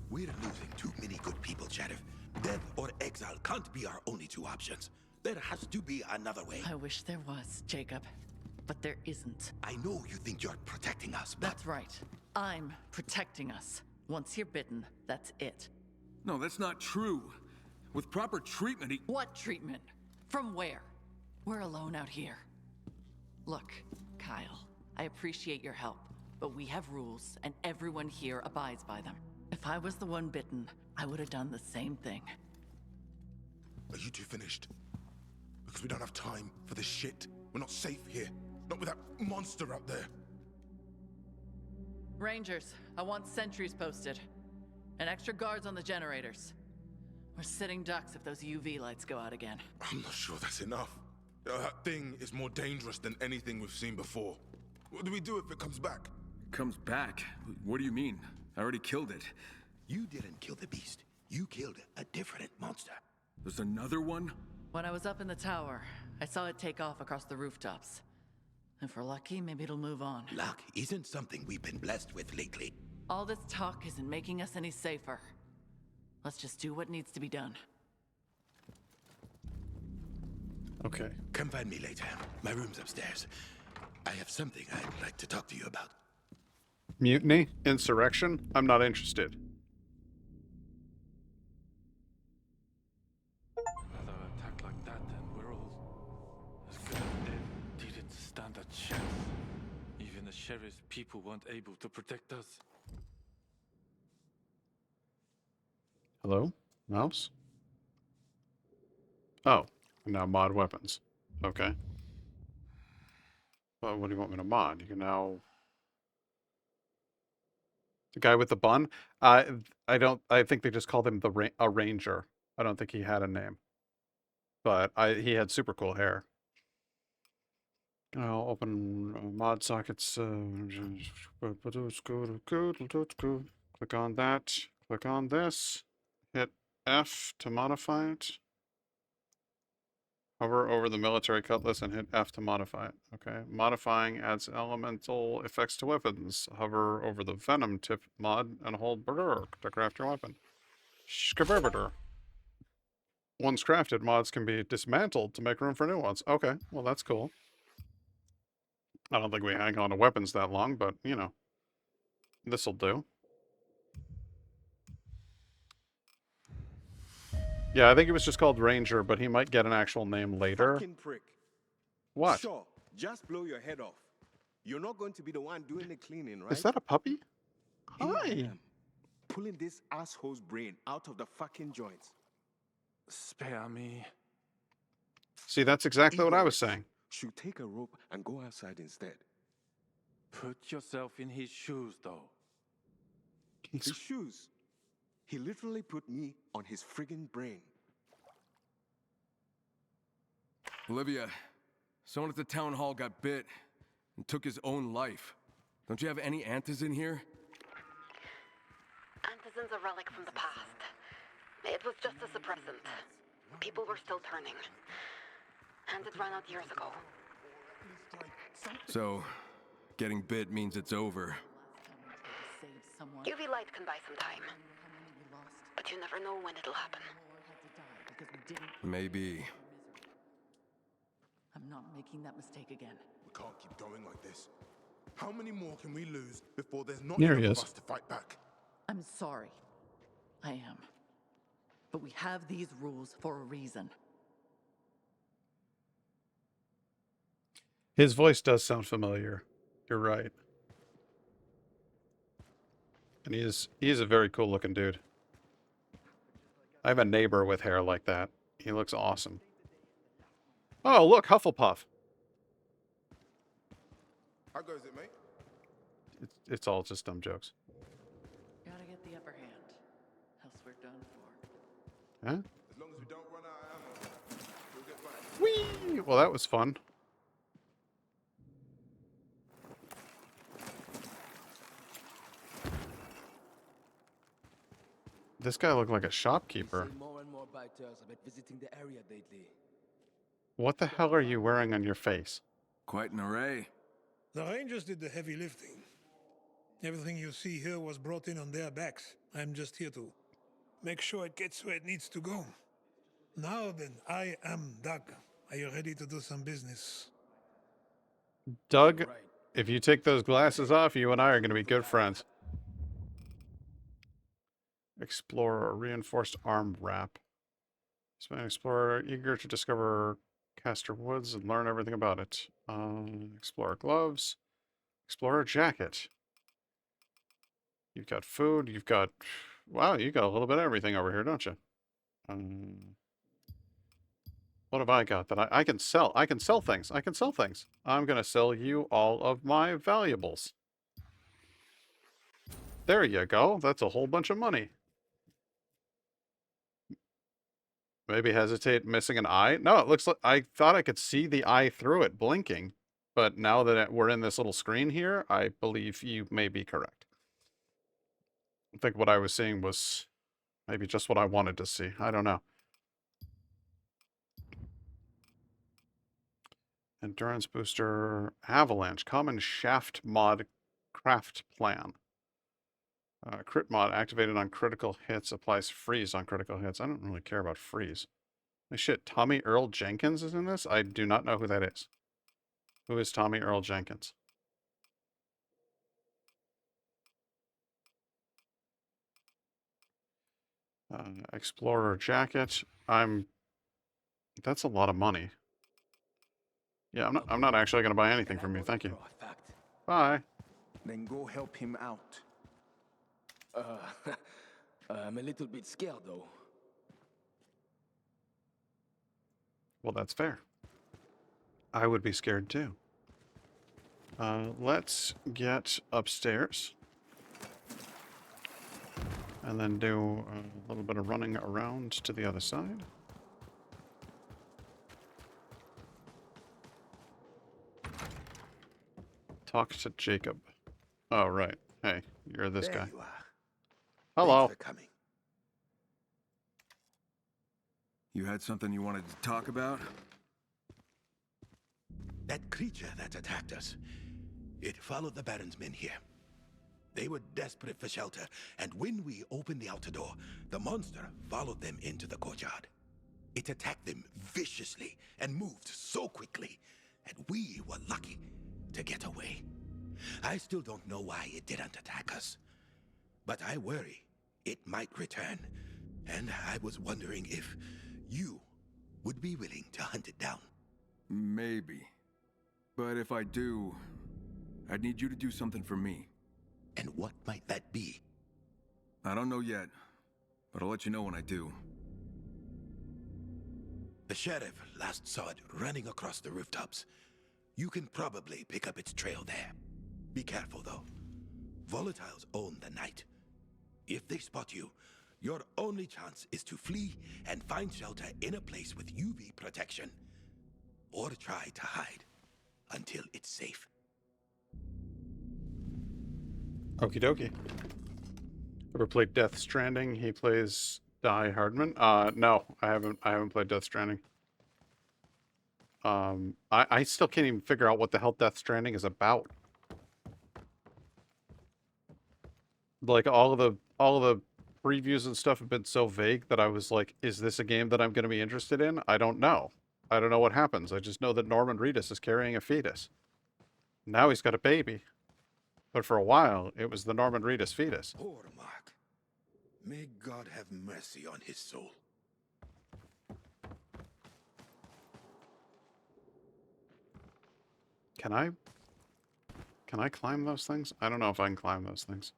We're losing too many good people, Sheriff. Death or exile can't be our only two options. There has to be another way. I wish there was, Jacob. But there isn't. I know you think you're protecting us, but... That's right. I'm protecting us. Once you're bitten, that's it. No, that's not true. With proper treatment, What treatment? From where? We're alone out here. Look, Kyle, I appreciate your help, but we have rules, and everyone here abides by them. If I was the one bitten, I would have done the same thing. Are you two finished? Because we don't have time for this shit. We're not safe here. Not with that monster out there. Rangers, I want sentries posted. And extra guards on the generators. We're sitting ducks if those UV lights go out again. I'm not sure that's enough. That thing is more dangerous than anything we've seen before. What do we do if it comes back? Comes back? What do you mean? I already killed it. You didn't kill the beast. You killed a different monster. There's another one? When I was up in the tower, I saw it take off across the rooftops. If we're lucky, maybe it'll move on. Luck isn't something we've been blessed with lately. All this talk isn't making us any safer. Let's just do what needs to be done. Okay. Come find me later. My room's upstairs. I have something I'd like to talk to you about. Mutiny? Insurrection? I'm not interested. Another attack like that, and we're all as good as dead. Didn't stand a chance. Even the sheriff's people weren't able to protect us. Hello? Mouse? Oh, now mod weapons. Okay. Well, what do you want me to mod? You can now... The guy with the bun? I think they just called him a ranger. I don't think he had a name. But he had super cool hair. I'll open mod sockets. Click on that. Click on this. Hit F to modify it. Hover over the military cutlass and hit F to modify it. Okay. Modifying adds elemental effects to weapons. Hover over the venom tip mod and hold brrr to craft your weapon. Shkaberberder. Once crafted, mods can be dismantled to make room for new ones. Okay, well that's cool. I don't think we hang on to weapons that long, but, you know. This'll do. Yeah, I think it was just called Ranger, but he might get an actual name later. Fucking prick. What? Sure, just blow your head off. You're not going to be the one doing the cleaning, right? Is that a puppy? Here I Hi. am, pulling this asshole's brain out of the fucking joints. Spare me. See, that's exactly what I was saying. Should take a rope and go outside instead. Put yourself in his shoes, though. His shoes. He literally put me on his friggin' brain. Olivia, someone at the town hall got bit and took his own life. Don't you have any antizin here? Antizin's a relic from the past. It was just a suppressant. People were still turning. And it ran out years ago. So, getting bit means it's over. UV light can buy some time. But you never know when it'll happen. Maybe. I'm not making that mistake again. We can't keep going like this. How many more can we lose before there's not There he enough is. of us to fight back? I'm sorry. I am. But we have these rules for a reason. His voice does sound familiar. You're right. And he is a very cool looking dude. I have a neighbor with hair like that. He looks awesome. Oh, look, Hufflepuff. How goes it, mate? It's all just dumb jokes. Gotta get the upper hand. Else we're done for. Huh? As long as we don't run out of ammo, we'll get back. Whee! Well, that was fun. This guy looked like a shopkeeper. More and more biters about visiting the area lately. What the hell are you wearing on your face? Quite an array. The Rangers did the heavy lifting. Everything you see here was brought in on their backs. I'm just here to make sure it gets where it needs to go. Now then, I am Doug. Are you ready to do some business? Doug, if you take those glasses off, you and I are going to be good friends. Explorer, reinforced arm wrap. Spanish explorer, eager to discover Castor Woods and learn everything about it. Explorer gloves. Explorer jacket. You've got food. You've got... Wow, you got a little bit of everything over here, don't you? What have I got that I can sell? I can sell things. I can sell things. I'm going to sell you all of my valuables. There you go. That's a whole bunch of money. Maybe hesitate missing an eye. No, it looks like I thought I could see the eye through it blinking. But now that we're in this little screen here, I believe you may be correct. I think what I was seeing was maybe just what I wanted to see. I don't know. Endurance booster, avalanche, common shaft mod craft plan. Crit mod activated on critical hits, applies freeze on critical hits. I don't really care about freeze. Oh, shit, Tommy Earl Jenkins is in this? I do not know who that is. Who is Tommy Earl Jenkins? Explorer jacket. That's a lot of money. Yeah, I'm not actually going to buy anything from you. Thank you. Bye. Then go help him out. I'm a little bit scared, though. Well, that's fair. I would be scared too. Let's get upstairs. And then do a little bit of running around to the other side. Talk to Jacob. Oh, right. Hey, you're this guy. You are. Hello. Thanks for coming. You had something you wanted to talk about? That creature that attacked us, it followed the Baron's men here. They were desperate for shelter, and when we opened the outer door, the monster followed them into the courtyard. It attacked them viciously and moved so quickly, and we were lucky to get away. I still don't know why it didn't attack us, but I worry it might return, and I was wondering if you would be willing to hunt it down. Maybe. But if I do, I'd need you to do something for me. And what might that be? I don't know yet, but I'll let you know when I do. The sheriff last saw it running across the rooftops. You can probably pick up its trail there. Be careful, though. Volatiles own the night. If they spot you, your only chance is to flee and find shelter in a place with UV protection. Or try to hide until it's safe. Okie dokie. Ever played Death Stranding? He plays Die Hardman. No, I haven't played Death Stranding. I still can't even figure out what the hell Death Stranding is about. Like all of the previews and stuff have been so vague that I was like, is this a game that I'm going to be interested in? I don't know. I don't know what happens. I just know that Norman Reedus is carrying a fetus. Now he's got a baby. But for a while, it was the Norman Reedus fetus. Poor Mark. May God have mercy on his soul. Can I climb those things? I don't know if I can climb those things.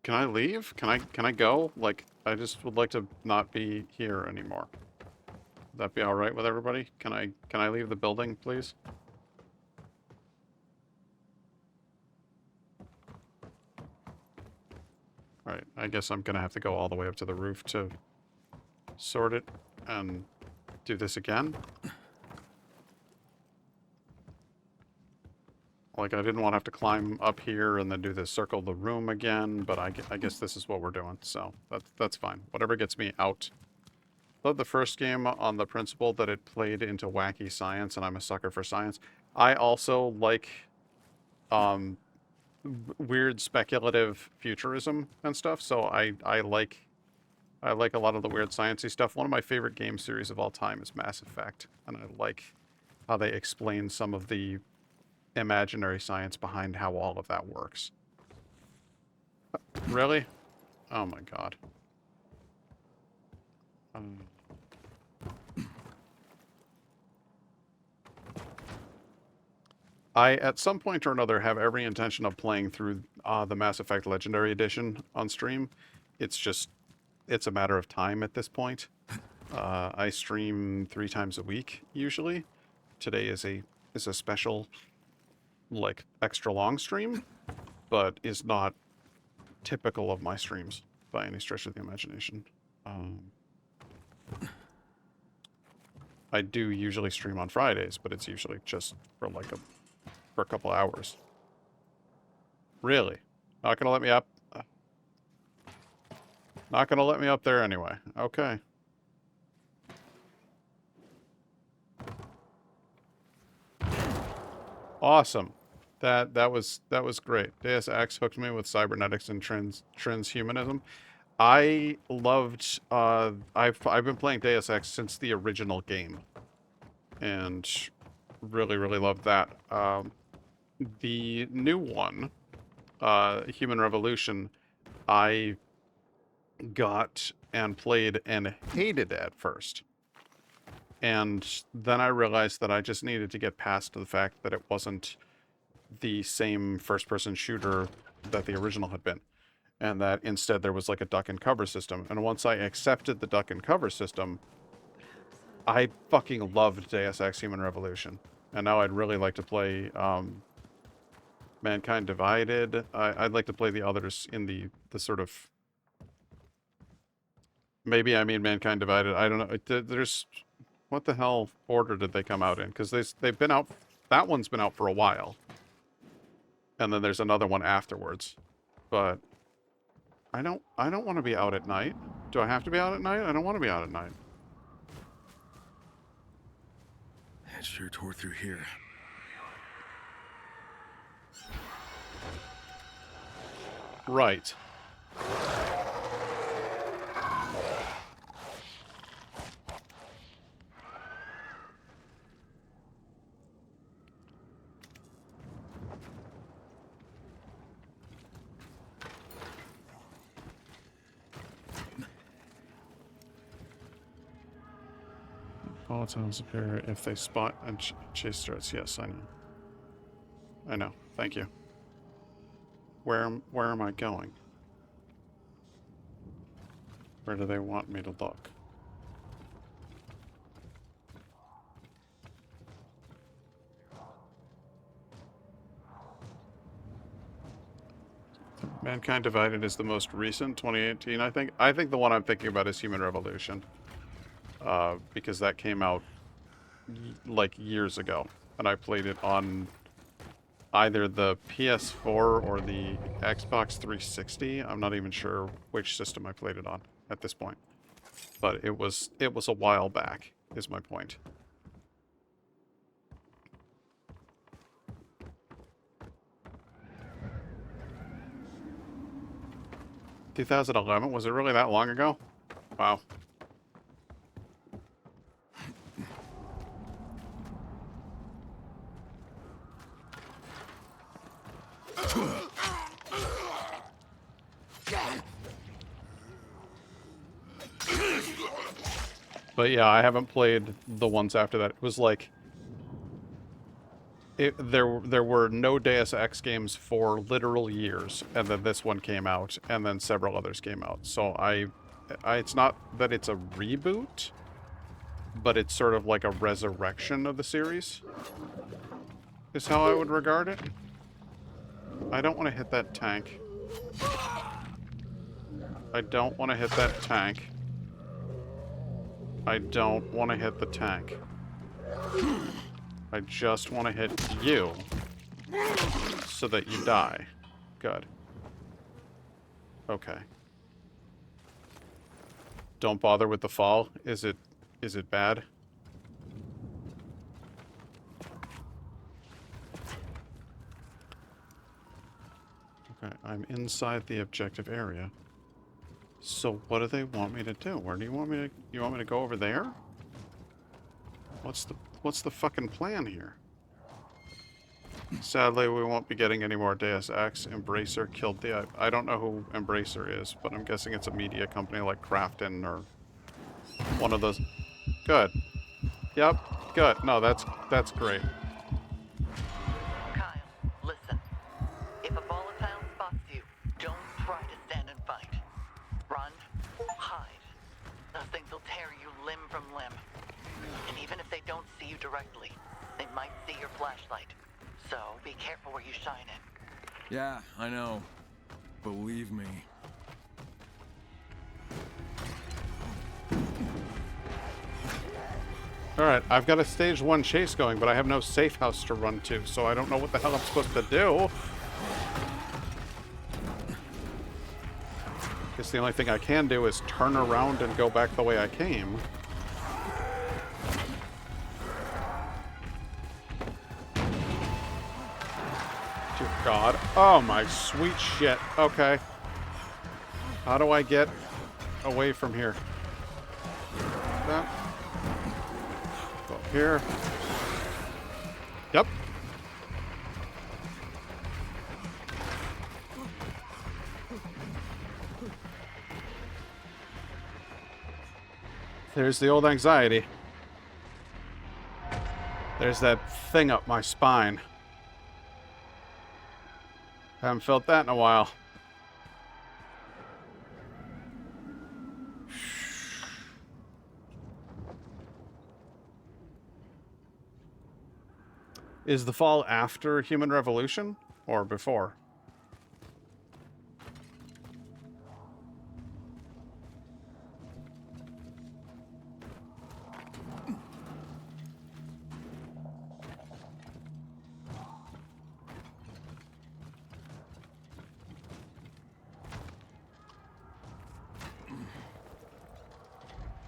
Can I leave? Can I go? Like, I just would like to not be here anymore. Would that be all right with everybody? Can I leave the building, please? All right, I guess I'm gonna have to go all the way up to the roof to sort it and do this again. Like, I didn't want to have to climb up here and then do the circle the room again, but I guess this is what we're doing, so that's fine. Whatever gets me out. Loved the first game on the principle that it played into wacky science, and I'm a sucker for science. I also like weird speculative futurism and stuff, so I like a lot of the weird sciencey stuff. One of my favorite game series of all time is Mass Effect, and I like how they explain some of the imaginary science behind how all of that works. Really? Oh my god. I, at some point or another, have every intention of playing through the Mass Effect Legendary Edition on stream. It's just, it's a matter of time at this point. I stream 3 times a week, usually. Today is a special, like, extra long stream, but is not typical of my streams by any stretch of the imagination. I do usually stream on Fridays, but it's usually just for like for a couple hours. Really? Not gonna let me up? Not gonna let me up there anyway. Okay. Awesome. That was great. Deus Ex hooked me with cybernetics and transhumanism. I loved I've been playing Deus Ex since the original game. And really loved that. The new one, Human Revolution, I got and played and hated at first. And then I realized that I just needed to get past the fact that it wasn't the same first-person shooter that the original had been. And that instead there was like a duck and cover system. And once I accepted the duck and cover system, I fucking loved Deus Ex Human Revolution. And now I'd really like to play Mankind Divided. I'd like to play the others in the sort of... Maybe I mean Mankind Divided. I don't know. There's... What the hell order did they come out in? Because they've been out... That one's been out for a while. And then there's another one afterwards. But I don't want to be out at night. Do I have to be out at night? I don't want to be out at night. It sure tore through here. Right. Volatiles appear if they spot and chase threats. Yes, I know. I know. Thank you. Where am I going? Where do they want me to look? Mankind Divided is the most recent, 2018, I think. I think the one I'm thinking about is Human Revolution. Because that came out like years ago. And I played it on either the PS4 or the Xbox 360. I'm not even sure which system I played it on at this point. But it was a while back, is my point. ...2011? Was it really that long ago? Wow. But yeah, I haven't played the ones after that. It was like... There were no Deus Ex games for literal years, and then this one came out, and then several others came out. So it's not that it's a reboot, but it's sort of like a resurrection of the series, is how I would regard it. I don't want to hit that tank. I don't want to hit that tank. I don't want to hit the tank. I just want to hit you so that you die. Good. Okay. Don't bother with the fall. Is it bad? Okay, I'm inside the objective area. So what do they want me to do? Where do you want me to go over there? What's the fucking plan here? Sadly, we won't be getting any more Deus Ex. Embracer killed the... I don't know who Embracer is, but I'm guessing it's a media company like Crafton or one of those. Good. Yep. Good. No, that's great. Kyle, listen. If a volatile spots you, don't try to stand and fight. Run, hide. Those things will tear you limb from limb. And even if they don't see you directly, they might see your flashlight. So be careful where you shine it. Yeah, I know. Believe me. Alright, I've got a stage 1 chase going, but I have no safe house to run to, so I don't know what the hell I'm supposed to do. Guess the only thing I can do is turn around and go back the way I came. Dear God. Oh my sweet shit. Okay. How do I get away from here? That. Go up here. Yep. There's the old anxiety. There's that thing up my spine. Haven't felt that in a while. Is the fall after Human Revolution or before?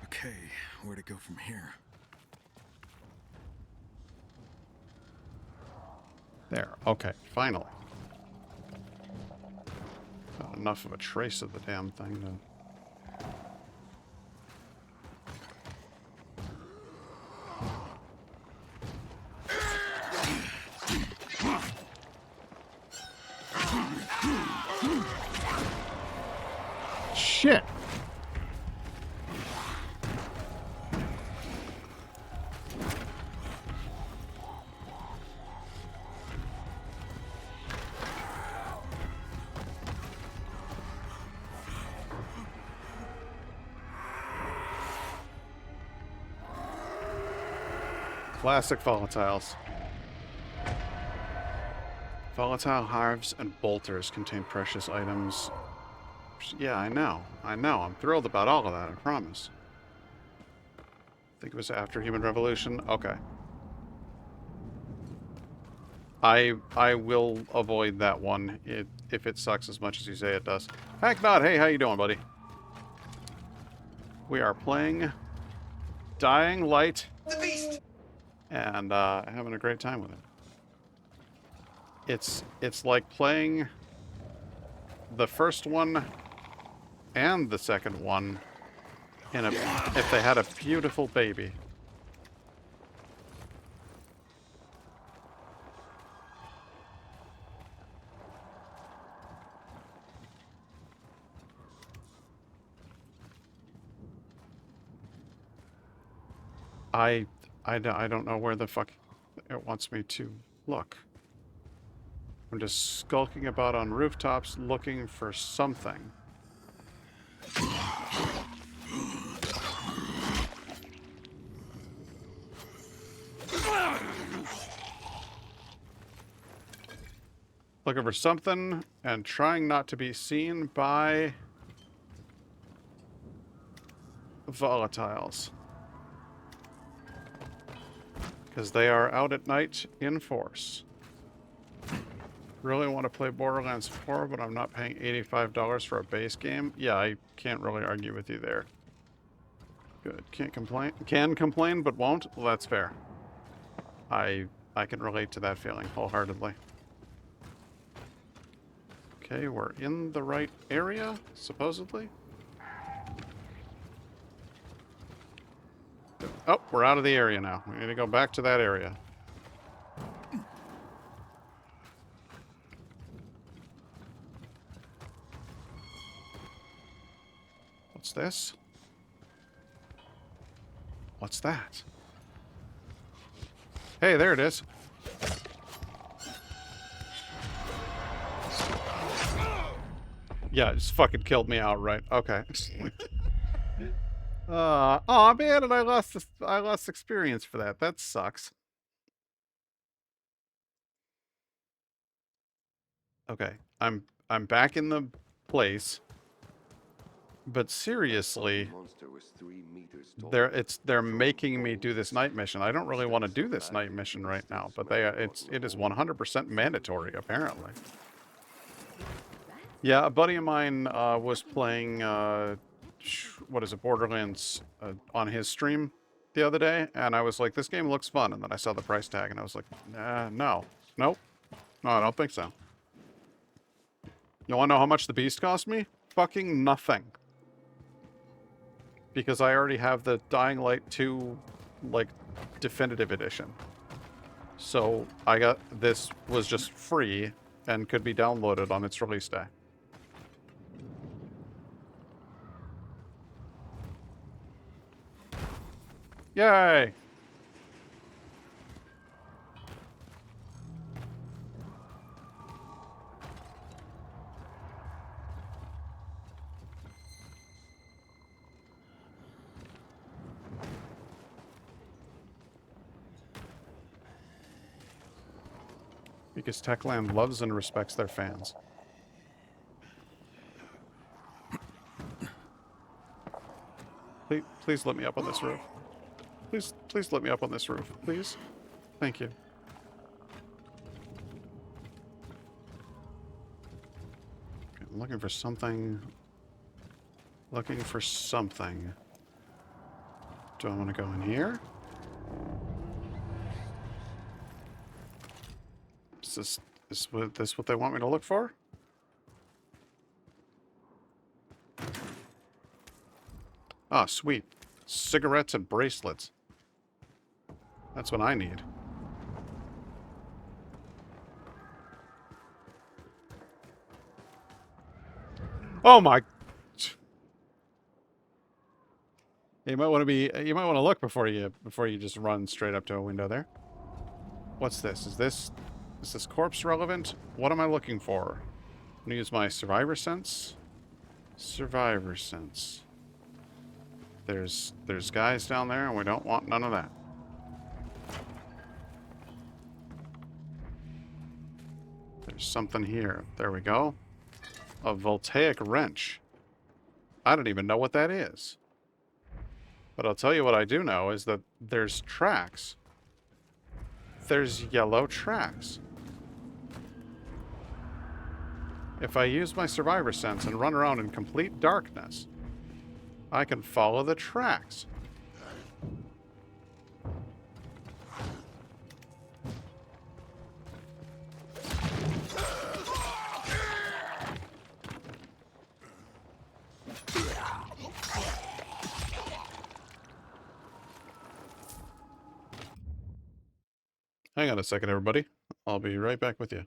Okay, where to go from here? There. Okay, finally. Not enough of a trace of the damn thing to... Shit! Classic volatiles. Volatile hives and bolters contain precious items. Yeah, I know. I know. I'm thrilled about all of that, I promise. I think it was after Human Revolution. Okay. I will avoid that one if it sucks as much as you say it does. Heck not. Hey, how you doing, buddy? We are playing Dying Light. The Beast! And having a great time with it. It's like playing the first one and the second one in if they had a beautiful baby. I don't know where the fuck it wants me to look. I'm just skulking about on rooftops looking for something. Looking for something and trying not to be seen by volatiles. Because they are out at night in force. Really want to play Borderlands 4, but I'm not paying $85 for a base game. Yeah, I can't really argue with you there. Good. Can't complain. Can complain, but won't? Well, that's fair. I can relate to that feeling wholeheartedly. Okay, we're in the right area, supposedly. Oh, we're out of the area now. We need to go back to that area. this? What's that? Hey, there it is. Yeah, it just fucking killed me outright. Okay. Oh man, and I lost experience for that. That sucks. Okay, I'm back in the place. But seriously, they're making me do this night mission. I don't really want to do this night mission right now, but it is 100% mandatory apparently. Yeah, a buddy of mine was playing what is it, Borderlands on his stream the other day, and I was like, this game looks fun, and then I saw the price tag and I was like, no. Nope. No, I don't think so. You want to know how much the beast cost me? Fucking nothing. Because I already have the Dying Light 2, like, definitive edition. So I got this was just free and could be downloaded on its release day. Yay! Because Techland loves and respects their fans. Please let me up on this roof. Please let me up on this roof. Please? Thank you. Okay, I'm looking for something. Looking for something. Do I want to go in here? Is this what they want me to look for? Ah, sweet. Cigarettes and bracelets. That's what I need. Oh my! You might want to be. You might want to look before you just run straight up to a window there. What's this? Is this corpse relevant? What am I looking for? I'm gonna use my survivor sense. Survivor sense. There's guys down there, and we don't want none of that. There's something here. There we go. A voltaic wrench. I don't even know what that is. But I'll tell you what I do know is that there's tracks. There's yellow tracks. If I use my survivor sense and run around in complete darkness, I can follow the tracks. Hang on a second, everybody. I'll be right back with you.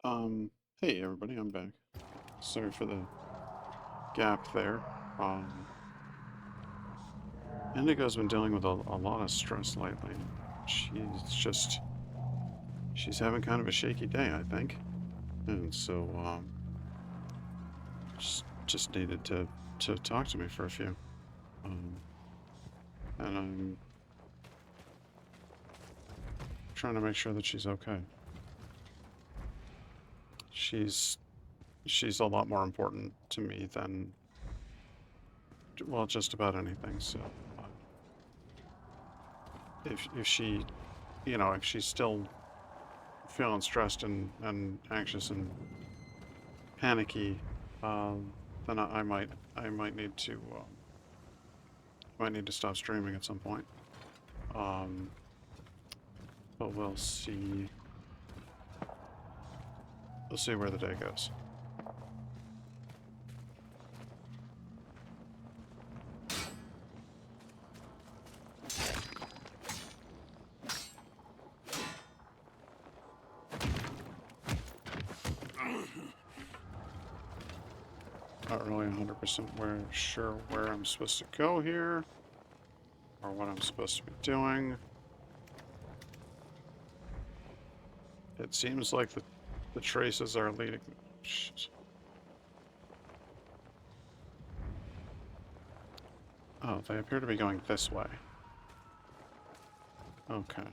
Hey everybody, I'm back. Sorry for the gap there. Indigo's been dealing with a lot of stress lately. She's having kind of a shaky day, I think. And so, just needed to talk to me for a few. And I'm trying to make sure that she's okay. She's a lot more important to me than, well, just about anything. So if she, you know, if she's still feeling stressed and anxious and panicky, then I might need to stop streaming at some point. But we'll see. We'll see where the day goes. Not really 100% sure where I'm supposed to go here, or what I'm supposed to be doing. It seems like the traces are leading. Shit. Oh, they appear to be going this way. Okay.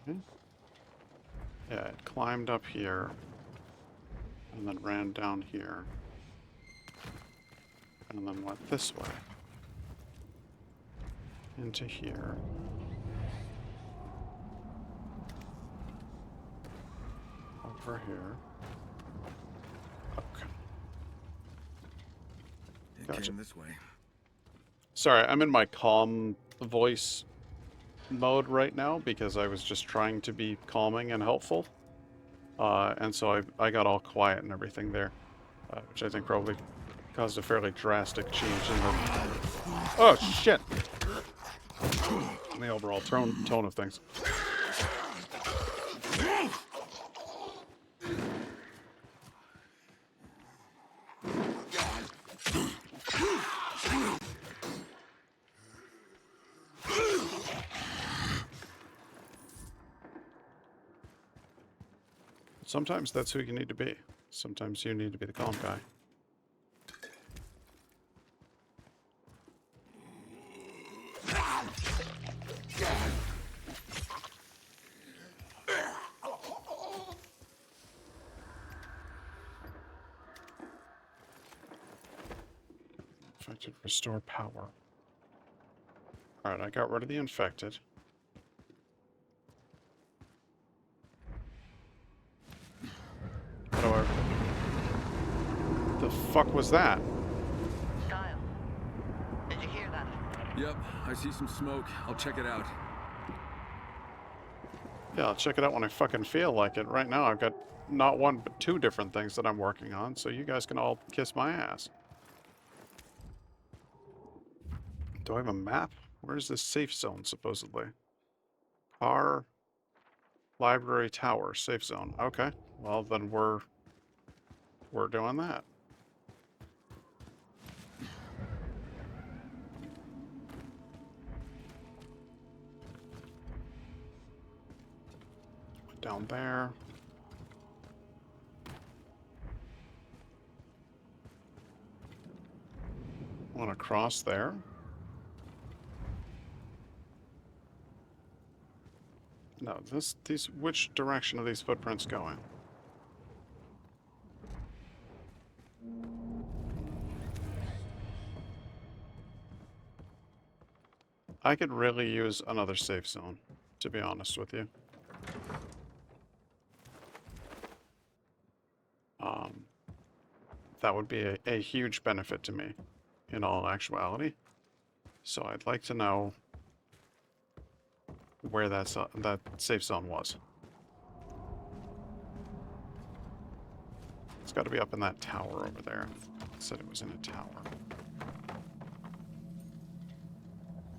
Yeah, it climbed up here, and then ran down here, and then went this way. Into here. Over here. Okay. It came this way. Sorry, I'm in my calm voice mode right now because I was just trying to be calming and helpful. And so I got all quiet and everything there, which I think probably caused a fairly drastic change in the... Oh, shit! In the overall tone of things. Sometimes that's who you need to be. Sometimes you need to be the calm guy. Infected, restore power. Alright, I got rid of the infected. How do I... The fuck was that? Kyle, did you hear that? Yep, I see some smoke. I'll check it out. Yeah, I'll check it out when I fucking feel like it. Right now I've got not one but two different things that I'm working on, so you guys can all kiss my ass. Do I have a map? Where's this safe zone, supposedly? Car... Library tower, safe zone. Okay, well then we're doing that. Down there. Want to cross there? No, which direction are these footprints going? I could really use another safe zone, to be honest with you. That would be a huge benefit to me, in all actuality. So I'd like to know where that safe zone was. It's got to be up in that tower over there. It said it was in a tower.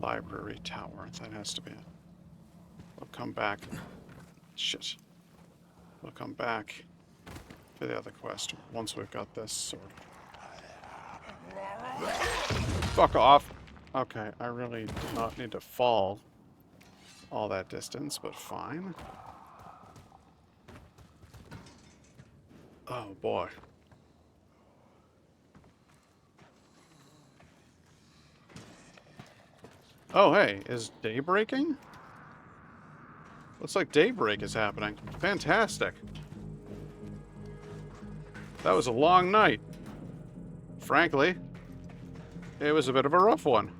Library tower. That has to be it. We'll come back. Shit. We'll come back for the other quest once we've got this sword. Fuck off. Okay, I really do not need to fall all that distance, but fine. Oh boy. Oh hey, is day breaking? Looks like daybreak is happening. Fantastic. That was a long night. Frankly, it was a bit of a rough one.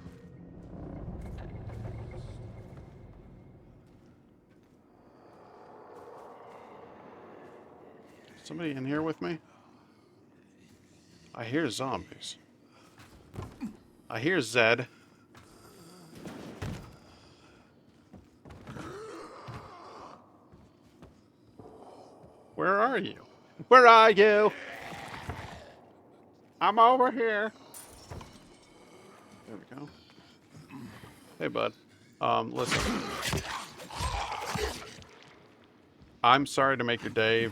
Somebody in here with me? I hear zombies. I hear Zed. Where are you? Where are you? I'm over here. There we go. Hey, bud. Listen. I'm sorry to make your day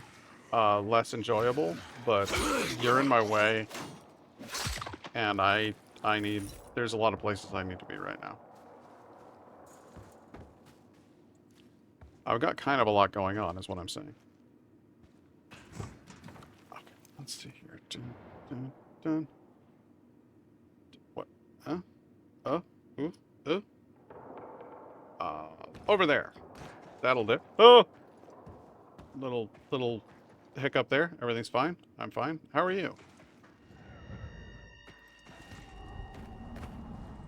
less enjoyable, but you're in my way, and I need. There's a lot of places I need to be right now. I've got kind of a lot going on, is what I'm saying. Okay, let's see here. Dun, dun, dun. What? Huh? Ooh, over there. That'll do. Oh! Little hiccup there. Everything's fine. I'm fine. How are you?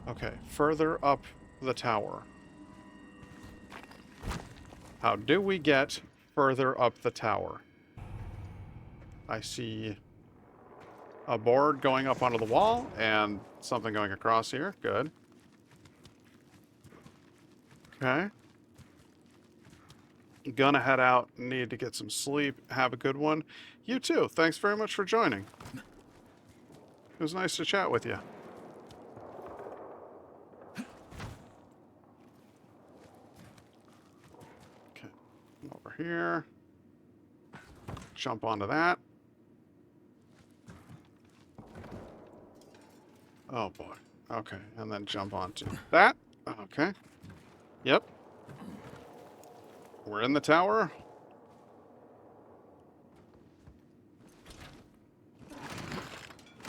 Okay, further up the tower. How do we get further up the tower? I see a board going up onto the wall and something going across here. Good. Okay. Gonna head out. Need to get some sleep. Have a good one. You too. Thanks very much for joining. It was nice to chat with you. Okay. Over here. Jump onto that. Oh boy. Okay. And then jump onto that. Okay. Yep. We're in the tower.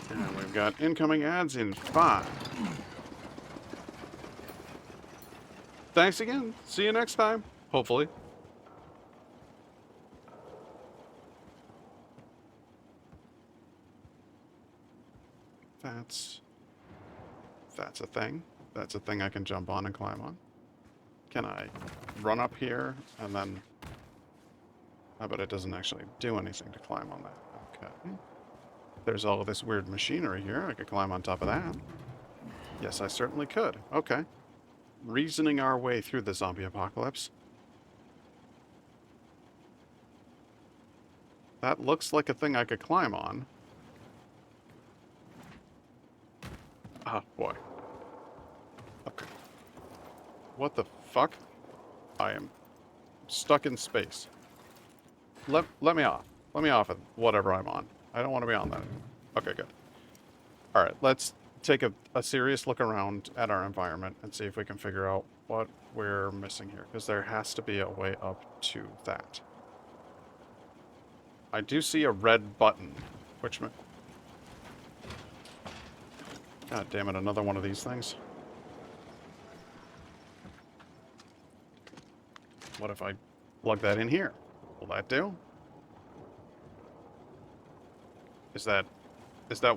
And we've got incoming ads in 5. Thanks again. See you next time. Hopefully. That's a thing. That's a thing I can jump on and climb on. Can I run up here and then... I bet it doesn't actually do anything to climb on that. Okay. There's all of this weird machinery here. I could climb on top of that. Yes, I certainly could. Okay. Reasoning our way through the zombie apocalypse. That looks like a thing I could climb on. Ah, boy. Okay. What the fuck? I am stuck in space. Let me off. Let me off of whatever I'm on. I don't want to be on that. Okay, good. Alright, let's take a serious look around at our environment and see if we can figure out what we're missing here. Because there has to be a way up to that. I do see a red button, which... God damn it, another one of these things. What if I plug that in here? Will that do? Is that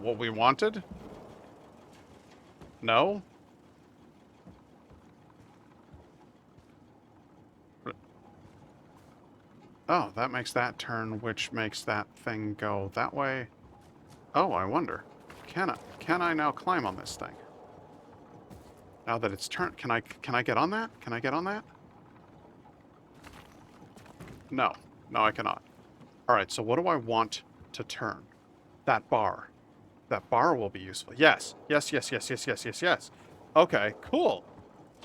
what we wanted? No? Oh, that makes that turn, which makes that thing go that way. Oh, I wonder. Can I now climb on this thing? Now that it's turned, can I get on that? Can I get on that? No. No, I cannot. Alright, so what do I want to turn? That bar. That bar will be useful. Yes. Yes, yes, yes, yes, yes, yes, yes. Okay, cool.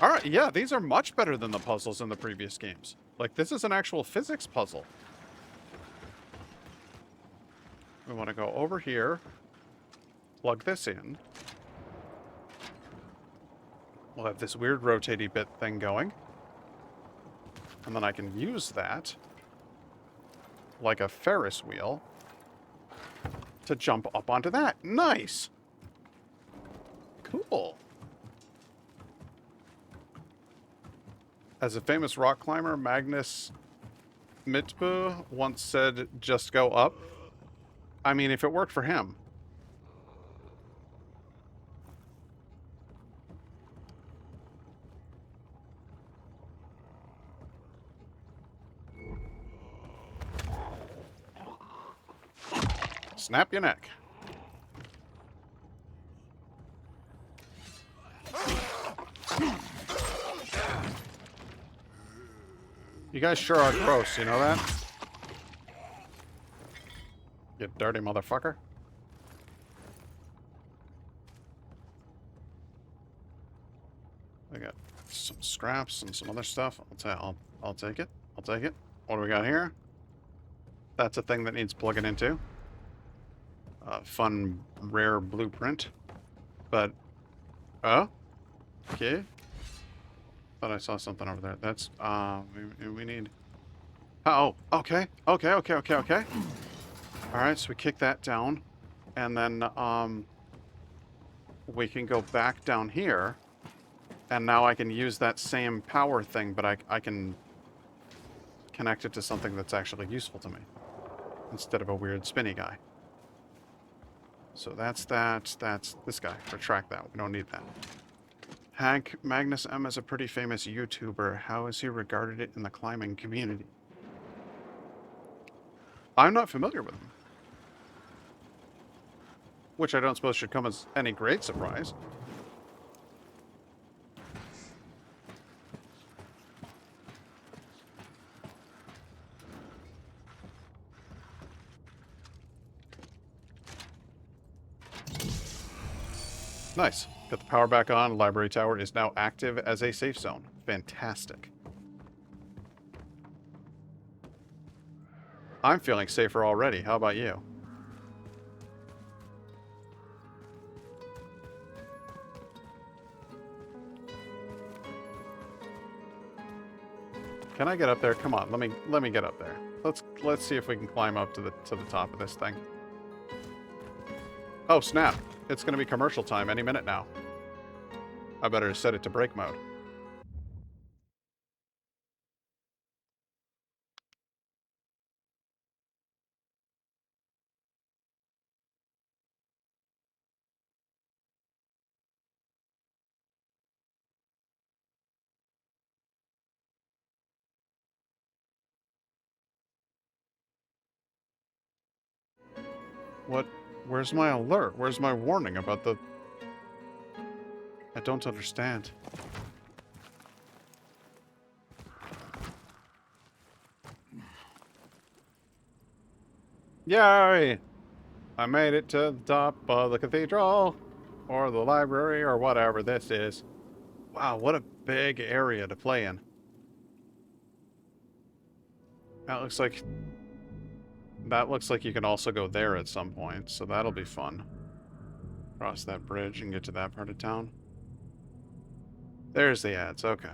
Alright, yeah, these are much better than the puzzles in the previous games. Like, this is an actual physics puzzle. We want to go over here, plug this in. We'll have this weird rotating bit thing going. And then I can use that like a Ferris wheel to jump up onto that. Nice! Cool. As a famous rock climber, Magnus Mitbu once said, just go up. I mean, if it worked for him. Snap your neck. You guys sure are gross, you know that? You dirty motherfucker. I got some scraps and some other stuff. I'll take it. I'll take it. What do we got here? That's a thing that needs plugging into. Fun, rare blueprint. But, oh, okay. Thought I saw something over there. That's, we need... Oh, okay. Okay. Alright, so we kick that down. And then, we can go back down here. And now I can use that same power thing, but I can connect it to something that's actually useful to me. Instead of a weird spinny guy. So that's that. That's this guy. Retract that. We don't need that. Hank Magnus M is a pretty famous YouTuber. How is he regarded in the climbing community? I'm not familiar with him. Which I don't suppose should come as any great surprise. Nice. Got the power back on. Library tower is now active as a safe zone. Fantastic. I'm feeling safer already. How about you? Can I get up there? Come on, let me get up there. Let's see if we can climb up to the top of this thing. Oh snap! It's gonna be commercial time any minute now. I better set it to break mode. What? Where's my alert? Where's my warning about the... I don't understand. Yay! I made it to the top of the cathedral, or the library, or whatever this is. Wow, what a big area to play in. That looks like you can also go there at some point, so that'll be fun. Cross that bridge and get to that part of town. There's the ads, okay.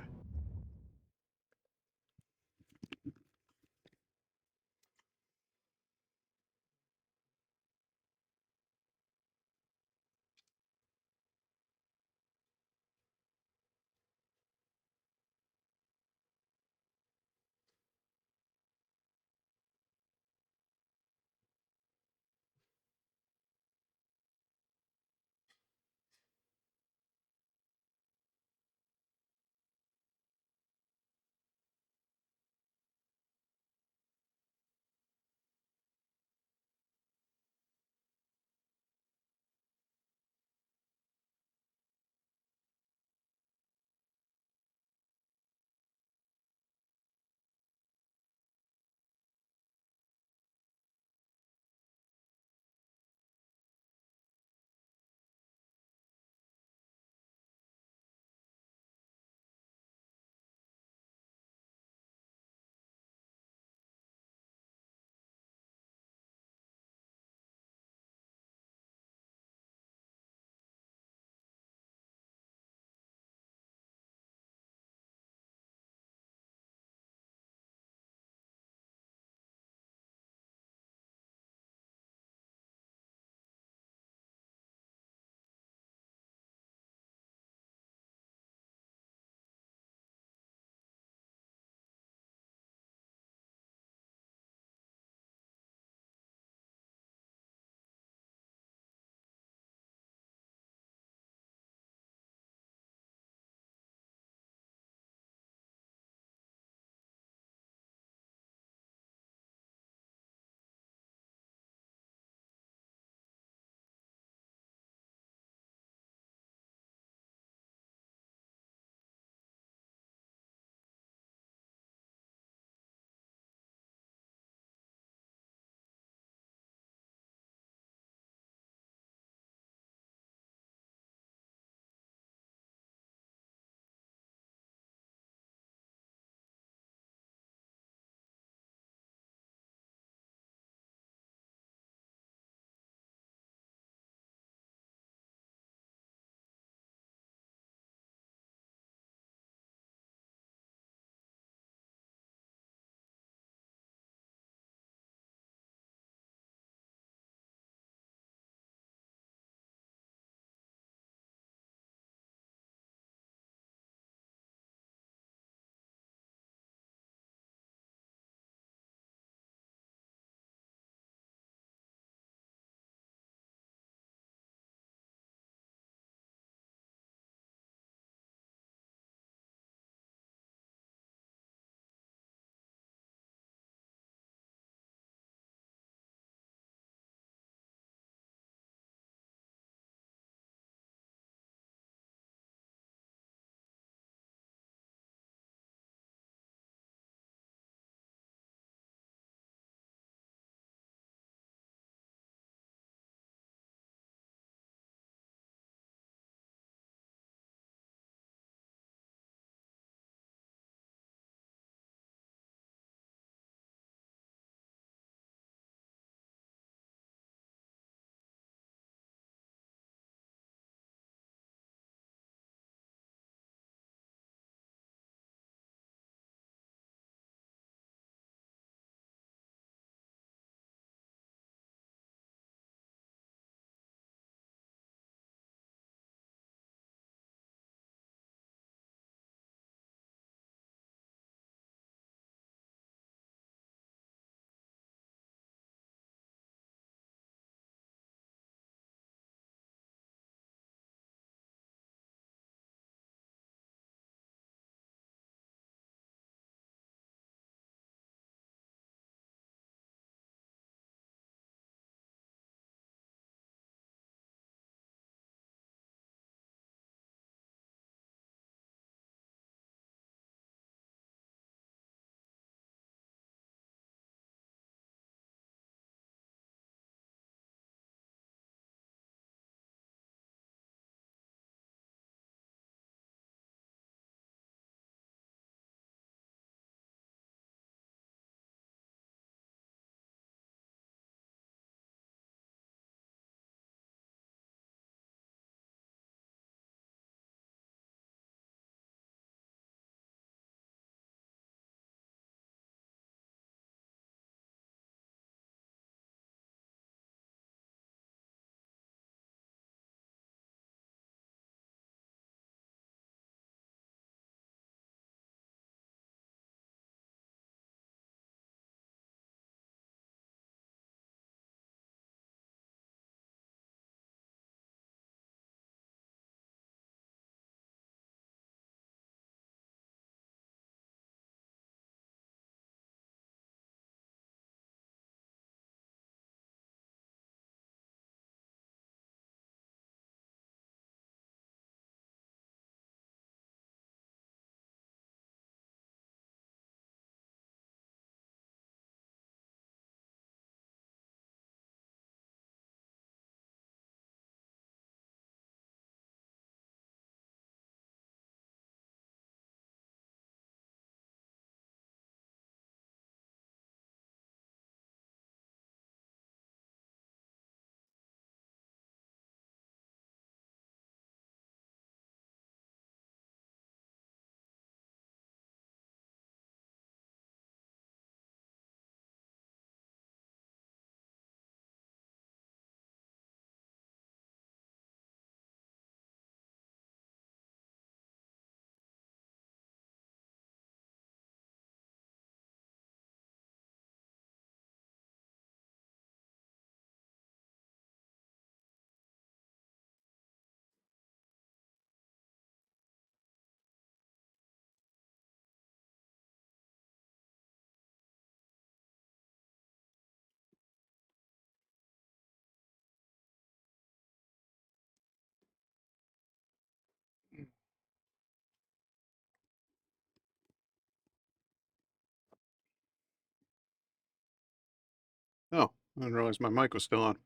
I didn't realize my mic was still on.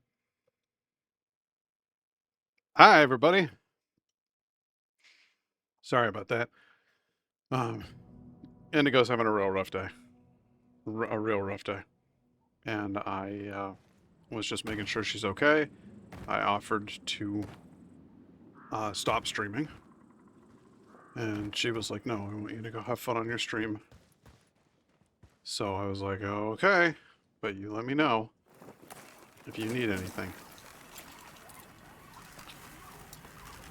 Hi, everybody. Sorry about that. Indigo's having a real rough day. A real rough day. And I was just making sure she's okay. I offered to stop streaming. And she was like, no, I want you to go have fun on your stream. So I was like, oh, okay, but you let me know if you need anything.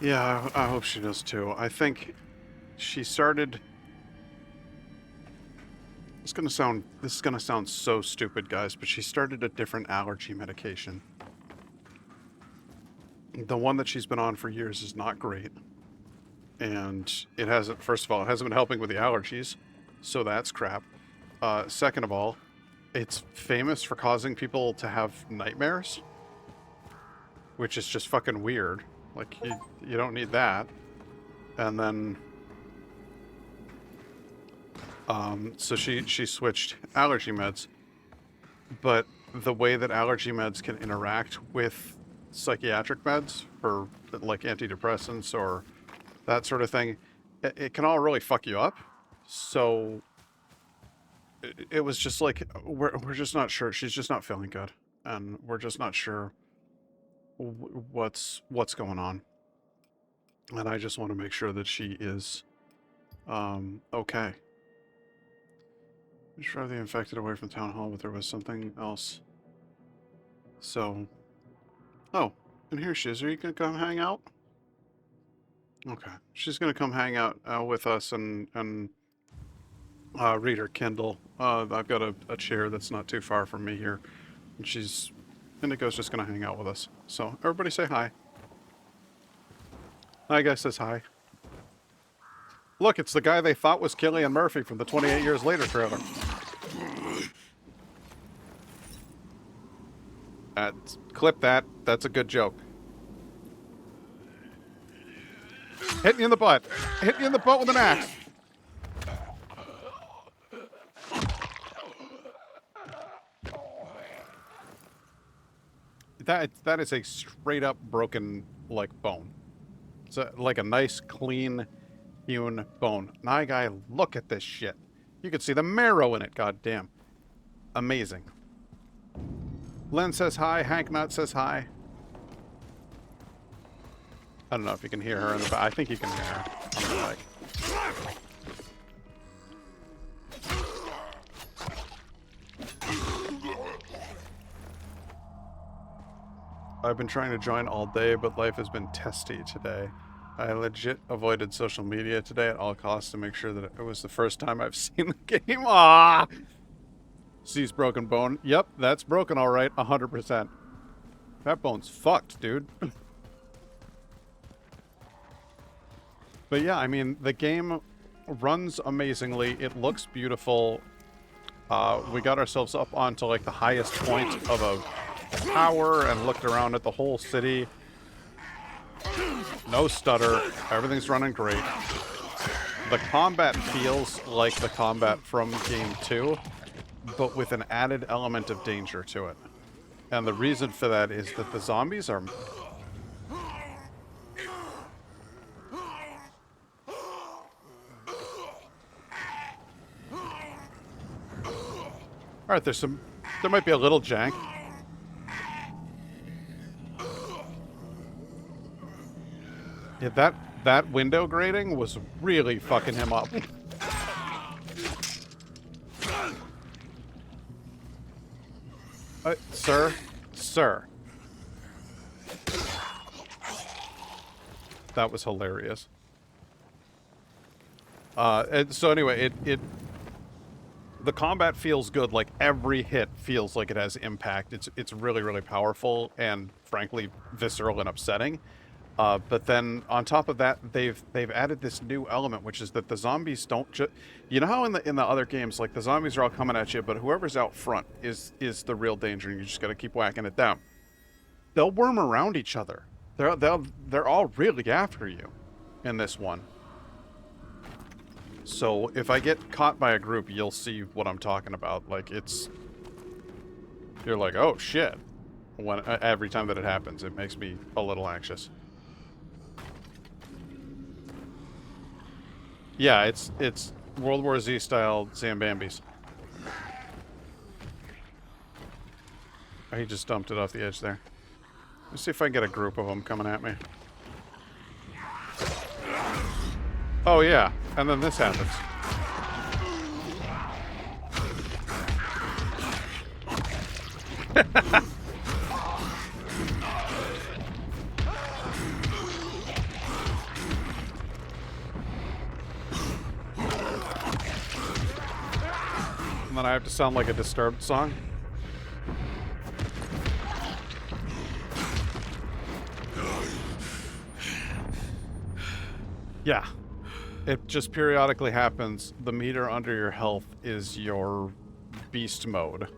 Yeah, I hope she does too. I think she started... This is gonna sound so stupid, guys, but she started a different allergy medication. The one that she's been on for years is not great. And it hasn't, first of all, it hasn't been helping with the allergies, so that's crap. Second of all, it's famous for causing people to have nightmares, which is just fucking weird. Like, you don't need that. And then, so she switched allergy meds, but the way that allergy meds can interact with psychiatric meds, or like antidepressants or that sort of thing, it can all really fuck you up. So it was just like, we're just not sure. She's just not feeling good, and we're just not sure what's going on. And I just want to make sure that she is okay. Drive the infected away from town hall, but there was something else. So, oh, and here she is. Are you gonna come hang out? Okay, she's gonna come hang out with us and read her Kindle. I've got a chair that's not too far from me here, and Indigo's just gonna hang out with us. So everybody say hi. Hi, guy says hi. Look, it's the guy they thought was Cillian Murphy from the 28 Years Later trailer. Clip that. That's a good joke. Hit you in the butt. Hit you in the butt with an axe. That is a straight up broken, like, bone. It's like a nice, clean, hewn bone. Now, guy, look at this shit. You can see the marrow in it, goddamn. Amazing. Len says hi. Hank Nutt says hi. I don't know if you can hear her in the back. I think you can hear her on the mic. I've been trying to join all day, but life has been testy today. I legit avoided social media today at all costs to make sure that it was the first time I've seen the game. Ah! Sees broken bone. Yep, that's broken all right, 100%. That bone's fucked, dude. But yeah, I mean, the game runs amazingly. It looks beautiful. We got ourselves up onto like the highest point of a tower and looked around at the whole city. No stutter. Everything's running great. The combat feels like the combat from Game 2, but with an added element of danger to it. And the reason for that is that the zombies are... Alright, there might be a little jank. Yeah, that window grating was really fucking him up. Sir. That was hilarious. And so anyway, the combat feels good. Like every hit feels like it has impact. It's really, really powerful and frankly visceral and upsetting. But then on top of that, they've added this new element, which is that the zombies don't just... You know how in the other games, like the zombies are all coming at you, but whoever's out front is the real danger, and you just got to keep whacking it down. They'll worm around each other. They're all really after you in this one. So if I get caught by a group, you'll see what I'm talking about. Like, it's you're like, oh shit. When every time that it happens, it makes me a little anxious. Yeah, it's World War Z style Zambambis. Oh, he just dumped it off the edge there. Let's see if I can get a group of them coming at me. Oh yeah, and then this happens. And then I have to sound like a Disturbed song. Yeah. It just periodically happens. The meter under your health is your beast mode.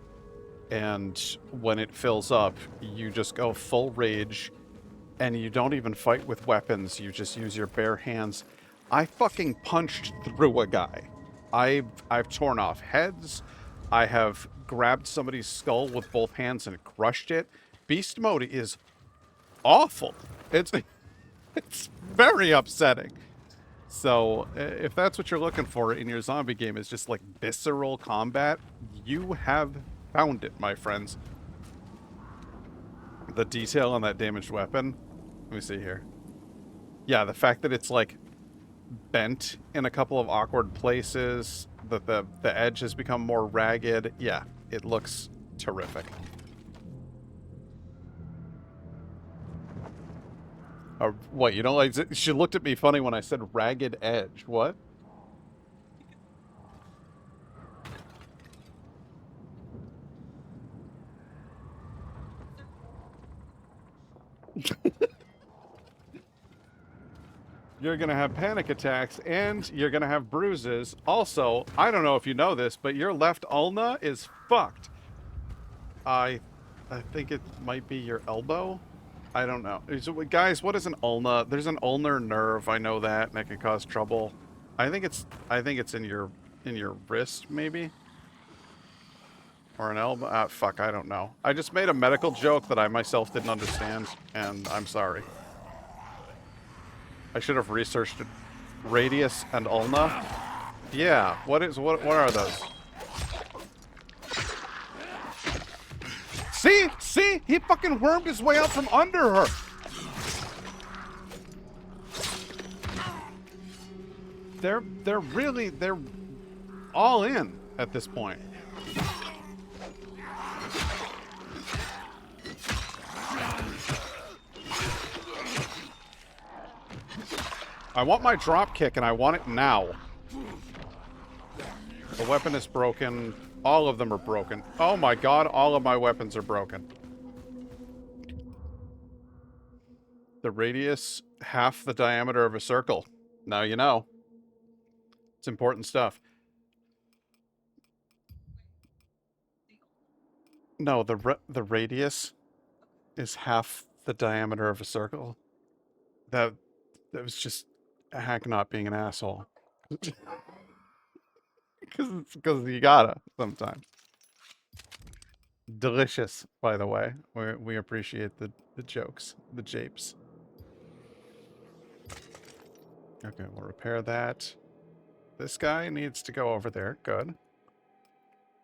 And when it fills up, you just go full rage, and you don't even fight with weapons. You just use your bare hands. I fucking punched through a guy. I've torn off heads. I have grabbed somebody's skull with both hands and crushed it. Beast mode is awful. It's very upsetting. So, if that's what you're looking for in your zombie game, is just like visceral combat, you have found it, my friends. The detail on that damaged weapon. Let me see here. Yeah, the fact that it's like bent in a couple of awkward places, that the edge has become more ragged. Yeah, it looks terrific. What, you don't like... She looked at me funny when I said ragged edge. What? You're gonna have panic attacks, and you're gonna have bruises. Also, I don't know if you know this, but your left ulna is fucked. I think it might be your elbow. I don't know. Guys, what is an ulna? There's an ulnar nerve. I know that, and that can cause trouble. I think it's in your wrist, maybe, or an elbow. Fuck, I don't know. I just made a medical joke that I myself didn't understand, and I'm sorry. I should have researched it. Radius and ulna. Yeah. What are those? See? He fucking wormed his way out from under her. They're all in at this point. I want my drop kick, and I want it now. The weapon is broken. All of them are broken. Oh my god, all of my weapons are broken. The radius, half the diameter of a circle. Now you know. It's important stuff. No, the radius is half the diameter of a circle. That was just a hack not being an asshole. Because you gotta sometimes. Delicious, by the way. We appreciate the jokes, the japes. Okay, we'll repair that. This guy needs to go over there. Good.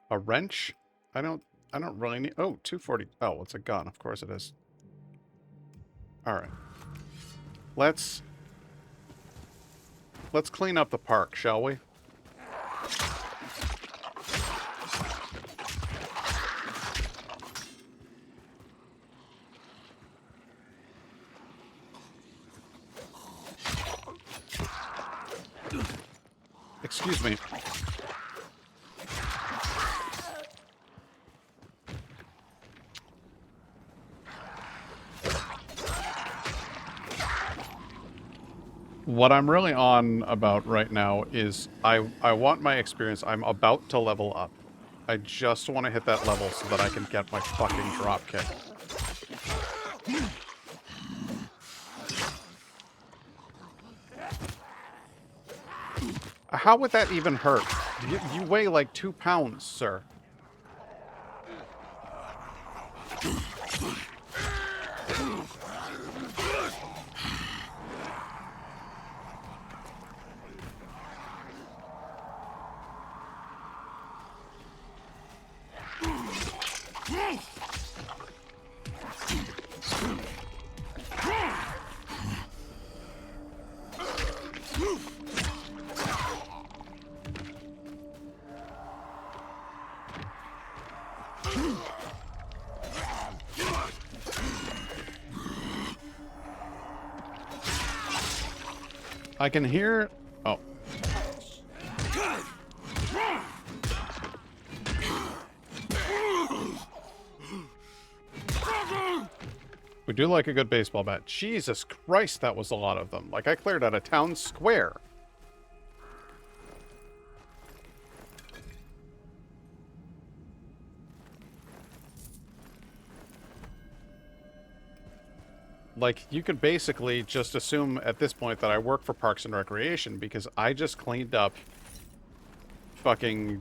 A wrench? I don't really need... Oh, 240. Oh, it's a gun. Of course it is. Alright. Let's clean up the park, shall we? Excuse me. What I'm really on about right now is I want my experience. I'm about to level up. I just want to hit that level so that I can get my fucking drop kick. How would that even hurt? You weigh like 2 pounds, sir. I can hear... Oh. We do like a good baseball bat. Jesus Christ, that was a lot of them. Like, I cleared out a town square. Like, you could basically just assume at this point that I work for Parks and Recreation because I just cleaned up fucking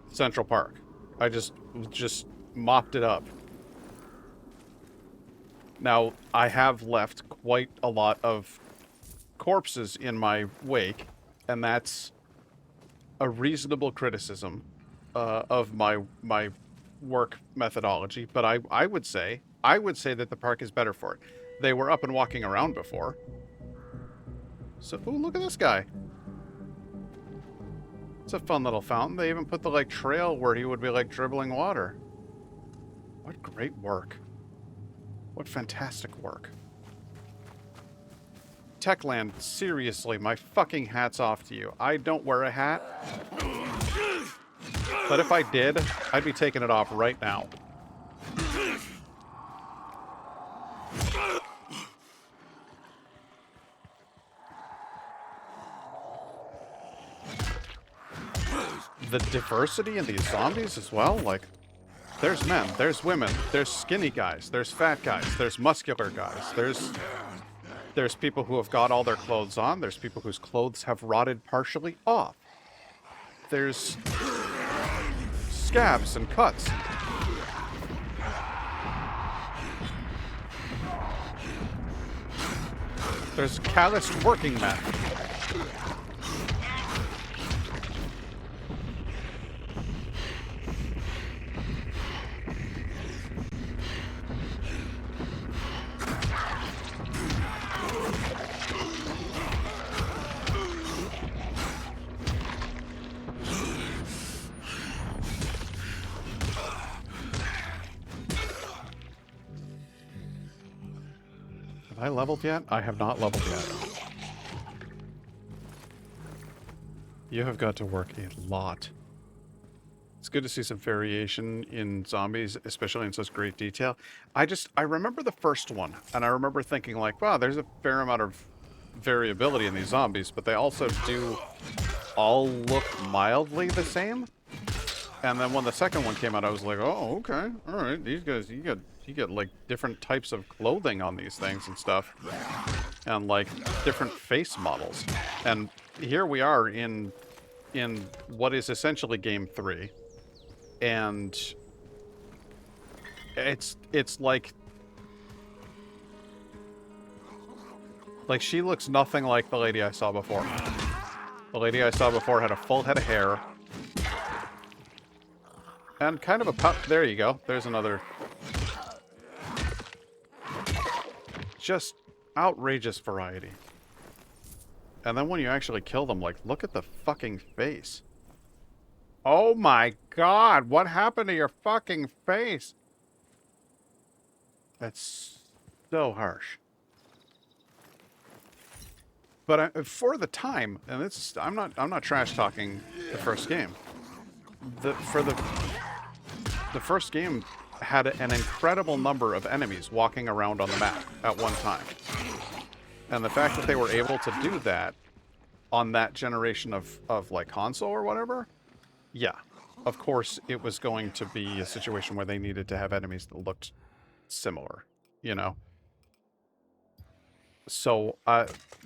Central Park. I just mopped it up. Now, I have left quite a lot of corpses in my wake, and that's a reasonable criticism of my work methodology, but I would say that the park is better for it. They were up and walking around before. So, ooh, look at this guy. It's a fun little fountain. They even put the, like, trail where he would be, like, dribbling water. What great work. What fantastic work. Techland, seriously, my fucking hat's off to you. I don't wear a hat. But if I did, I'd be taking it off right now. The diversity in these zombies as well, like, there's men, there's women, there's skinny guys, there's fat guys, there's muscular guys, there's people who have got all their clothes on, there's people whose clothes have rotted partially off. There's scabs and cuts. There's calloused working men. Have I leveled yet? I have not leveled yet. You have got to work a lot. It's good to see some variation in zombies, especially in such great detail. I remember the first one, and I remember thinking like, wow, there's a fair amount of variability in these zombies, but they also do all look mildly the same. And then when the second one came out, I was like, oh, okay, all right, these guys, you get like different types of clothing on these things and stuff, and like different face models. And here we are in what is essentially game 3, and it's like she looks nothing like the lady I saw before. The lady I saw before had a full head of hair. And kind of a pup. There you go. There's another. Just outrageous variety. And then when you actually kill them, like, look at the fucking face. Oh my god, what happened to your fucking face? That's so harsh. But for the time, and it's I'm not trash talking the first game. The first game had an incredible number of enemies walking around on the map at one time. And the fact that they were able to do that on that generation of like console or whatever, yeah, of course it was going to be a situation where they needed to have enemies that looked similar, you know? So,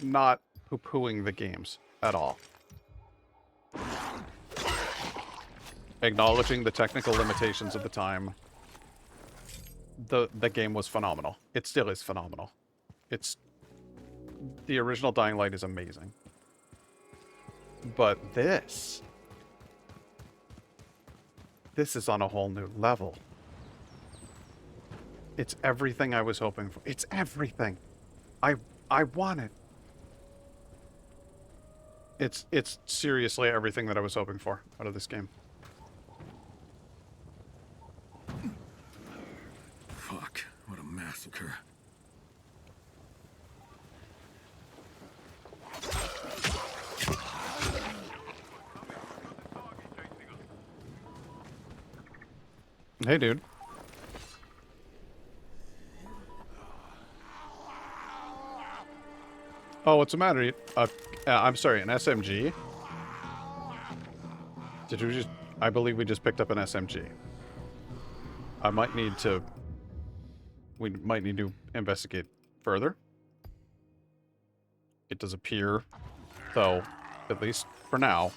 not poo-pooing the games at all. Acknowledging the technical limitations of the time, the game was phenomenal. It still is phenomenal. The original Dying Light is amazing. But this is on a whole new level. It's everything I was hoping for. It's everything. I want it. It's seriously everything that I was hoping for out of this game. Fuck, what a massacre. Hey, dude. Oh, what's the matter? I'm sorry, an SMG? Did we just... I believe we just picked up an SMG. I might need to... We might need to investigate further. It does appear, though, at least for now,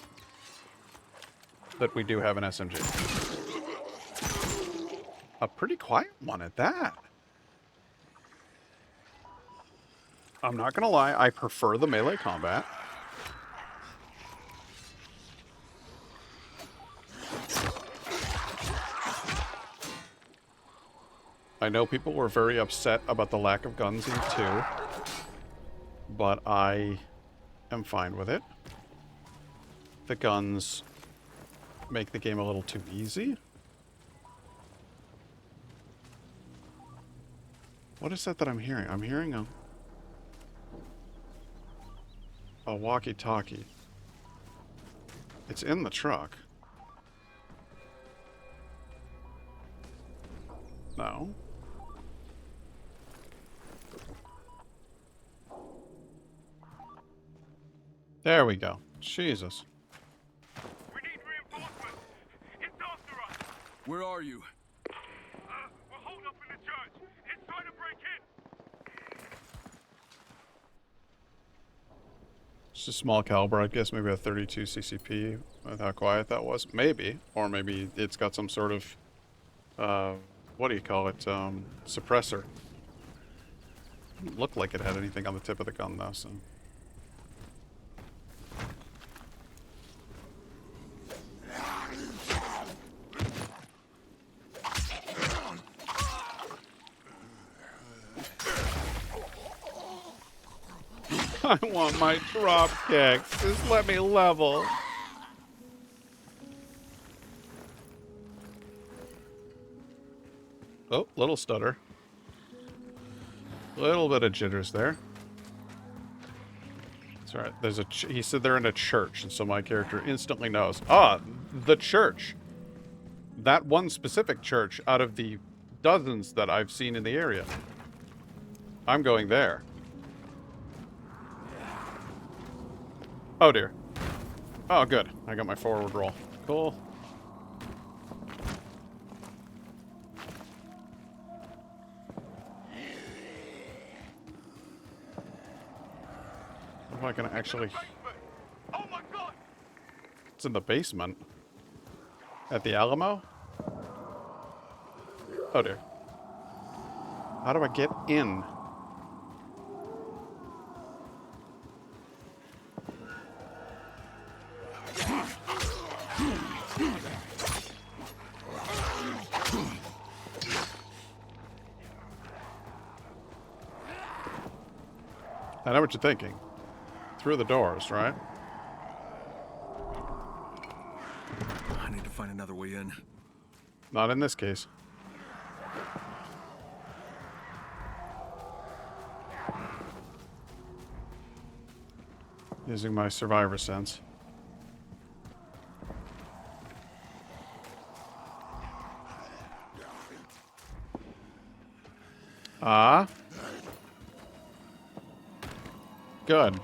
that we do have an SMG. A pretty quiet one at that. I'm not gonna lie, I prefer the melee combat. I know people were very upset about the lack of guns in 2, but I am fine with it. The guns make the game a little too easy. What is that I'm hearing? I'm hearing a walkie-talkie. It's in the truck. No. There we go. Jesus. We need reinforcements. It's after us. Where are you? We're holed up in the church. It's trying to break in. It's a small caliber, I guess maybe a 32 CCP with how quiet that was. Maybe. Or maybe it's got some sort of, what do you call it? Suppressor. Didn't look like it had anything on the tip of the gun though, so... I want my drop kick. Just let me level. Oh, little stutter. Little bit of jitters there. That's all right. There's he said they're in a church, and so my character instantly knows. Ah, the church. That one specific church out of the dozens that I've seen in the area. I'm going there. Oh dear. Oh good. I got my forward roll. Cool. If I can actually... Oh my God! It's in the basement. At the Alamo? Oh dear. How do I get in? I know what you're thinking. Through the doors, right? I need to find another way in. Not in this case. Using my survivor sense. Ah. Good.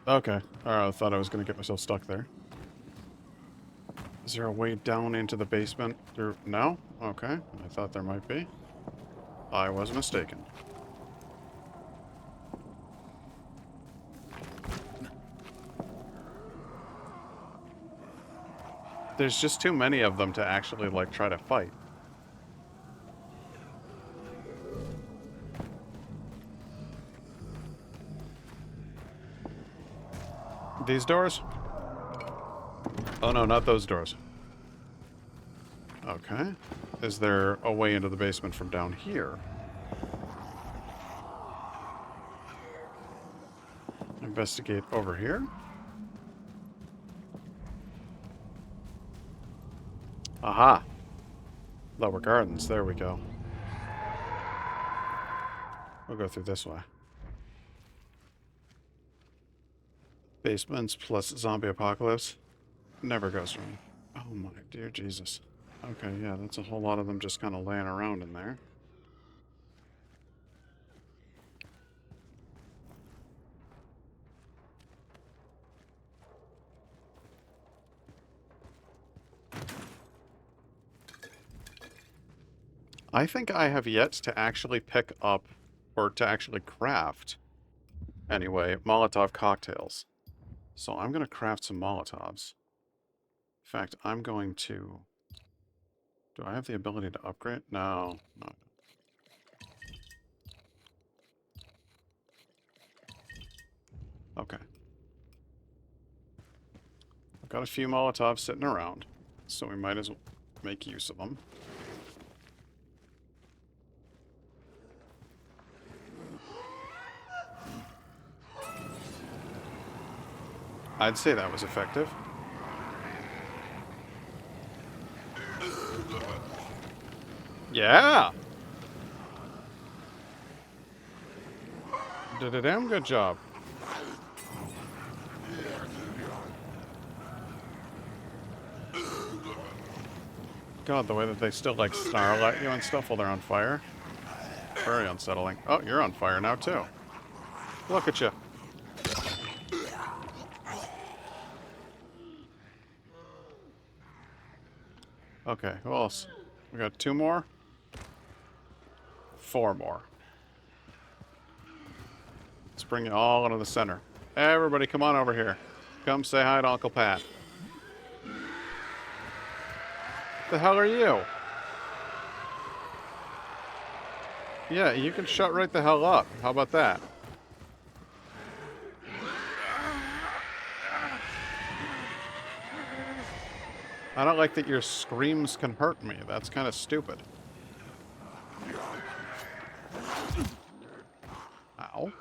Okay. Alright, I thought I was going to get myself stuck there. Is there a way down into the basement? No? Okay. I thought there might be. I was mistaken. There's just too many of them to actually, like, try to fight. These doors? Oh no, not those doors. Okay. Is there a way into the basement from down here? Investigate over here. Aha! Lower gardens. There we go. We'll go through this way. Basements plus zombie apocalypse. Never goes wrong. Oh my dear Jesus. Okay, yeah, that's a whole lot of them just kind of laying around in there. I think I have yet to actually pick up, or to actually craft, anyway, Molotov cocktails. So I'm going to craft some Molotovs. In fact, I'm going to... Do I have the ability to upgrade? No. No. Okay. I've got a few Molotovs sitting around, so we might as well make use of them. I'd say that was effective. Yeah! Did a damn good job. God, the way that they still, like, snarl at you and stuff while they're on fire. Very unsettling. Oh, you're on fire now, too. Look at you. Okay, who else? We got 2 more? 4 more. Let's bring you all into the center. Everybody come on over here. Come say hi to Uncle Pat. The hell are you? Yeah, you can shut right the hell up. How about that? I don't like that your screams can hurt me. That's kind of stupid. Ow.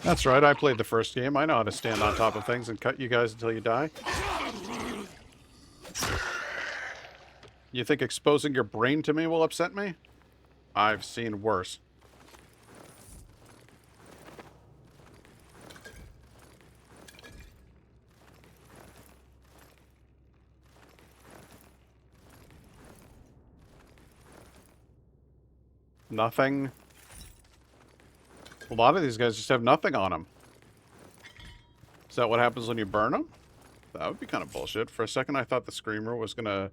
That's right, I played the first game. I know how to stand on top of things and cut you guys until you die. You think exposing your brain to me will upset me? I've seen worse. Nothing. A lot of these guys just have nothing on them. Is that what happens when you burn them? That would be kind of bullshit. For a second, I thought the Screamer was going to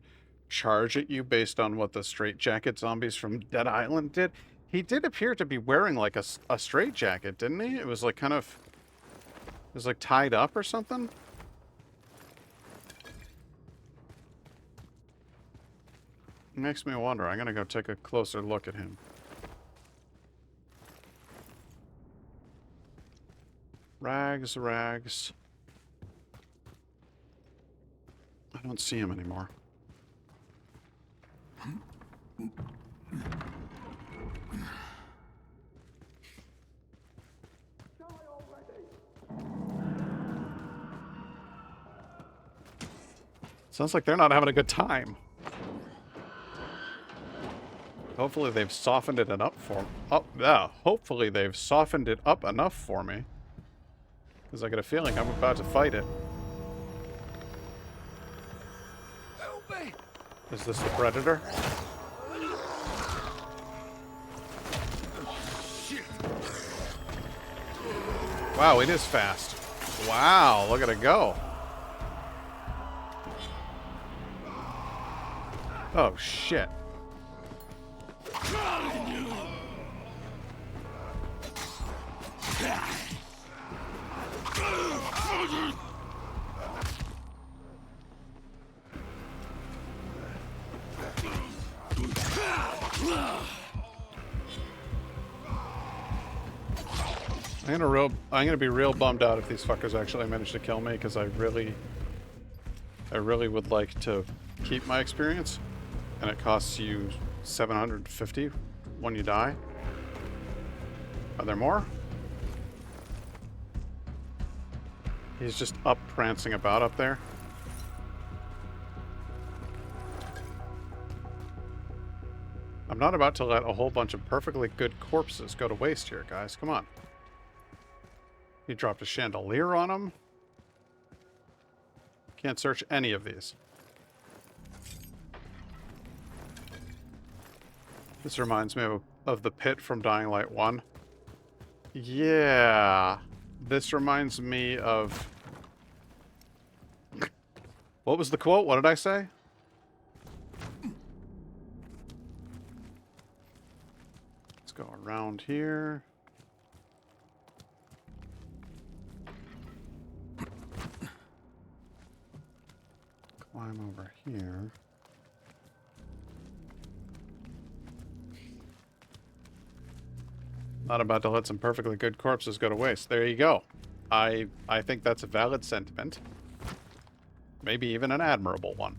charge at you based on what the straitjacket zombies from Dead Island did. He did appear to be wearing, like, a straitjacket, didn't he? It was, like, kind of... It was, like, tied up or something? It makes me wonder. I'm going to go take a closer look at him. Rags, rags. I don't see him anymore. Sounds like they're not having a good time. Hopefully they've softened it enough for me. Oh, yeah. Hopefully they've softened it up enough for me. Because I got a feeling I'm about to fight it. Help me! Is this the Predator? Wow, it is fast. Wow, look at it go. Oh, shit. I'm gonna be real bummed out if these fuckers actually manage to kill me, because I really would like to keep my experience, and it costs you 750 when you die. Are there more? He's just up prancing about up there. I'm not about to let a whole bunch of perfectly good corpses go to waste here, guys. Come on. He dropped a chandelier on him. Can't search any of these. This reminds me of the pit from Dying Light 1. Yeah. This reminds me of... What was the quote? What did I say? Let's go around here. Climb over here. Not about to let some perfectly good corpses go to waste. There you go. I think that's a valid sentiment. Maybe even an admirable one.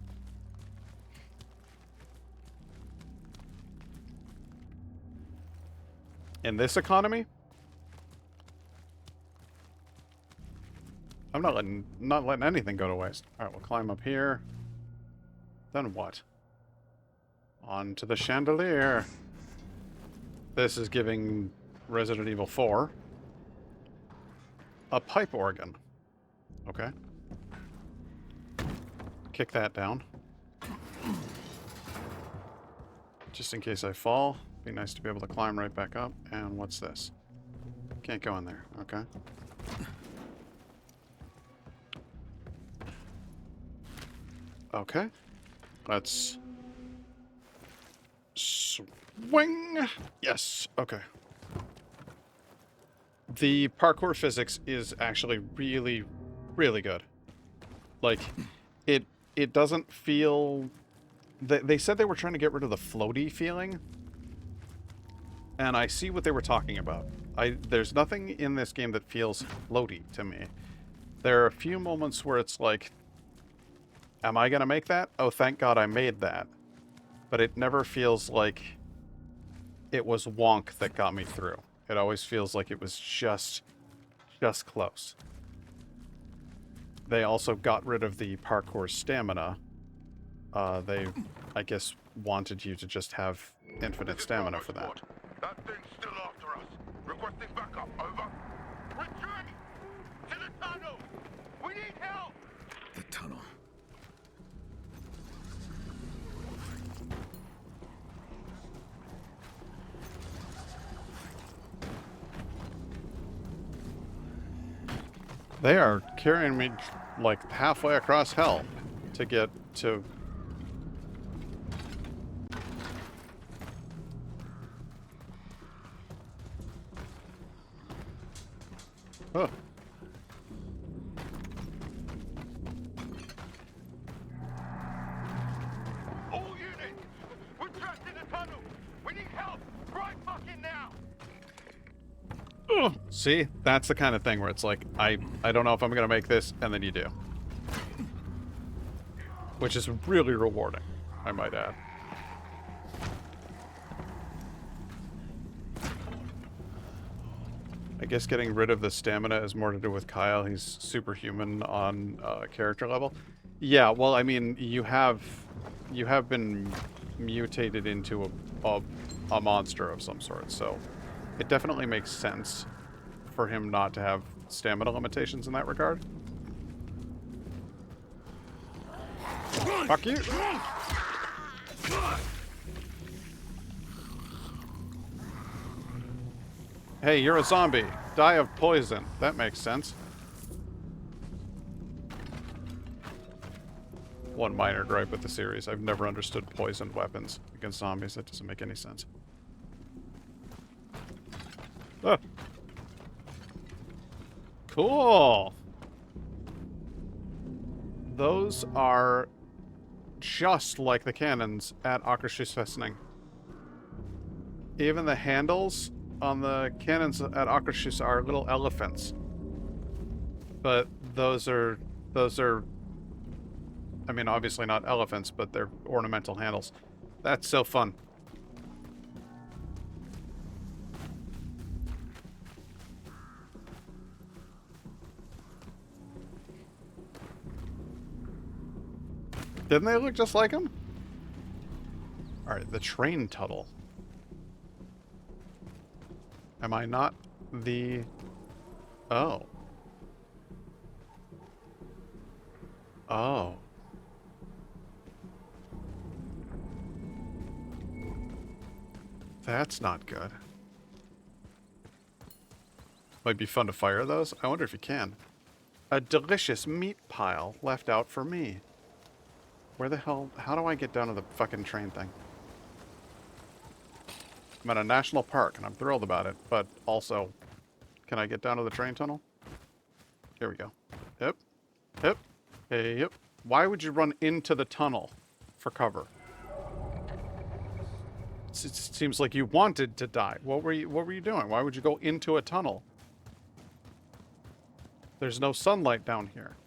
In this economy, I'm not letting anything go to waste. All right, we'll climb up here. Then what? On to the chandelier. This is giving Resident Evil 4 a pipe organ. Okay. Kick that down. Just in case I fall. Be nice to be able to climb right back up. And what's this? Can't go in there. Okay. Okay. Let's swing. Yes. Okay. The parkour physics is actually really, really good. Like, it doesn't feel... They said they were trying to get rid of the floaty feeling. And I see what they were talking about. There's nothing in this game that feels floaty to me. There are a few moments where it's like, am I going to make that? Oh, thank God I made that. But it never feels like it was wonk that got me through. It always feels like it was just close. They also got rid of the parkour stamina. They, I guess, wanted you to just have infinite stamina for that. That thing's still after us. Requesting backup, over. Retreat! To the tunnel! We need help! The tunnel. They are carrying me like halfway across hell to get to... Huh. All units! We're trapped in the tunnel! We need help! Right fucking now! Ugh. See? That's the kind of thing where it's like, I don't know if I'm going to make this, and then you do. Which is really rewarding, I might add. I guess getting rid of the stamina is more to do with Kyle. He's superhuman on character level. Yeah, well, I mean, you have been mutated into a monster of some sort, so it definitely makes sense for him not to have stamina limitations in that regard. Fuck you! Hey, you're a zombie. Die of poison. That makes sense. One minor gripe with the series. I've never understood poisoned weapons against zombies. That doesn't make any sense. Ah. Cool. Those are just like the cannons at Akershusfestning. Even the handles cannons at Akershus are little elephants. But those are, I mean, obviously not elephants, but they're ornamental handles. That's so fun. Didn't they look just like him? Alright, the train tunnel. Am I not the... Oh. Oh. That's not good. Might be fun to fire those. I wonder if you can. A delicious meat pile left out for me. Where the hell... How do I get down to the fucking train thing? I'm at a national park, and I'm thrilled about it, but also... Can I get down to the train tunnel? Here we go. Yep. Yep. Hey, yep. Why would you run into the tunnel for cover? It seems like you wanted to die. What were you doing? Why would you go into a tunnel? There's no sunlight down here.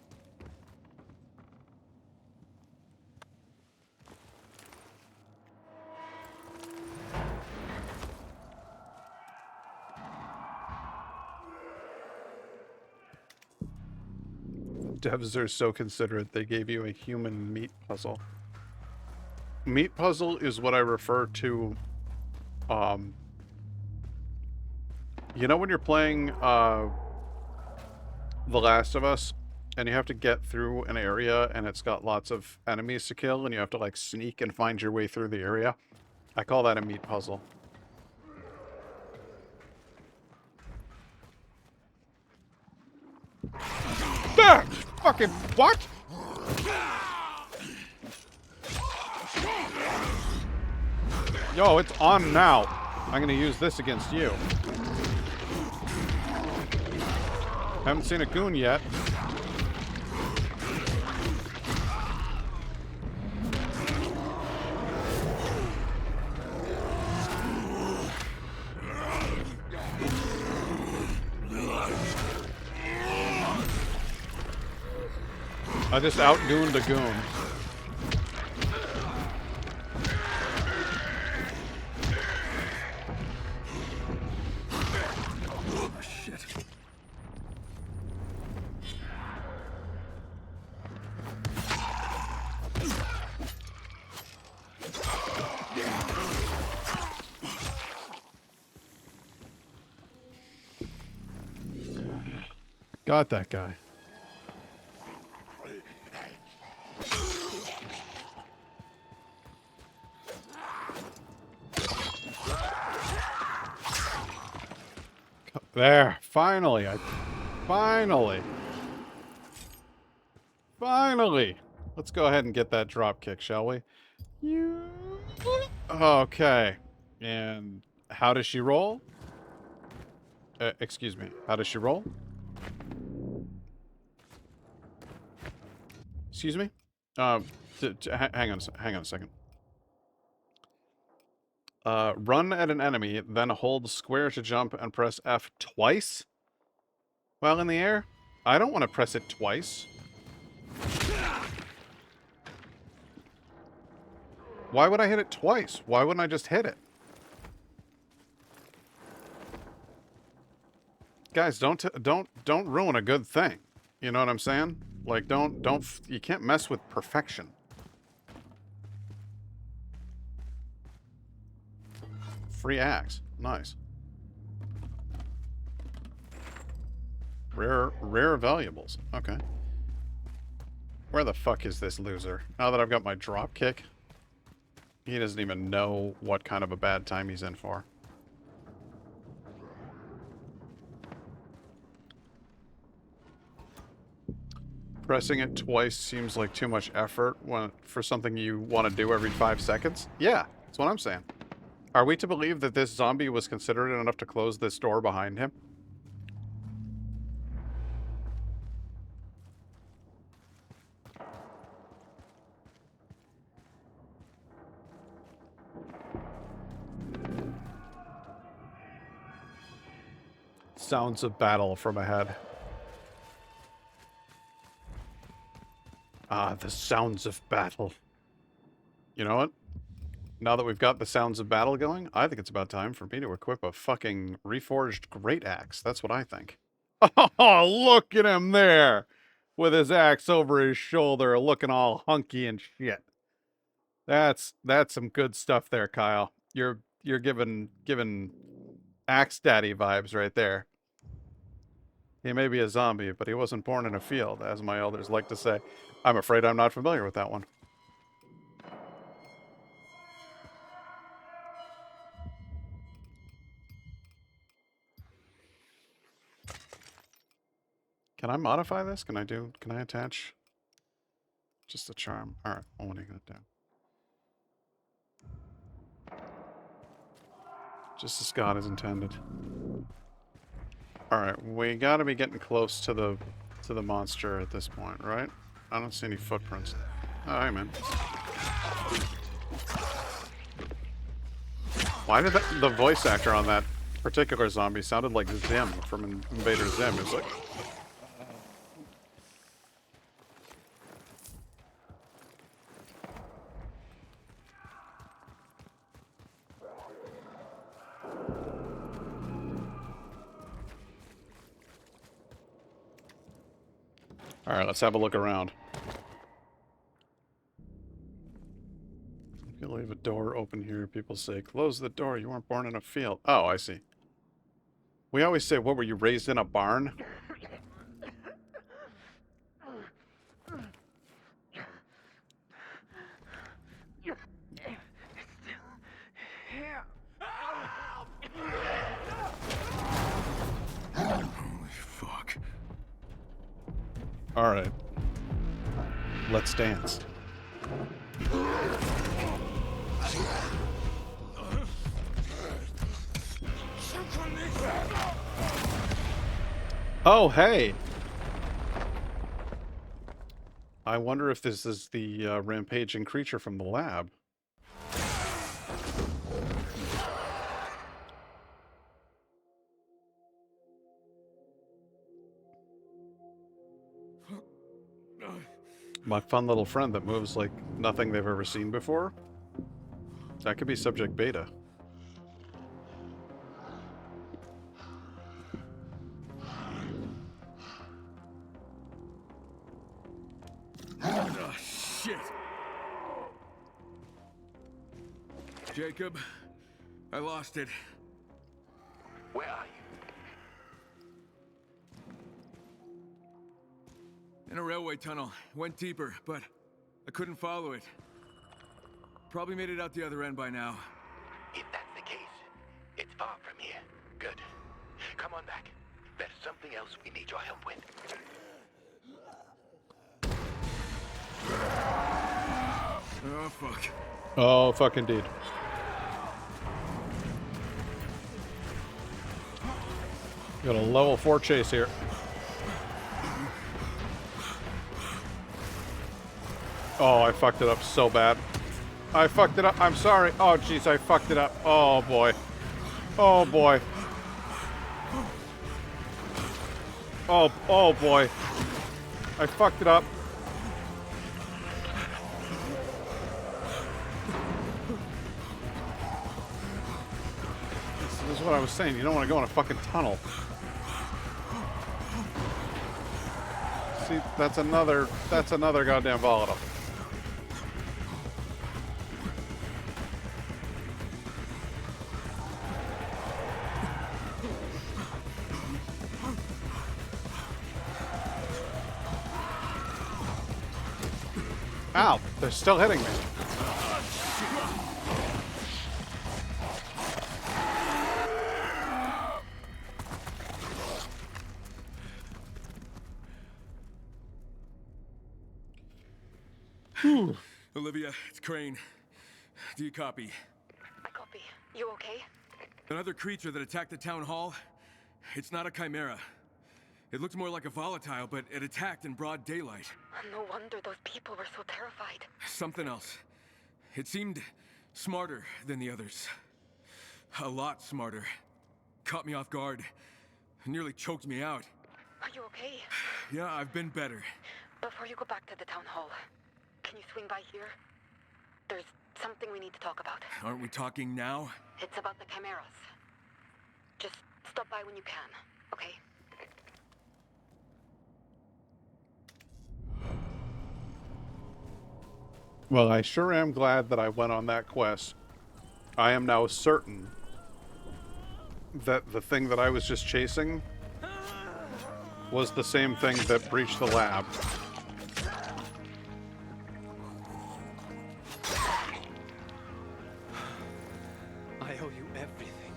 Devs are so considerate, they gave you a human meat puzzle. Meat puzzle is what I refer to, you know when you're playing, The Last of Us, and you have to get through an area, and it's got lots of enemies to kill, and you have to, like, sneak and find your way through the area? I call that a meat puzzle. Ah! Fucking what? Yo, it's on now. I'm gonna use this against you. Haven't seen a goon yet. I just outgooned a goon. Oh, shit. Got that guy. There, finally, finally. Let's go ahead and get that drop kick, shall we? Okay. And how does she roll? Excuse me. How does she roll? Excuse me? Hang on a second. Run at an enemy, then hold square to jump and press F twice while in the air? I don't want to press it twice. Why would I hit it twice? Why wouldn't I just hit it? Guys, don't ruin a good thing. You know what I'm saying? Like, you can't mess with perfection. Free axe. Nice. Rare valuables. Okay. Where the fuck is this loser? Now that I've got my drop kick, he doesn't even know what kind of a bad time he's in for. Pressing it twice seems like too much effort for something you want to do every 5 seconds. Yeah, that's what I'm saying. Are we to believe that this zombie was considerate enough to close this door behind him? Sounds of battle from ahead. Ah, the sounds of battle. You know what? Now that we've got the sounds of battle going, I think it's about time for me to equip a fucking reforged great axe. That's what I think. Oh, look at him there! With his axe over his shoulder, looking all hunky and shit. That's some good stuff there, Kyle. You're giving Axe Daddy vibes right there. He may be a zombie, but he wasn't born in a field, as my elders like to say. I'm afraid I'm not familiar with that one. Can I modify this? Can I attach just a charm? Alright, I'm wanting that down. Just as God is intended. Alright, we gotta be getting close to the monster at this point, right? I don't see any footprints. Oh, hey, man. Why did the voice actor on that particular zombie sounded like Zim from Invader Zim? It was like... Alright, let's have a look around. If you leave a door open here, people say, close the door, you weren't born in a field. Oh, I see. We always say, what, were you raised in a barn? Holy fuck. Alright. Let's dance. Oh, hey! I wonder if this is the rampaging creature from the lab. My fun little friend that moves like nothing they've ever seen before. That could be subject beta. Oh, shit. Jacob, I lost it. Where are you? In a railway tunnel. Went deeper, but I couldn't follow it. Probably made it out the other end by now. If that's the case, it's far from here. Good. Come on back. There's something else we need your help with. Oh, fuck. Oh, fuck indeed. Got a level 4 chase here. Oh, I fucked it up so bad. I fucked it up. I'm sorry. Oh, jeez, I fucked it up. Oh, boy. Oh, boy. Oh, boy. I fucked it up. This is what I was saying. You don't want to go in a fucking tunnel. See, that's another goddamn volatile. Ow, they're still hitting me. Olivia, it's Crane. Do you copy? I copy. You okay? Another creature that attacked the town hall? It's not a chimera. It looked more like a volatile, but it attacked in broad daylight. No wonder those people were so terrified. Something else. It seemed smarter than the others. A lot smarter. Caught me off guard. Nearly choked me out. Are you okay? Yeah, I've been better. Before you go back to the town hall, can you swing by here? There's something we need to talk about. Aren't we talking now? It's about the chimeras. Just stop by when you can, okay? Well, I sure am glad that I went on that quest. I am now certain that the thing that I was just chasing was the same thing that breached the lab. I owe you everything.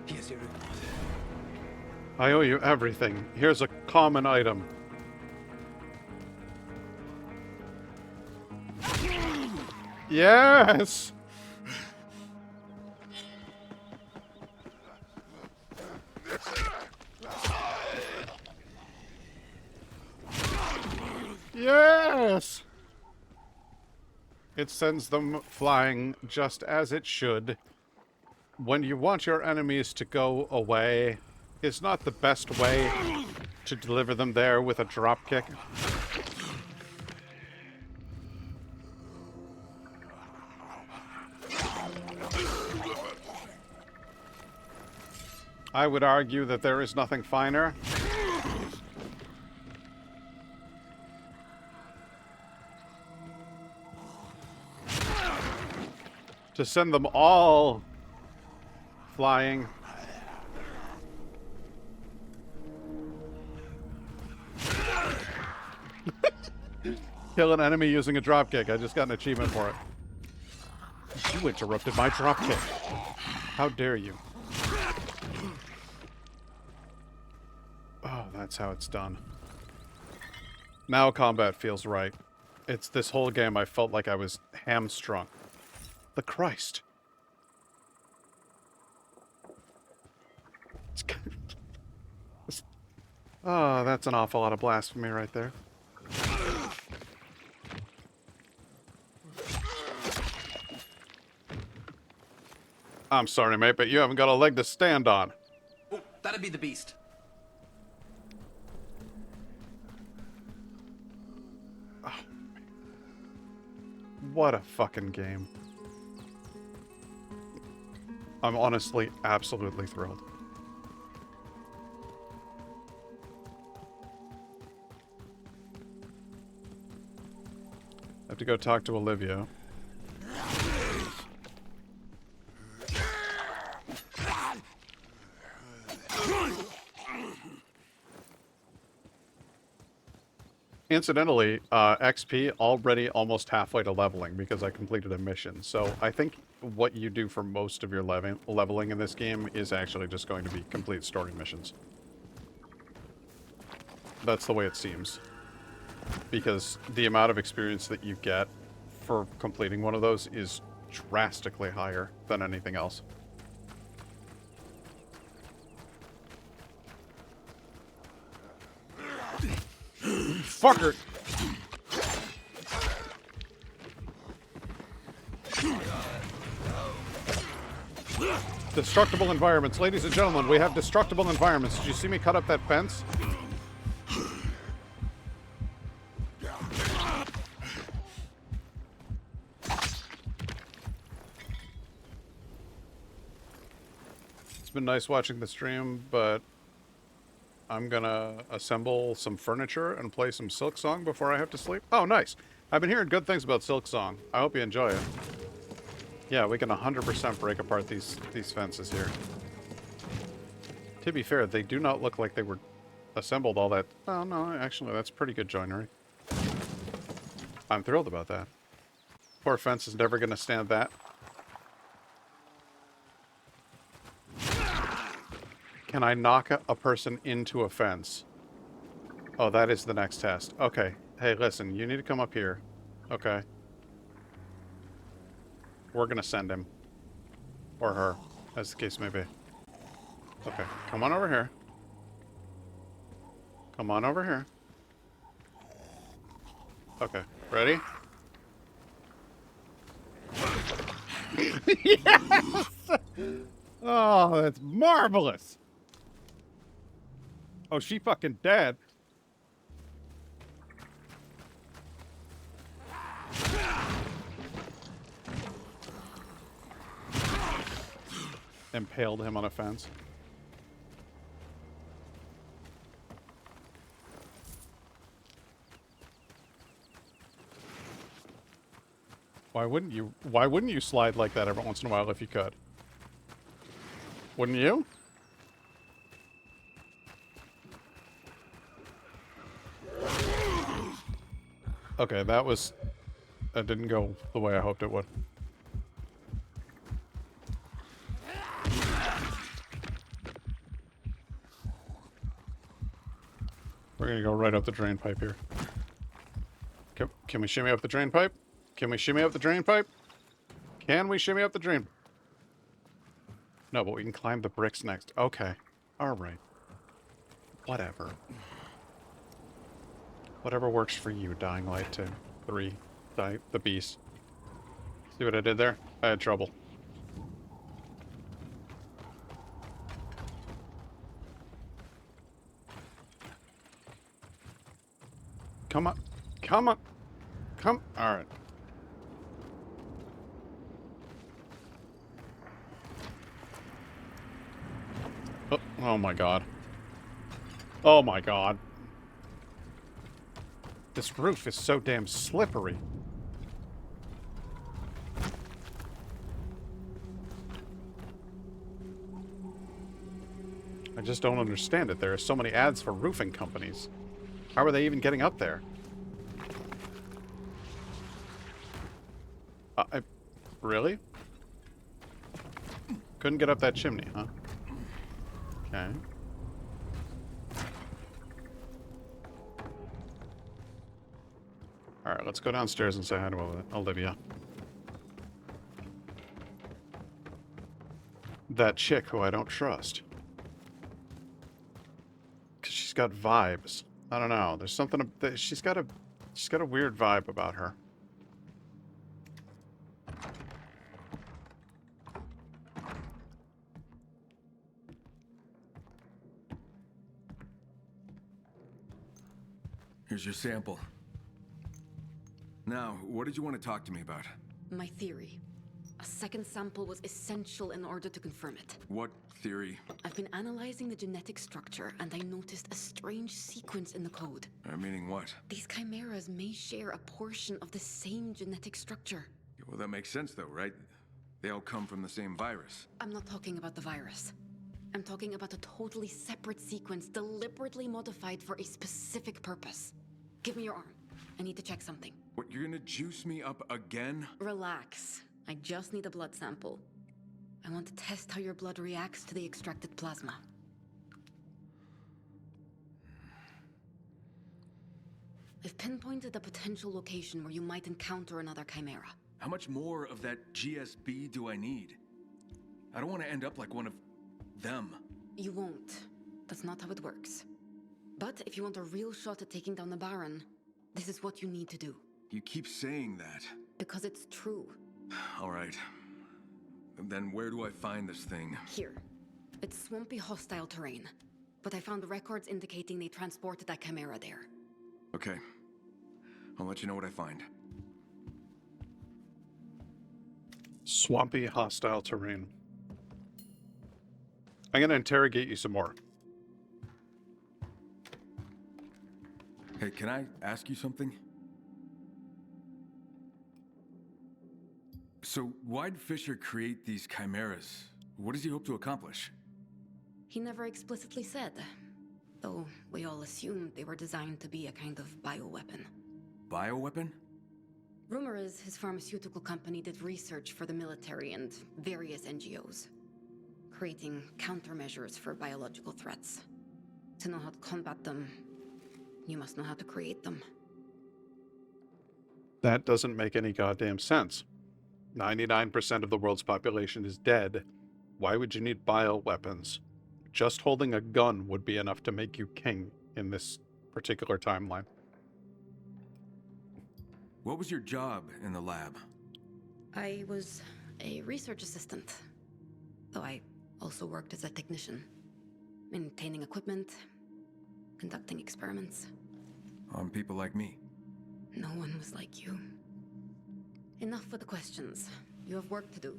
Here's your reward. I owe you everything. Here's a common item. Yes! Yes! It sends them flying just as it should. When you want your enemies to go away, is not the best way to deliver them there with a dropkick. I would argue that there is nothing finer. To send them all flying. Kill an enemy using a dropkick. I just got an achievement for it. You interrupted my dropkick. How dare you? Oh, that's how it's done. Now combat feels right. It's this whole game I felt like I was hamstrung. The Christ. Oh, that's an awful lot of blasphemy right there. I'm sorry, mate, but you haven't got a leg to stand on. Oh, that'd be the beast. Oh, what a fucking game. I'm honestly absolutely thrilled. I have to go talk to Olivia. Incidentally, XP already almost halfway to leveling because I completed a mission. So I think what you do for most of your leveling in this game is actually just going to be complete story missions. That's the way it seems. Because the amount of experience that you get for completing one of those is drastically higher than anything else. Fucker! Destructible environments. Ladies and gentlemen, we have destructible environments. Did you see me cut up that fence? It's been nice watching the stream, but I'm gonna assemble some furniture and play some Silk Song before I have to sleep. Oh, nice. I've been hearing good things about Silk Song. I hope you enjoy it. Yeah, we can 100% break apart these fences here. To be fair, they do not look like they were assembled all that... Oh, no, actually, that's pretty good joinery. I'm thrilled about that. Poor fence is never gonna stand that. Can I knock a person into a fence? Oh, that is the next test. Okay. Hey, listen, you need to come up here. Okay. We're gonna send him. Or her, as the case may be. Okay, come on over here. Come on over here. Okay, ready? Yes! Oh, that's marvelous! Oh, she fucking dead. Impaled him on a fence. Why wouldn't you? Why wouldn't you slide like that every once in a while if you could? Wouldn't you? Okay, that didn't go the way I hoped it would. We're gonna go right up the drain pipe here. Can we shimmy up the drain pipe? Can we shimmy up the drain pipe? Can we shimmy up the drain? No, but we can climb the bricks next. Okay. Alright. Whatever. Whatever works for you, Dying Light 2. 3. The Beast. See what I did there? I had trouble. Come on. Come on. Come. Alright. Oh my god. Oh my god. This roof is so damn slippery. I just don't understand it. There are so many ads for roofing companies. How are they even getting up there? Really? Couldn't get up that chimney, huh? Okay. Alright, let's go downstairs and say hi to Olivia. That chick who I don't trust. Because she's got vibes. I don't know. There's something... She's got a weird vibe about her. Here's your sample. Now, what did you want to talk to me about? My theory. A second sample was essential in order to confirm it. What theory? I've been analyzing the genetic structure, and I noticed a strange sequence in the code. Meaning what? These chimeras may share a portion of the same genetic structure. Well, that makes sense though, right? They all come from the same virus. I'm not talking about the virus. I'm talking about a totally separate sequence deliberately modified for a specific purpose. Give me your arm. I need to check something. What, you're gonna juice me up again? Relax. I just need a blood sample. I want to test how your blood reacts to the extracted plasma. I've pinpointed a potential location where you might encounter another chimera. How much more of that GSB do I need? I don't want to end up like one of them. You won't. That's not how it works. But if you want a real shot at taking down the Baron, this is what you need to do. You keep saying that. Because it's true. All right. Then where do I find this thing? Here. It's swampy, hostile terrain. But I found records indicating they transported that chimera there. Okay. I'll let you know what I find. Swampy, hostile terrain. I'm gonna interrogate you some more. Hey, can I ask you something? So, why'd Fisher create these chimeras? What does he hope to accomplish? He never explicitly said. Though we all assumed they were designed to be a kind of bioweapon. Bioweapon? Rumor is his pharmaceutical company did research for the military and various NGOs, creating countermeasures for biological threats. To know how to combat them, you must know how to create them. That doesn't make any goddamn sense. 99% of the world's population is dead. Why would you need bioweapons? Just holding a gun would be enough to make you king in this particular timeline. What was your job in the lab? I was a research assistant, though I also worked as a technician, maintaining equipment, conducting experiments. On people like me. No one was like you. Enough with the questions. You have work to do.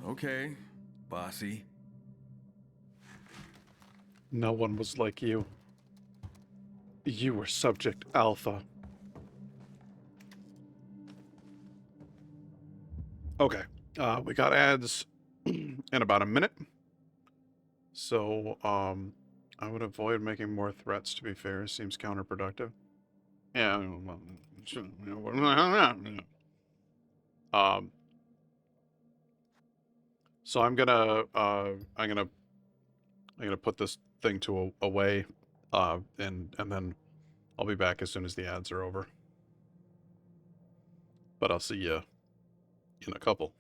Okay, bossy. No one was like you. You were Subject Alpha. Okay. We got ads in about a minute. So, I would avoid making more threats, to be fair. Seems counterproductive. Yeah, well, so I'm gonna put this thing to away, and then I'll be back as soon as the ads are over. But I'll see you in a couple.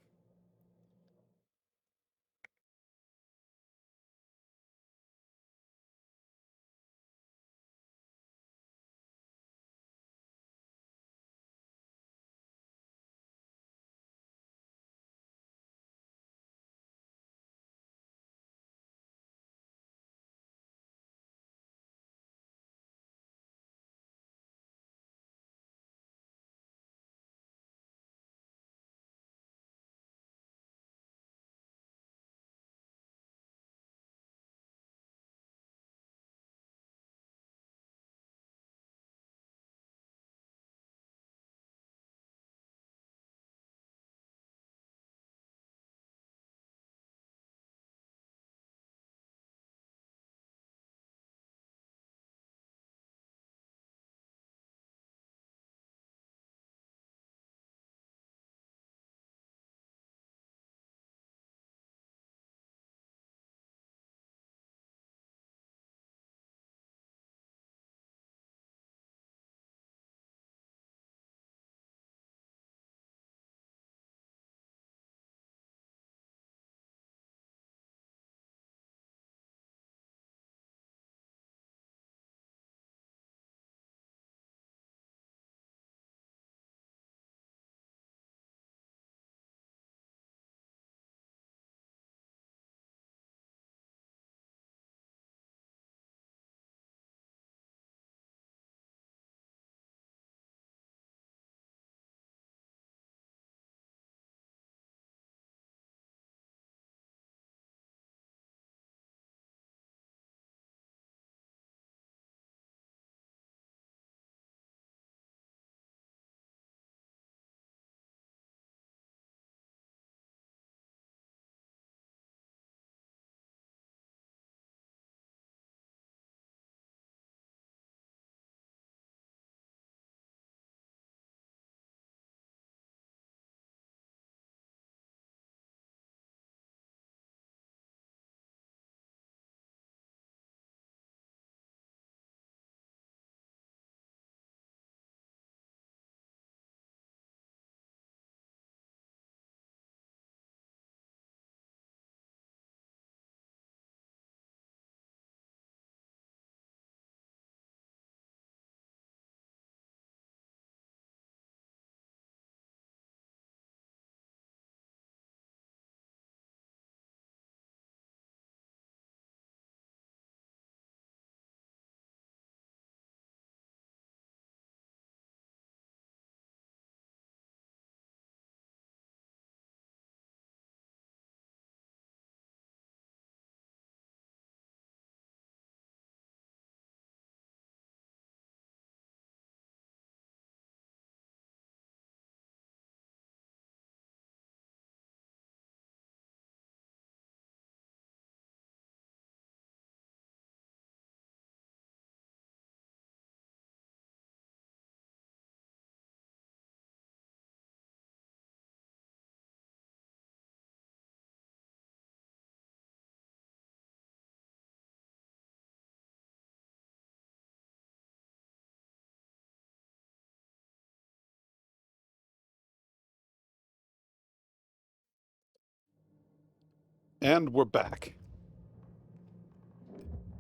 And we're back.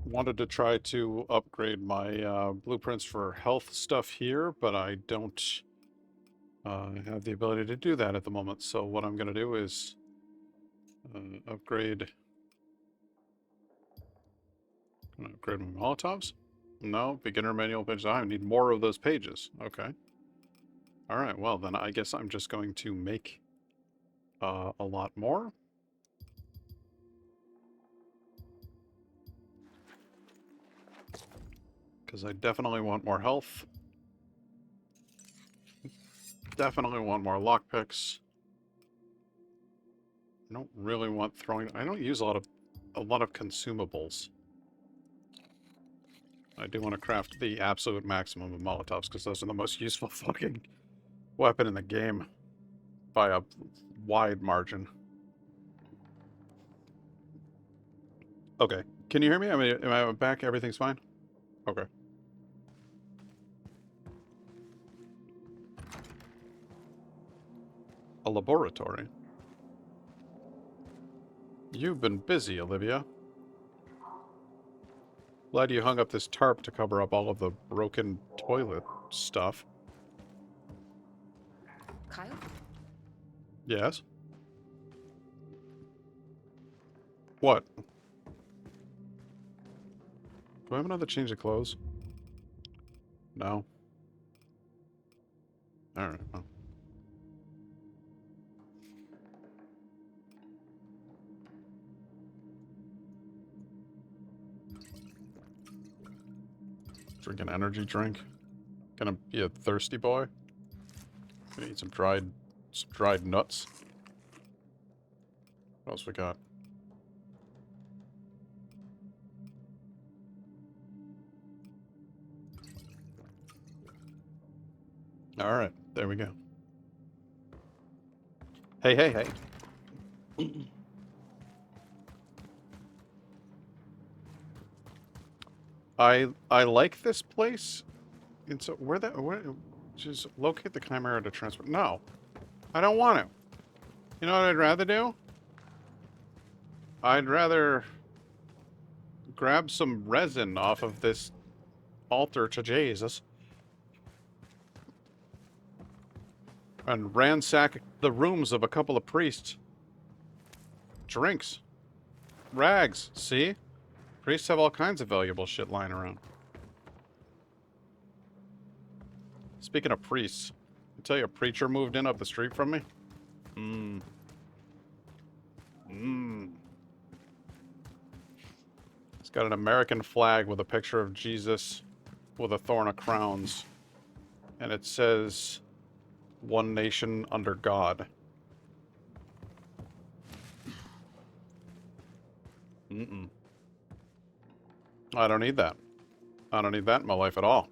Wanted to try to upgrade my blueprints for health stuff here, but I don't have the ability to do that at the moment. So what I'm going to do is upgrade my Molotovs. No, beginner manual pages. I need more of those pages. Okay. Alright, well then I guess I'm just going to make a lot more. Because I definitely want more health. Definitely want more lockpicks. I don't really want throwing... I don't use a lot of consumables. I do want to craft the absolute maximum of Molotovs, because those are the most useful fucking weapon in the game. By a wide margin. Okay. Can you hear me? I mean, am I back? Everything's fine? Okay. A laboratory. You've been busy, Olivia. Glad you hung up this tarp to cover up all of the broken toilet stuff. Kyle? Yes? What? Do I have another change of clothes? No. Alright, well. Drink an energy drink. Gonna be a thirsty boy. Gonna eat some dried nuts. What else we got? Alright, there we go. Hey, hey, hey. I like this place. And so where just locate the Chimera to transport. No. I don't want to. You know what I'd rather do? I'd rather grab some resin off of this altar to Jesus and ransack the rooms of a couple of priests. Drinks. Rags. See? Priests have all kinds of valuable shit lying around. Speaking of priests, I tell you, a preacher moved in up the street from me. It's got an American flag with a picture of Jesus with a thorn of crowns. And it says, "One nation under God." I don't need that. I don't need that in my life at all.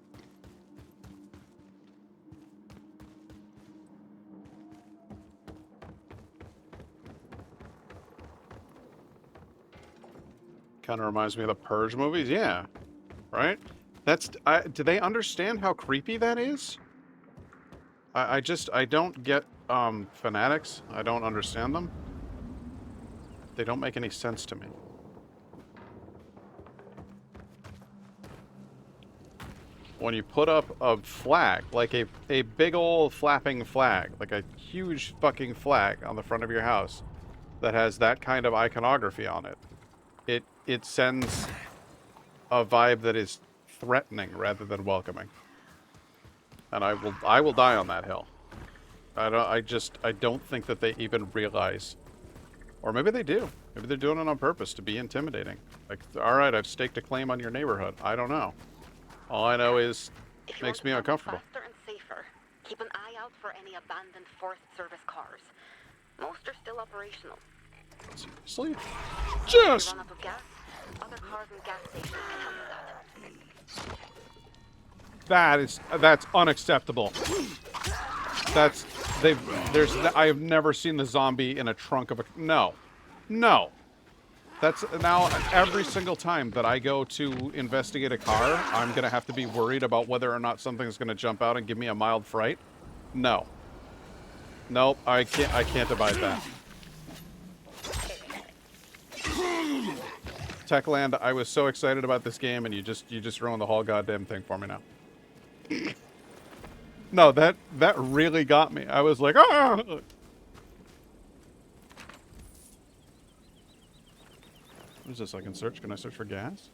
Kind of reminds me of the Purge movies. Yeah. Right? Do they understand how creepy that is? I don't get, fanatics. I don't understand them. They don't make any sense to me. When you put up a flag, like a big old flapping flag, like a huge fucking flag on the front of your house that has that kind of iconography on it, it sends a vibe that is threatening rather than welcoming. And I will die on that hill. I don't think that they even realize, or maybe they do. Maybe they're doing it on purpose to be intimidating. Like, all right, I've staked a claim on your neighborhood. I don't know. All I know is it makes me uncomfortable. Faster and safer, keep an eye out for any abandoned Forest Service cars. Most are still operational. Seriously? Just! If you run out of gas, other cars and gas stations can help with that. That's unacceptable. I have never seen the zombie in a trunk of a... No. No. That's now every single time that I go to investigate a car, I'm going to have to be worried about whether or not something's going to jump out and give me a mild fright. No. Nope, I can't abide that. Techland, I was so excited about this game and you just ruined the whole goddamn thing for me now. No, that really got me. I was like, ah! What is this? I can search? Can I search for gas?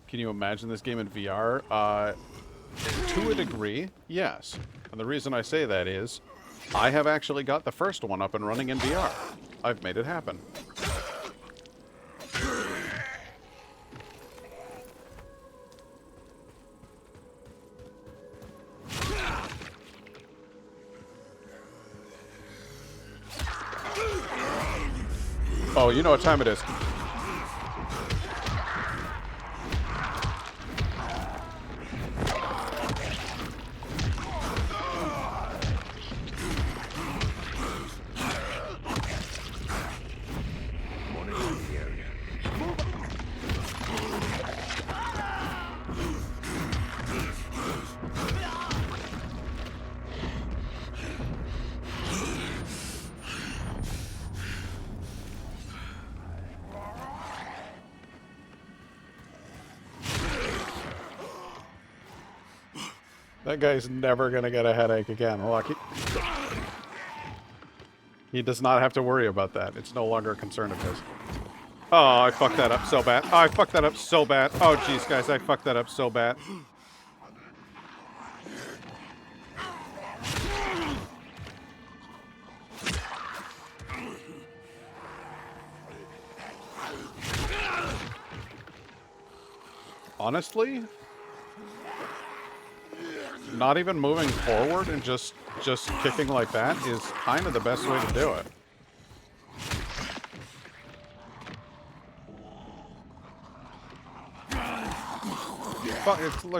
Can you imagine this game in VR? To a degree, yes. And the reason I say that is, I have actually got the first one up and running in VR. I've made it happen. Oh, you know what time it is. That guy's never gonna get a headache again. Lucky. He does not have to worry about that. It's no longer a concern of his. Oh, I fucked that up so bad. Oh, I fucked that up so bad. Oh, jeez, guys, I fucked that up so bad. Honestly, not even moving forward and just kicking like that is kind of the best way to do it.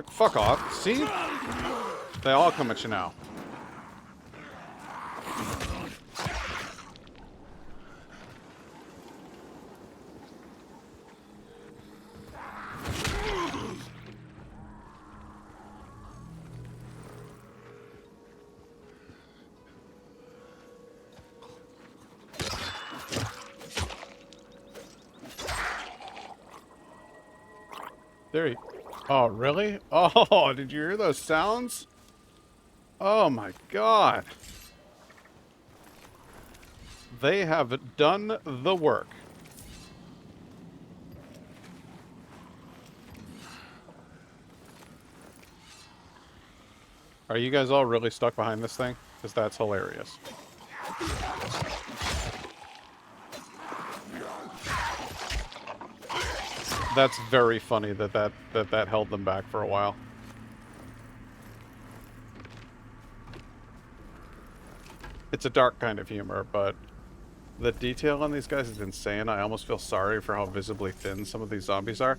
Fuck off. See? They all come at you now. There you... Oh, really? Oh, did you hear those sounds? Oh my god. They have done the work. Are you guys all really stuck behind this thing? Because that's hilarious. That's very funny that held them back for a while. It's a dark kind of humor, but the detail on these guys is insane. I almost feel sorry for how visibly thin some of these zombies are.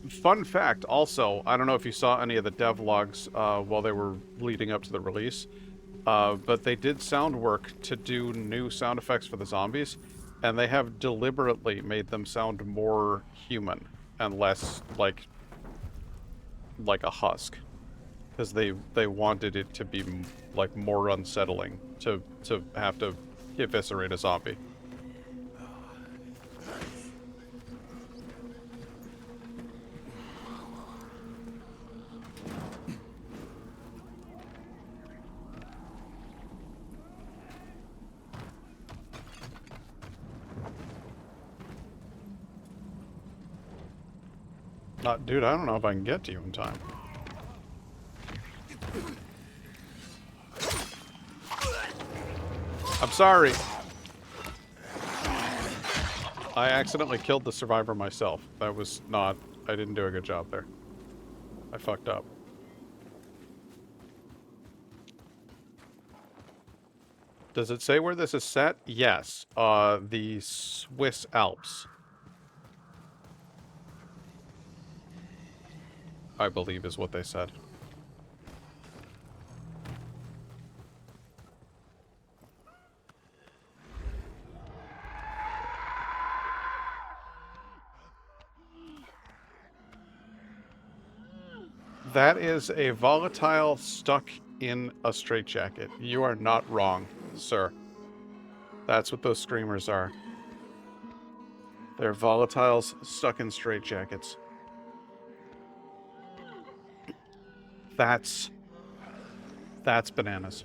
Fun fact, also, I don't know if you saw any of the devlogs while they were leading up to the release, but they did sound work to do new sound effects for the zombies, and they have deliberately made them sound more human and less like a husk, because they wanted it to be like more unsettling to have to eviscerate a zombie. Dude, I don't know if I can get to you in time. I'm sorry. I accidentally killed the survivor myself. That was not... I didn't do a good job there. I fucked up. Does it say where this is set? Yes. The Swiss Alps, I believe, is what they said. That is a volatile stuck in a straitjacket. You are not wrong, sir. That's what those screamers are. They're volatiles stuck in straitjackets. That's bananas.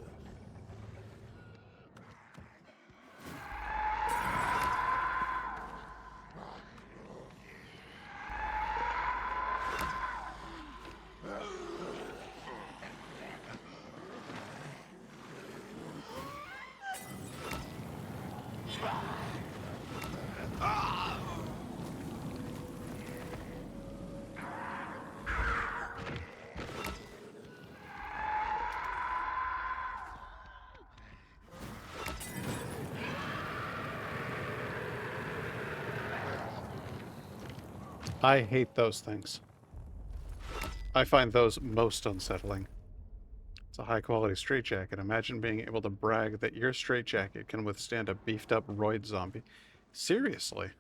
I hate those things. I find those most unsettling. It's a high-quality straitjacket. Imagine being able to brag that your straitjacket can withstand a beefed-up roid zombie. Seriously.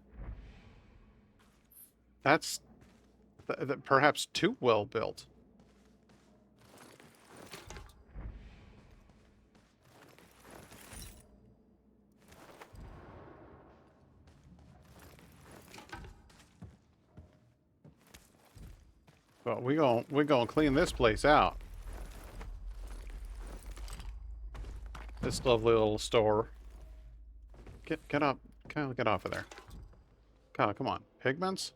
That's perhaps too well built. But we're gonna clean this place out. This lovely little store. Get up, Kyle, get off of there. Kyle, come on. Pigments?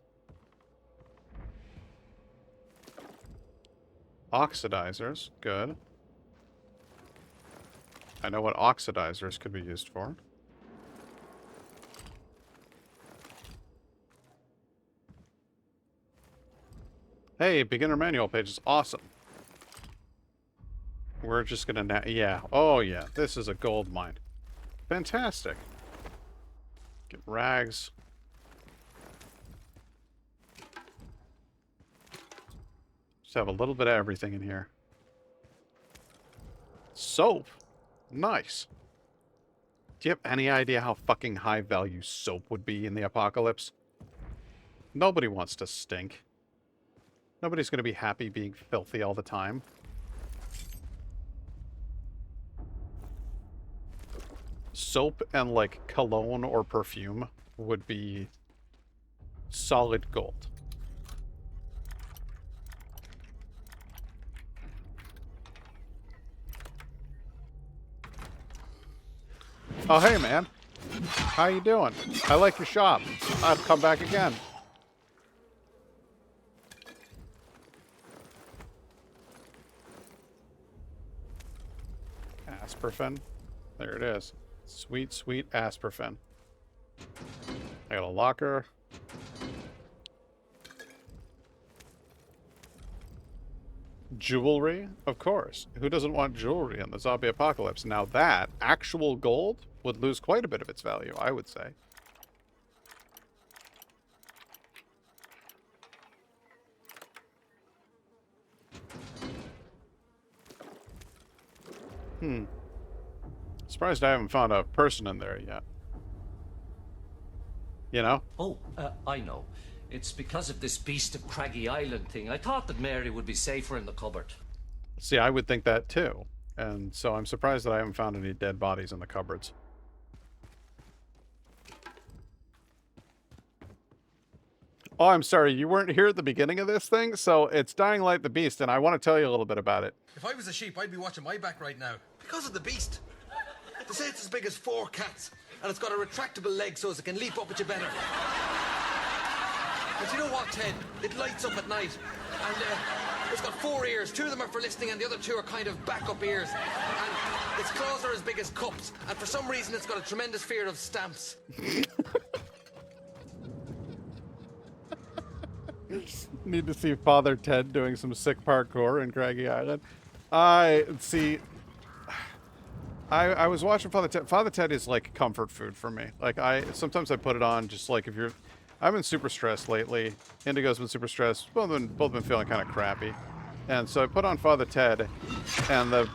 Oxidizers, good. I know what oxidizers could be used for. Hey, beginner manual page is awesome. We're just gonna yeah. Oh yeah, this is a gold mine. Fantastic. Get rags. Just have a little bit of everything in here. Soap. Nice. Do you have any idea how fucking high value soap would be in the apocalypse? Nobody wants to stink. Nobody's going to be happy being filthy all the time. Soap and, like, cologne or perfume would be solid gold. Oh, hey, man. How you doing? I like your shop. I'd come back again. Asperfen. There it is. Sweet, sweet Asperfen. I got a locker. Jewelry? Of course. Who doesn't want jewelry in the zombie apocalypse? Now that, actual gold, would lose quite a bit of its value, I would say. Surprised I haven't found a person in there yet. You know? Oh, I know. It's because of this beast of Craggy Island thing. I thought that Mary would be safer in the cupboard. See, I would think that too. And so I'm surprised that I haven't found any dead bodies in the cupboards. Oh, I'm sorry, you weren't here at the beginning of this thing? So it's Dying Light the Beast, and I want to tell you a little bit about it. If I was a sheep, I'd be watching my back right now. Because of the beast. They say it's as big as 4 cats, and it's got a retractable leg so as it can leap up at you better. But you know what, Ted? It lights up at night, and it's got 4 ears. 2 of them are for listening, and the other 2 are kind of backup ears. And its claws are as big as cups, and for some reason it's got a tremendous fear of stamps. Need to see Father Ted doing some sick parkour in Craggy Island. I was watching Father Ted. Father Ted is like comfort food for me. Like sometimes I put it on just like if you're. I've been super stressed lately. Indigo's been super stressed. Both been feeling kind of crappy, and so I put on Father Ted, and the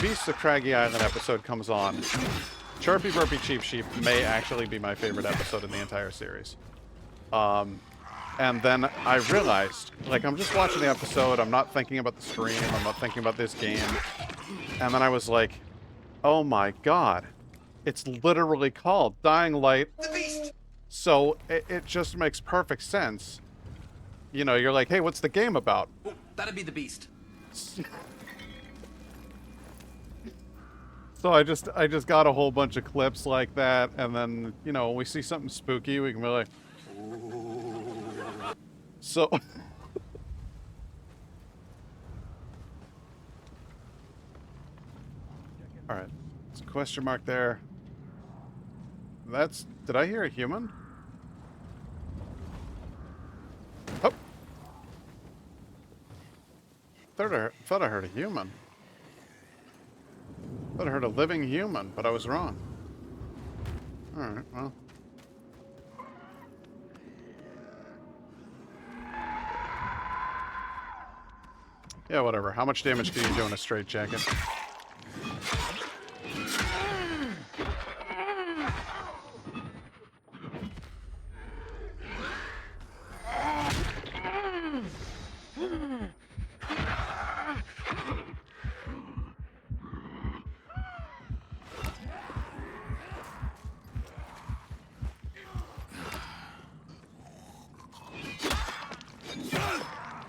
Beasts of Craggy Island episode comes on. Chirpy Burpy Cheap Sheep may actually be my favorite episode in the entire series. And then I realized, like, I'm just watching the episode, I'm not thinking about the stream, I'm not thinking about this game, and then I was like, oh my god, it's literally called Dying Light the Beast! So it just makes perfect sense. You know, you're like, hey, what's the game about? Oh, that'd be the beast. So I just got a whole bunch of clips like that, and then, you know, we see something spooky, we can be like, so all right, it's a question mark there. That's, did I hear a human? Oh, thought I heard a human. Thought I heard a living human, but I was wrong. All right, well. Yeah, whatever. How much damage can you do in a straight jacket?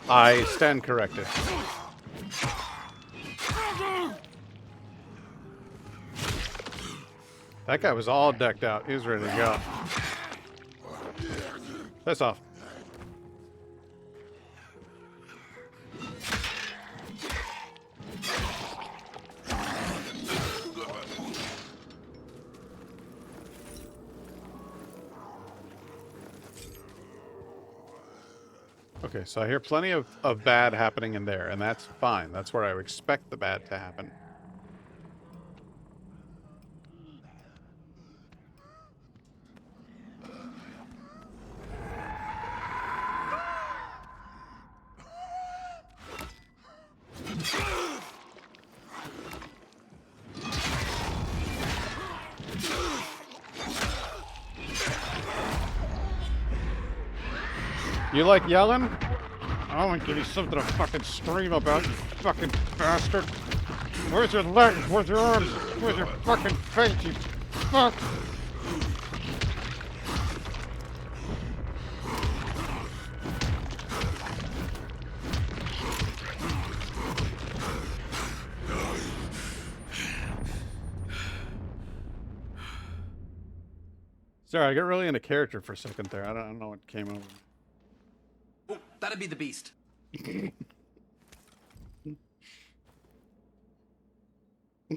I stand corrected. That guy was all decked out. He was ready to go. Piss off. Okay, so I hear plenty of bad happening in there, and that's fine. That's where I would expect the bad to happen. You like yelling? I want to give you something to fucking scream about, you fucking bastard. Where's your legs? Where's your arms? Where's your fucking face, you fuck? Sorry, I got really into character for a second there. I don't know what came over. Oh, that'd be the beast.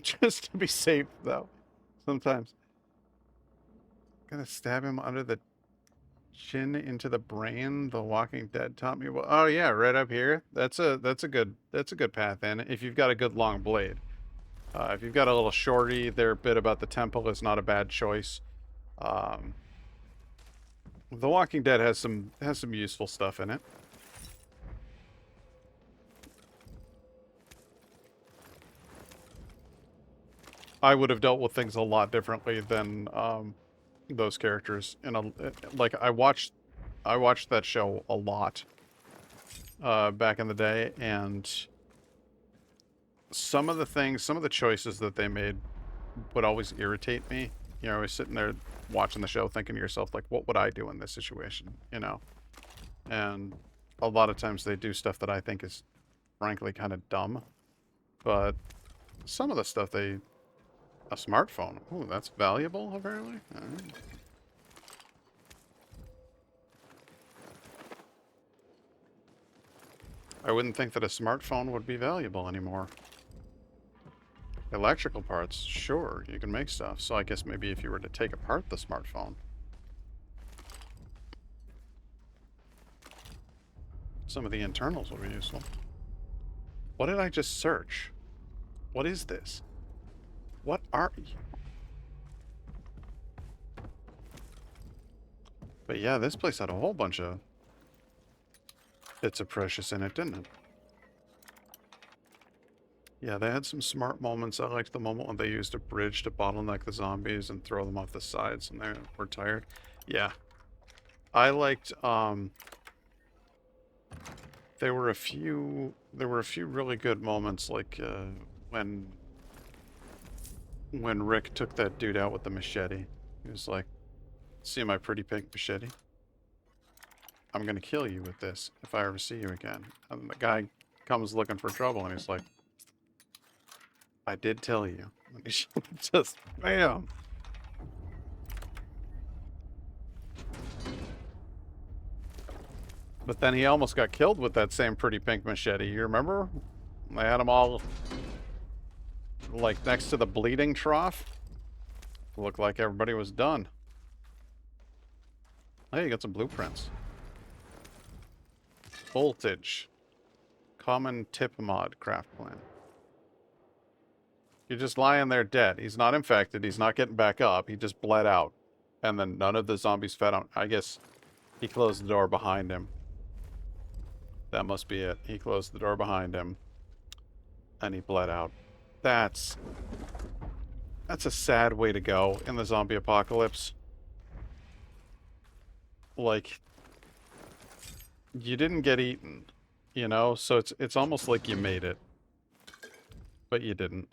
Just to be safe, though. Sometimes. Gonna stab him under the chin into the brain. The Walking Dead taught me. Well, oh yeah, right up here. That's a good path in. If you've got a good long blade. If you've got a little shorty, their bit about the temple is not a bad choice. The Walking Dead has some useful stuff in it. I would have dealt with things a lot differently than those characters. Like I watched that show a lot back in the day, and some of the choices that they made would always irritate me. You know, I was sitting there watching the show thinking to yourself, like, what would I do in this situation? You know? And a lot of times they do stuff that I think is frankly kind of dumb. But some of the stuff a smartphone. Ooh, that's valuable, apparently. All right. I wouldn't think that a smartphone would be valuable anymore. Electrical parts, sure, you can make stuff. So I guess maybe if you were to take apart the smartphone. Some of the internals would be useful. What did I just search? What is this? What are you? But yeah, this place had a whole bunch of bits of precious in it, didn't it? Yeah, they had some smart moments. I liked the moment when they used a bridge to bottleneck the zombies and throw them off the sides and they were tired. Yeah. I liked, there were a few really good moments, like, when Rick took that dude out with the machete. He was like, see my pretty pink machete? I'm gonna kill you with this if I ever see you again. And the guy comes looking for trouble and he's like, I did tell you. And he just, bam! But then he almost got killed with that same pretty pink machete. You remember? They had him all, like, next to the bleeding trough. Looked like everybody was done. Hey, you got some blueprints. Voltage. Common tip mod craft plan. You're just lying there dead. He's not infected. He's not getting back up. He just bled out. And then none of the zombies fed on. I guess he closed the door behind him. That must be it. He closed the door behind him. And he bled out. That's a sad way to go in the zombie apocalypse. Like, you didn't get eaten, you know? So it's almost like you made it. But you didn't.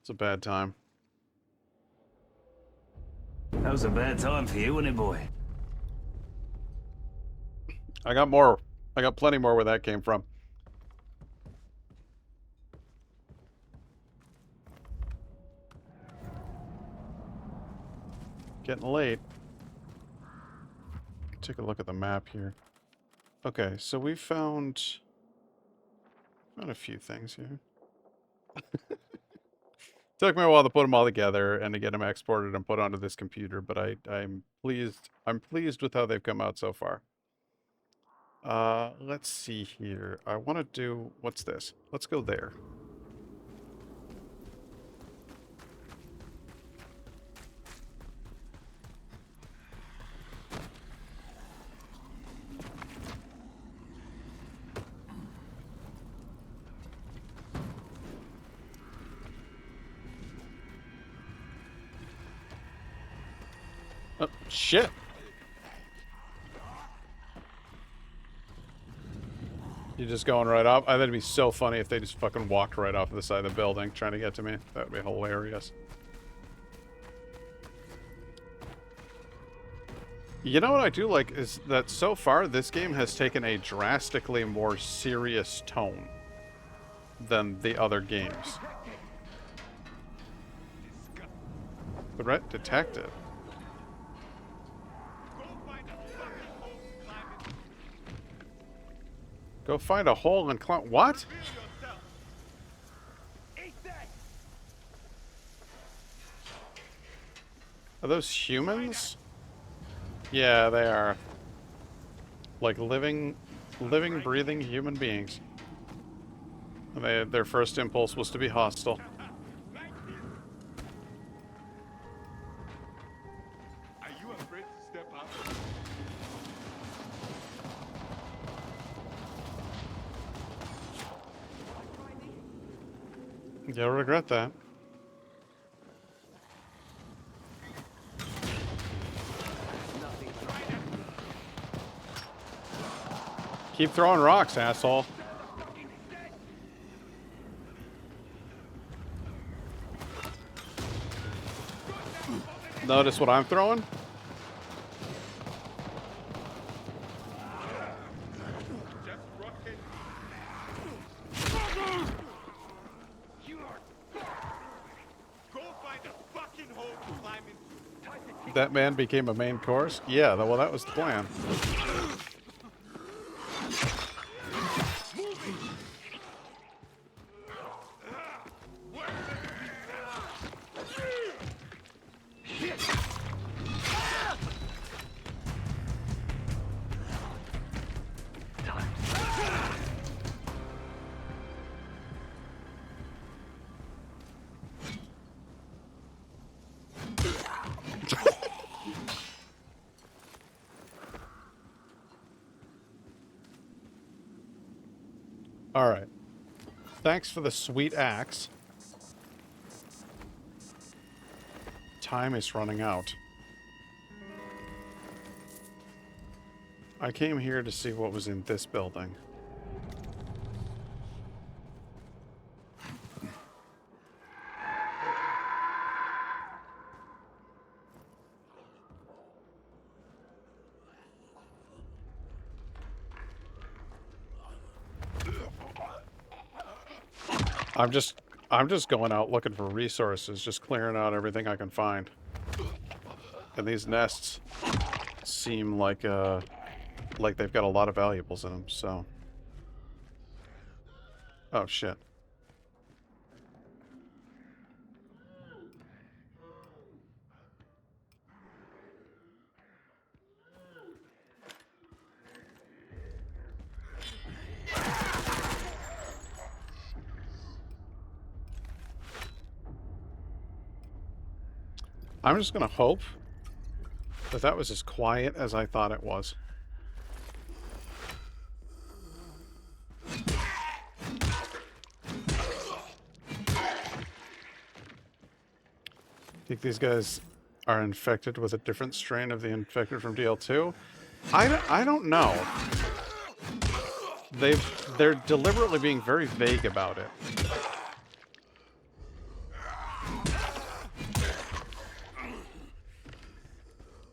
It's a bad time. That was a bad time for you, wasn't it, boy? I got more. I got plenty more where that came from. Getting late. Take a look at the map here. Okay, so we found a few things here. Took me a while to put them all together and to get them exported and put onto this computer, but I'm pleased. I'm pleased with how they've come out so far. Let's see here. I want to do, what's this? Let's go there. Oh, shit. You're just going right off? I think it'd be so funny if they just fucking walked right off the side of the building trying to get to me. That would be hilarious. You know what I do like is that so far this game has taken a drastically more serious tone than the other games. Threat detected. Go find a hole and climb. What? Are those humans? Yeah, they are. Like living, breathing human beings. And their first impulse was to be hostile. Are you afraid to step out? You'll regret that. Keep throwing rocks, asshole. Notice what I'm throwing? That man became a main course? Yeah, well, that was the plan. Alright. Thanks for the sweet axe. Time is running out. I came here to see what was in this building. I'm just going out looking for resources, just clearing out everything I can find. And these nests seem like they've got a lot of valuables in them, so. Oh shit. I'm just gonna hope that that was as quiet as I thought it was. think these guys are infected with a different strain of the infected from DL2? I don't know. They're deliberately being very vague about it.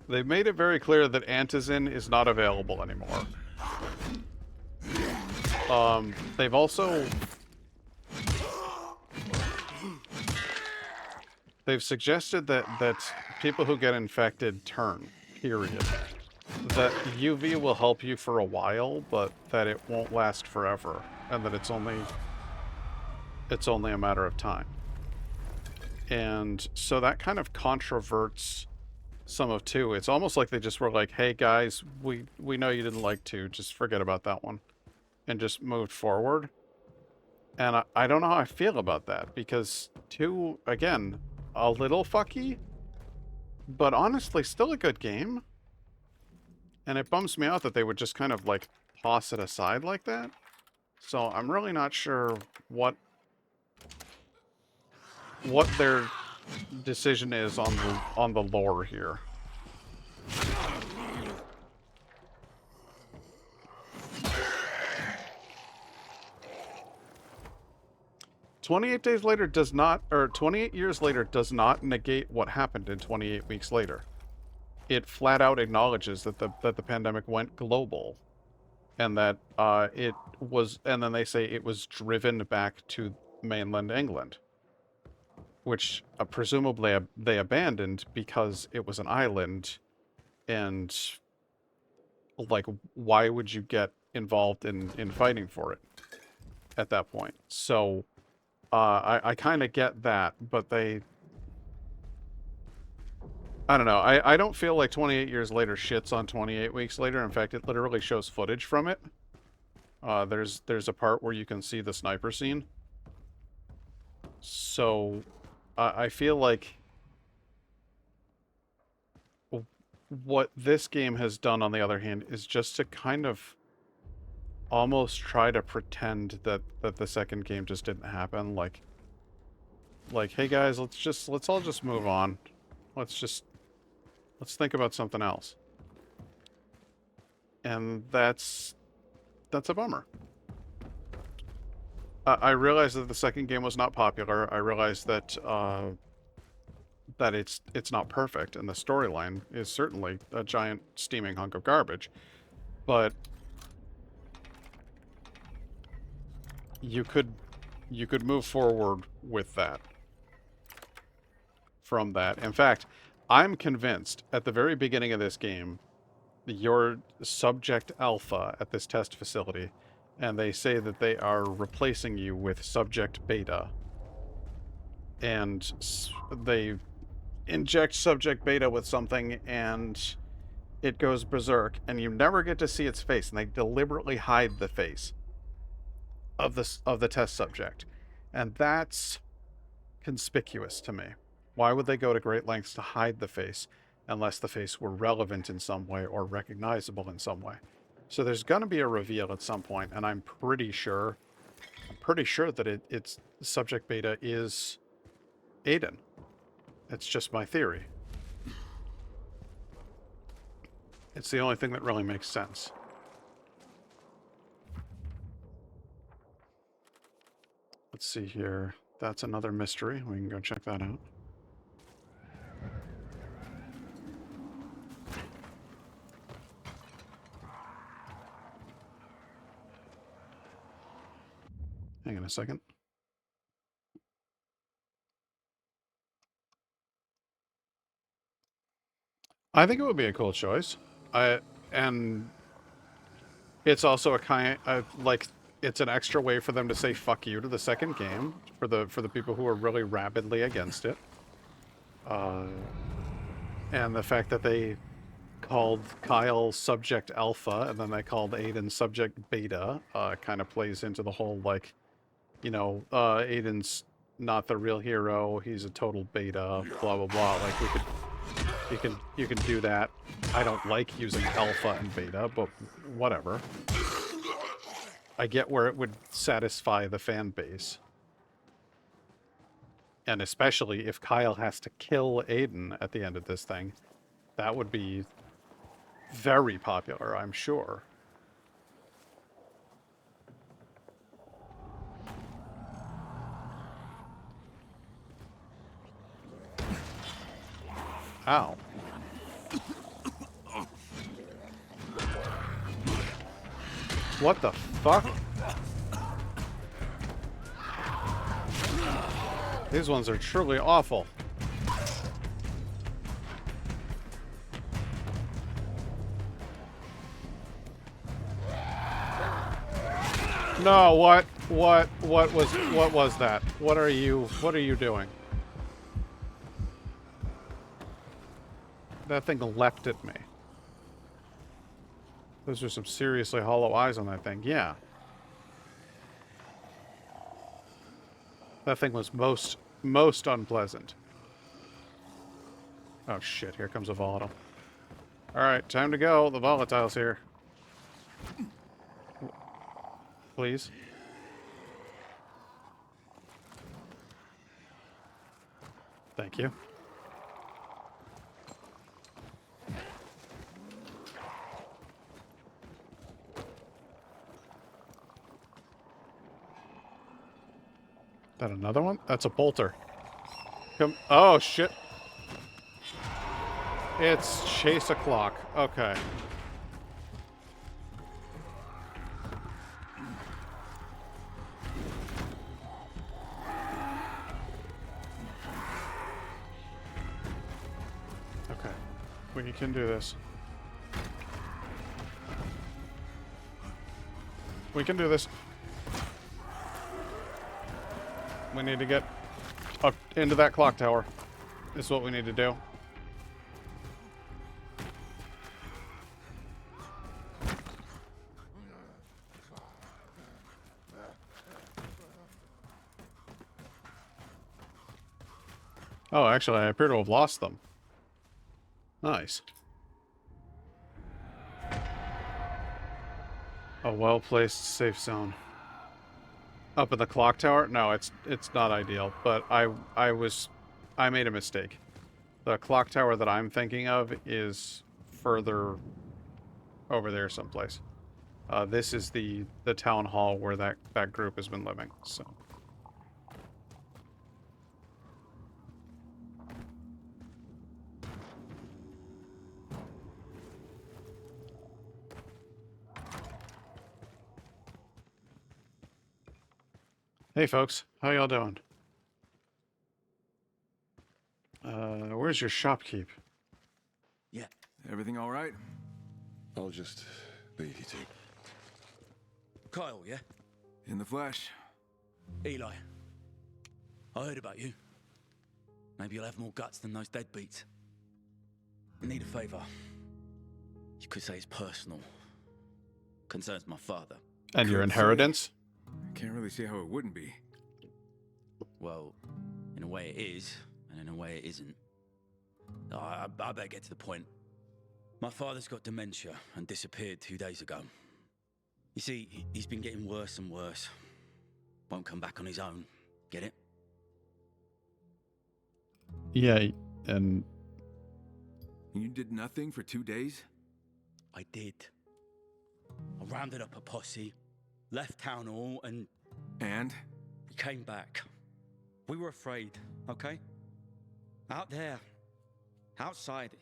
They've made it very clear that antizin is not available anymore. They've also... They've suggested that people who get infected turn, period. That UV will help you for a while, but that it won't last forever, and that it's only a matter of time. And so that kind of controverts some of 2. It's almost like they just were like, hey guys, we know you didn't like 2, just forget about that one. And just moved forward. And I don't know how I feel about that, because 2, again, a little fucky, but honestly still a good game. And it bums me out that they would just kind of like toss it aside like that. So I'm really not sure what their decision is on the lore here. "28 days later does not, or 28 years later does not negate what happened in 28 weeks later. It flat out acknowledges that the pandemic went global, and that it was, and then they say it was driven back to mainland England, which presumably they abandoned because it was an island, and like, why would you get involved in fighting for it at that point? So I kind of get that, but I don't know. I don't feel like 28 years later shits on 28 weeks later. In fact, it literally shows footage from it. There's a part where you can see the sniper scene. So I feel like what this game has done, on the other hand, is just to kind of almost try to pretend that the second game just didn't happen. Like, hey guys, let's all just move on. Let's think about something else. And that's a bummer. I realize that the second game was not popular. I realize that that it's not perfect, and the storyline is certainly a giant steaming hunk of garbage. But you could move forward with that. From that. In fact, I'm convinced at the very beginning of this game, you're subject alpha at this test facility, and they say that they are replacing you with subject beta. And they inject subject beta with something, and it goes berserk, and you never get to see its face, and they deliberately hide the face of the test subject. And that's conspicuous to me. Why would they go to great lengths to hide the face unless the face were relevant in some way or recognizable in some way? So there's going to be a reveal at some point, and I'm pretty sure that it's subject beta is Aiden. It's just my theory. It's the only thing that really makes sense. Let's see here. That's another mystery. We can go check that out. Hang on a second. I think it would be a cool choice. And it's also a kind of like, it's an extra way for them to say fuck you to the second game for the people who are really rabidly against it. And the fact that they called Kyle subject alpha and then they called Aiden subject beta kind of plays into the whole, like, you know, Aiden's not the real hero, he's a total beta, blah blah blah. Like, you can do that. I don't like using alpha and beta, but whatever. I get where it would satisfy the fan base. And especially if Kyle has to kill Aiden at the end of this thing, that would be very popular, I'm sure. Ow. What the fuck? These ones are truly awful. No, what was that? What are you doing? That thing leapt at me. Those are some seriously hollow eyes on that thing. Yeah. That thing was most unpleasant. Oh shit, here comes a volatile. Alright, time to go. The volatile's here. Please. Thank you. That another one? That's a bolter. Come. Oh shit. It's chase o'clock. Okay. Okay. We can do this. We can do this. We need to get up into that clock tower. Is what we need to do. Oh, actually, I appear to have lost them. Nice. A well-placed safe zone. Up in the clock tower? No, it's not ideal, but I made a mistake. The clock tower that I'm thinking of is further over there someplace. This is the town hall where that group has been living, so. Hey folks, how y'all doing? Where's your shopkeep? Yeah. Everything all right? I'll just leave you two. Kyle, yeah? In the flesh. Eli. I heard about you. Maybe you'll have more guts than those deadbeats. I need a favor. You could say it's personal. Concerns my father. And your inheritance? Can't really see how it wouldn't be. Well, in a way it is, and in a way it isn't. I better get to the point. My father's got dementia and disappeared 2 days ago. You see, he's been getting worse and worse. Won't come back on his own. Get it? Yeah, and... You did nothing for 2 days? I did. I rounded up a posse, left town hall, and... And? He came back. We were afraid, okay? Out there, outside,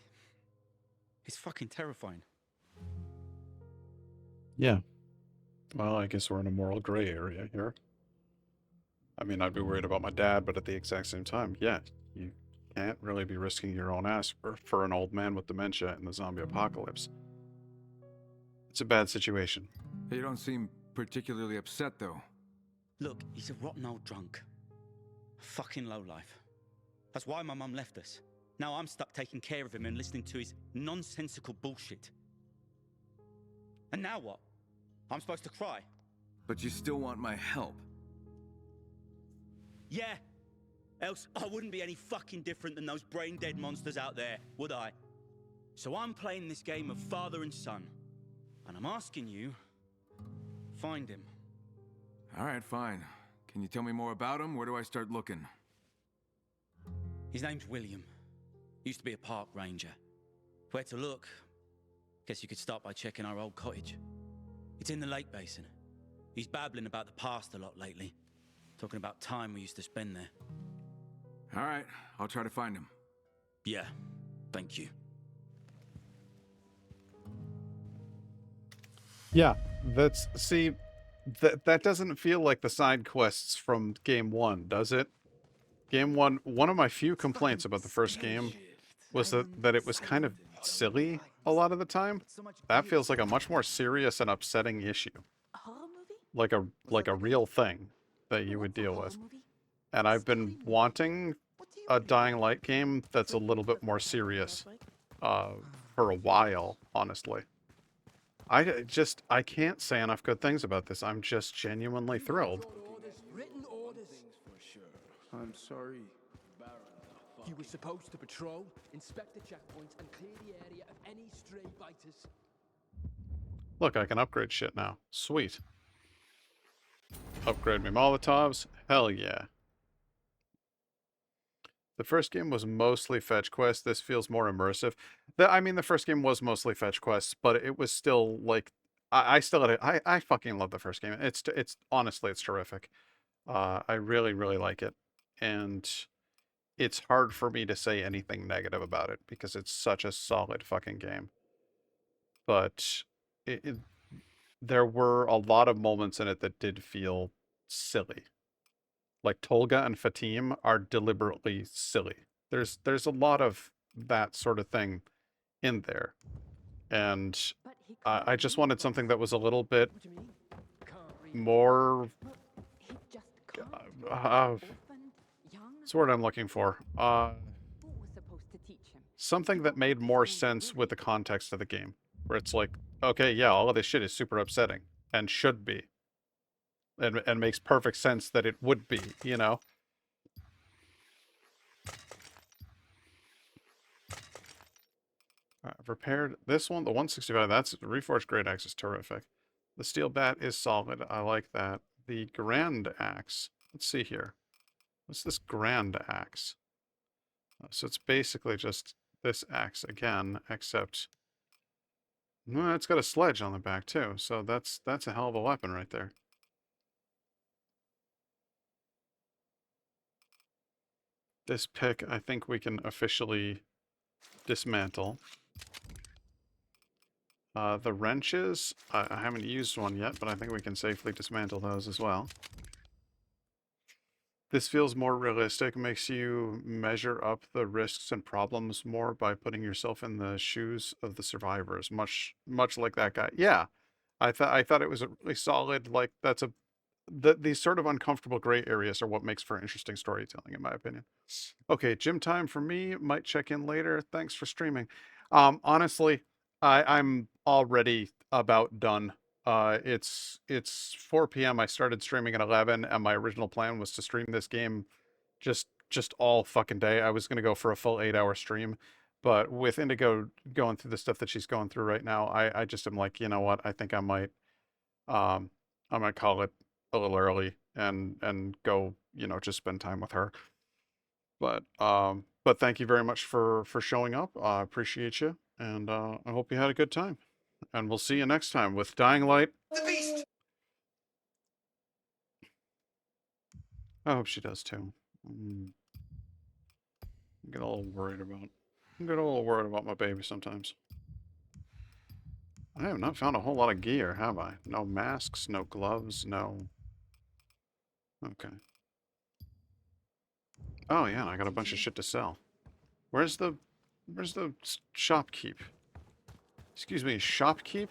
it's fucking terrifying. Yeah. Well, I guess we're in a moral gray area here. I mean, I'd be worried about my dad, but at the exact same time, yeah, you can't really be risking your own ass for an old man with dementia in the zombie apocalypse. It's a bad situation. You don't seem particularly upset, though. Look, he's a rotten old drunk. A fucking lowlife. That's why my mum left us. Now I'm stuck taking care of him and listening to his nonsensical bullshit. And now what? I'm supposed to cry? But you still want my help? Yeah. Else I wouldn't be any fucking different than those brain-dead monsters out there, would I? So I'm playing this game of father and son. And I'm asking you, find him. All right, fine. Can you tell me more about him? Where do I start looking? His name's William. Used to be a park ranger. Where to look? Guess you could start by checking our old cottage. It's in the lake basin. He's babbling about the past a lot lately. Talking about time we used to spend there. All right, I'll try to find him. Yeah, thank you. Yeah, that doesn't feel like the side quests from game 1, does it? Game 1, one of my few complaints about the first game was that it was kind of silly a lot of the time. That feels like a much more serious and upsetting issue. Like a real thing that you would deal with. And I've been wanting a Dying Light game that's a little bit more serious for a while, honestly. I can't say enough good things about this. I'm just genuinely thrilled. Written orders. I'm sorry. You were supposed to patrol, inspect the checkpoints, and clear the area of any stray biters. Look, I can upgrade shit now. Sweet. Upgrade me Molotovs? Hell yeah. The first game was mostly fetch quests. This feels more immersive. I mean, the first game was mostly fetch quests, but it was still like, I fucking love the first game. It's honestly, it's terrific. I really, really like it. And it's hard for me to say anything negative about it because it's such a solid fucking game. But there were a lot of moments in it that did feel silly. Like Tolga and Fatim are deliberately silly. There's a lot of that sort of thing in there. And I just wanted something that was a little bit more... what's the word I'm looking for? Something that made more sense with the context of the game. Where it's like, okay, yeah, all of this shit is super upsetting. And should be. And makes perfect sense that it would be, you know? I've repaired this one, the 165, that's Reforged Great Axe is terrific. The Steel Bat is solid, I like that. The Grand Axe, let's see here. What's this Grand Axe? So it's basically just this axe again, except... well, it's got a sledge on the back too, so that's a hell of a weapon right there. This pick, I think we can officially dismantle. The wrenches, I haven't used one yet, but I think we can safely dismantle those as well. This feels more realistic, makes you measure up the risks and problems more by putting yourself in the shoes of the survivors, much like that guy. Yeah, I thought it was a really solid, like, these sort of uncomfortable gray areas are what makes for interesting storytelling, in my opinion. Okay, gym time for me. Might check in later. Thanks for streaming. Honestly, I'm already about done. It's 4 p.m. I started streaming at 11, and my original plan was to stream this game just all fucking day. I was gonna go for a full 8-hour stream, but with Indigo going through the stuff that she's going through right now, I just am like, you know what? I think I might call it a little early and go, you know, just spend time with her. But thank you very much for showing up. I appreciate you, and I hope you had a good time. And we'll see you next time with Dying Light. The Beast! I hope she does too. I get a little worried about my baby sometimes. I have not found a whole lot of gear, have I? No masks, no gloves, no... Okay. Oh yeah, I got a bunch of shit to sell. Where's the shopkeep? Excuse me, shopkeep?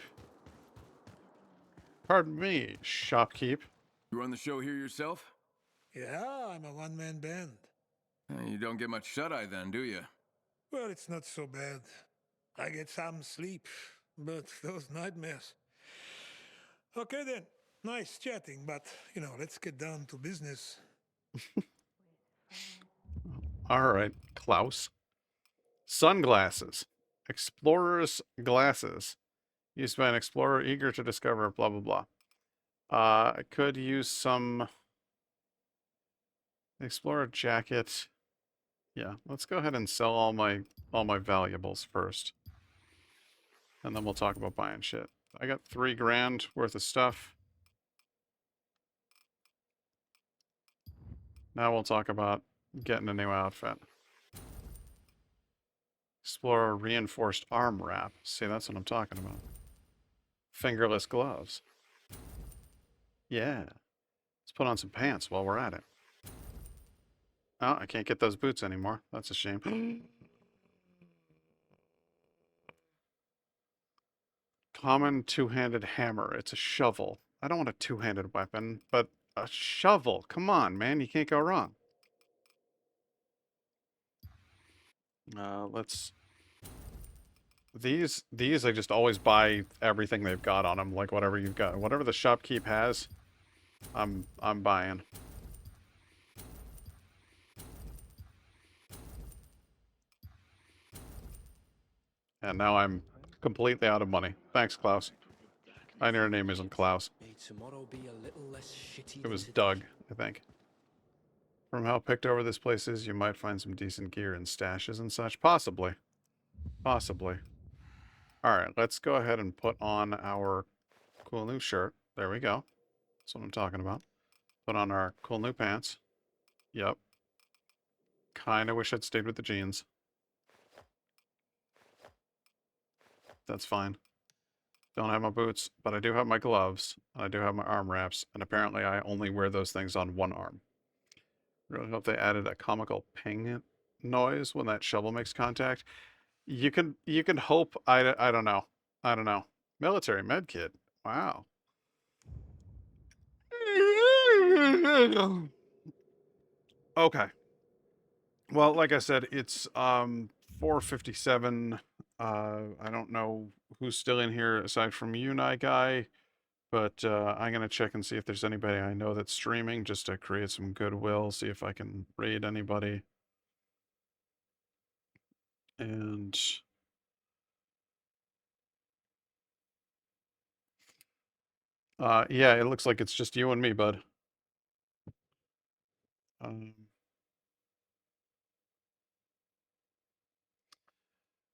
Pardon me, shopkeep. You run the show here yourself? Yeah, I'm a one-man band. You don't get much shut-eye then, do you? Well, it's not so bad. I get some sleep, but those nightmares. Okay then, nice chatting, but, you know, let's get down to business. Alright, Klaus. Sunglasses. Explorer's glasses. Used by an explorer eager to discover blah blah blah. I could use some... Explorer jacket. Yeah, let's go ahead and sell all my valuables first. And then we'll talk about buying shit. I got 3 grand worth of stuff. Now we'll talk about getting a new outfit. Explore a reinforced arm wrap. See, that's what I'm talking about. Fingerless gloves. Yeah. Let's put on some pants while we're at it. Oh, I can't get those boots anymore. That's a shame. Common two-handed hammer. It's a shovel. I don't want a two-handed weapon, but a shovel. Come on, man. You can't go wrong. Let's... These I just always buy everything they've got on them, like whatever you've got. Whatever the shopkeep has, I'm buying. And now I'm completely out of money. Thanks, Klaus. I know your name isn't Klaus. May tomorrow be a little less shitty It was than Doug, I think. From how picked over this place is, you might find some decent gear and stashes and such. Possibly. Possibly. Alright, let's go ahead and put on our cool new shirt. There we go. That's what I'm talking about. Put on our cool new pants. Yep. Kinda wish I'd stayed with the jeans. That's fine. Don't have my boots, but I do have my gloves. I do have my arm wraps, and apparently I only wear those things on one arm. Really hope they added a comical ping noise when that shovel makes contact. You can hope. I don't know. I don't know. Military med kit. Wow. Okay. Well, like I said, it's 4:57. I don't know who's still in here aside from you, Nye Guy, but I'm gonna check and see if there's anybody I know that's streaming just to create some goodwill, see if I can raid anybody. And yeah, it looks like it's just you and me, bud.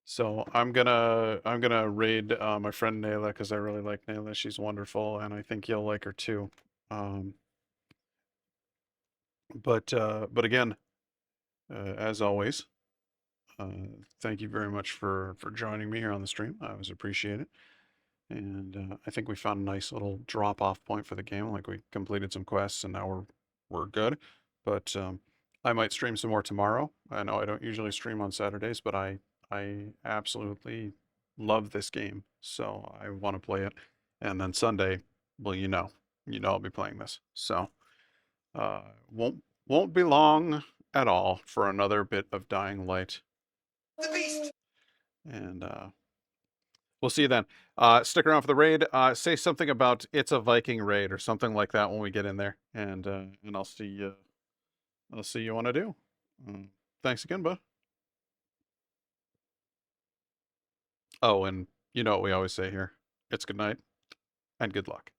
So I'm gonna raid my friend Nayla because I really like Nayla. She's wonderful, and I think you'll like her too. But again, as always, thank you very much for joining me here on the stream. I always appreciate it. And I think we found a nice little drop-off point for the game. Like we completed some quests, and now we're good. But I might stream some more tomorrow. I know I don't usually stream on Saturdays, but I absolutely love this game, so I want to play it. And then Sunday, well, you know I'll be playing this. So won't be long at all for another bit of Dying Light. The beast! And we'll see you then. Stick around for the raid. Say something about it's a Viking raid or something like that when we get in there, and I'll see you. I'll see you when I do. Thanks again, bud. Oh, and you know what we always say here. It's good night and good luck.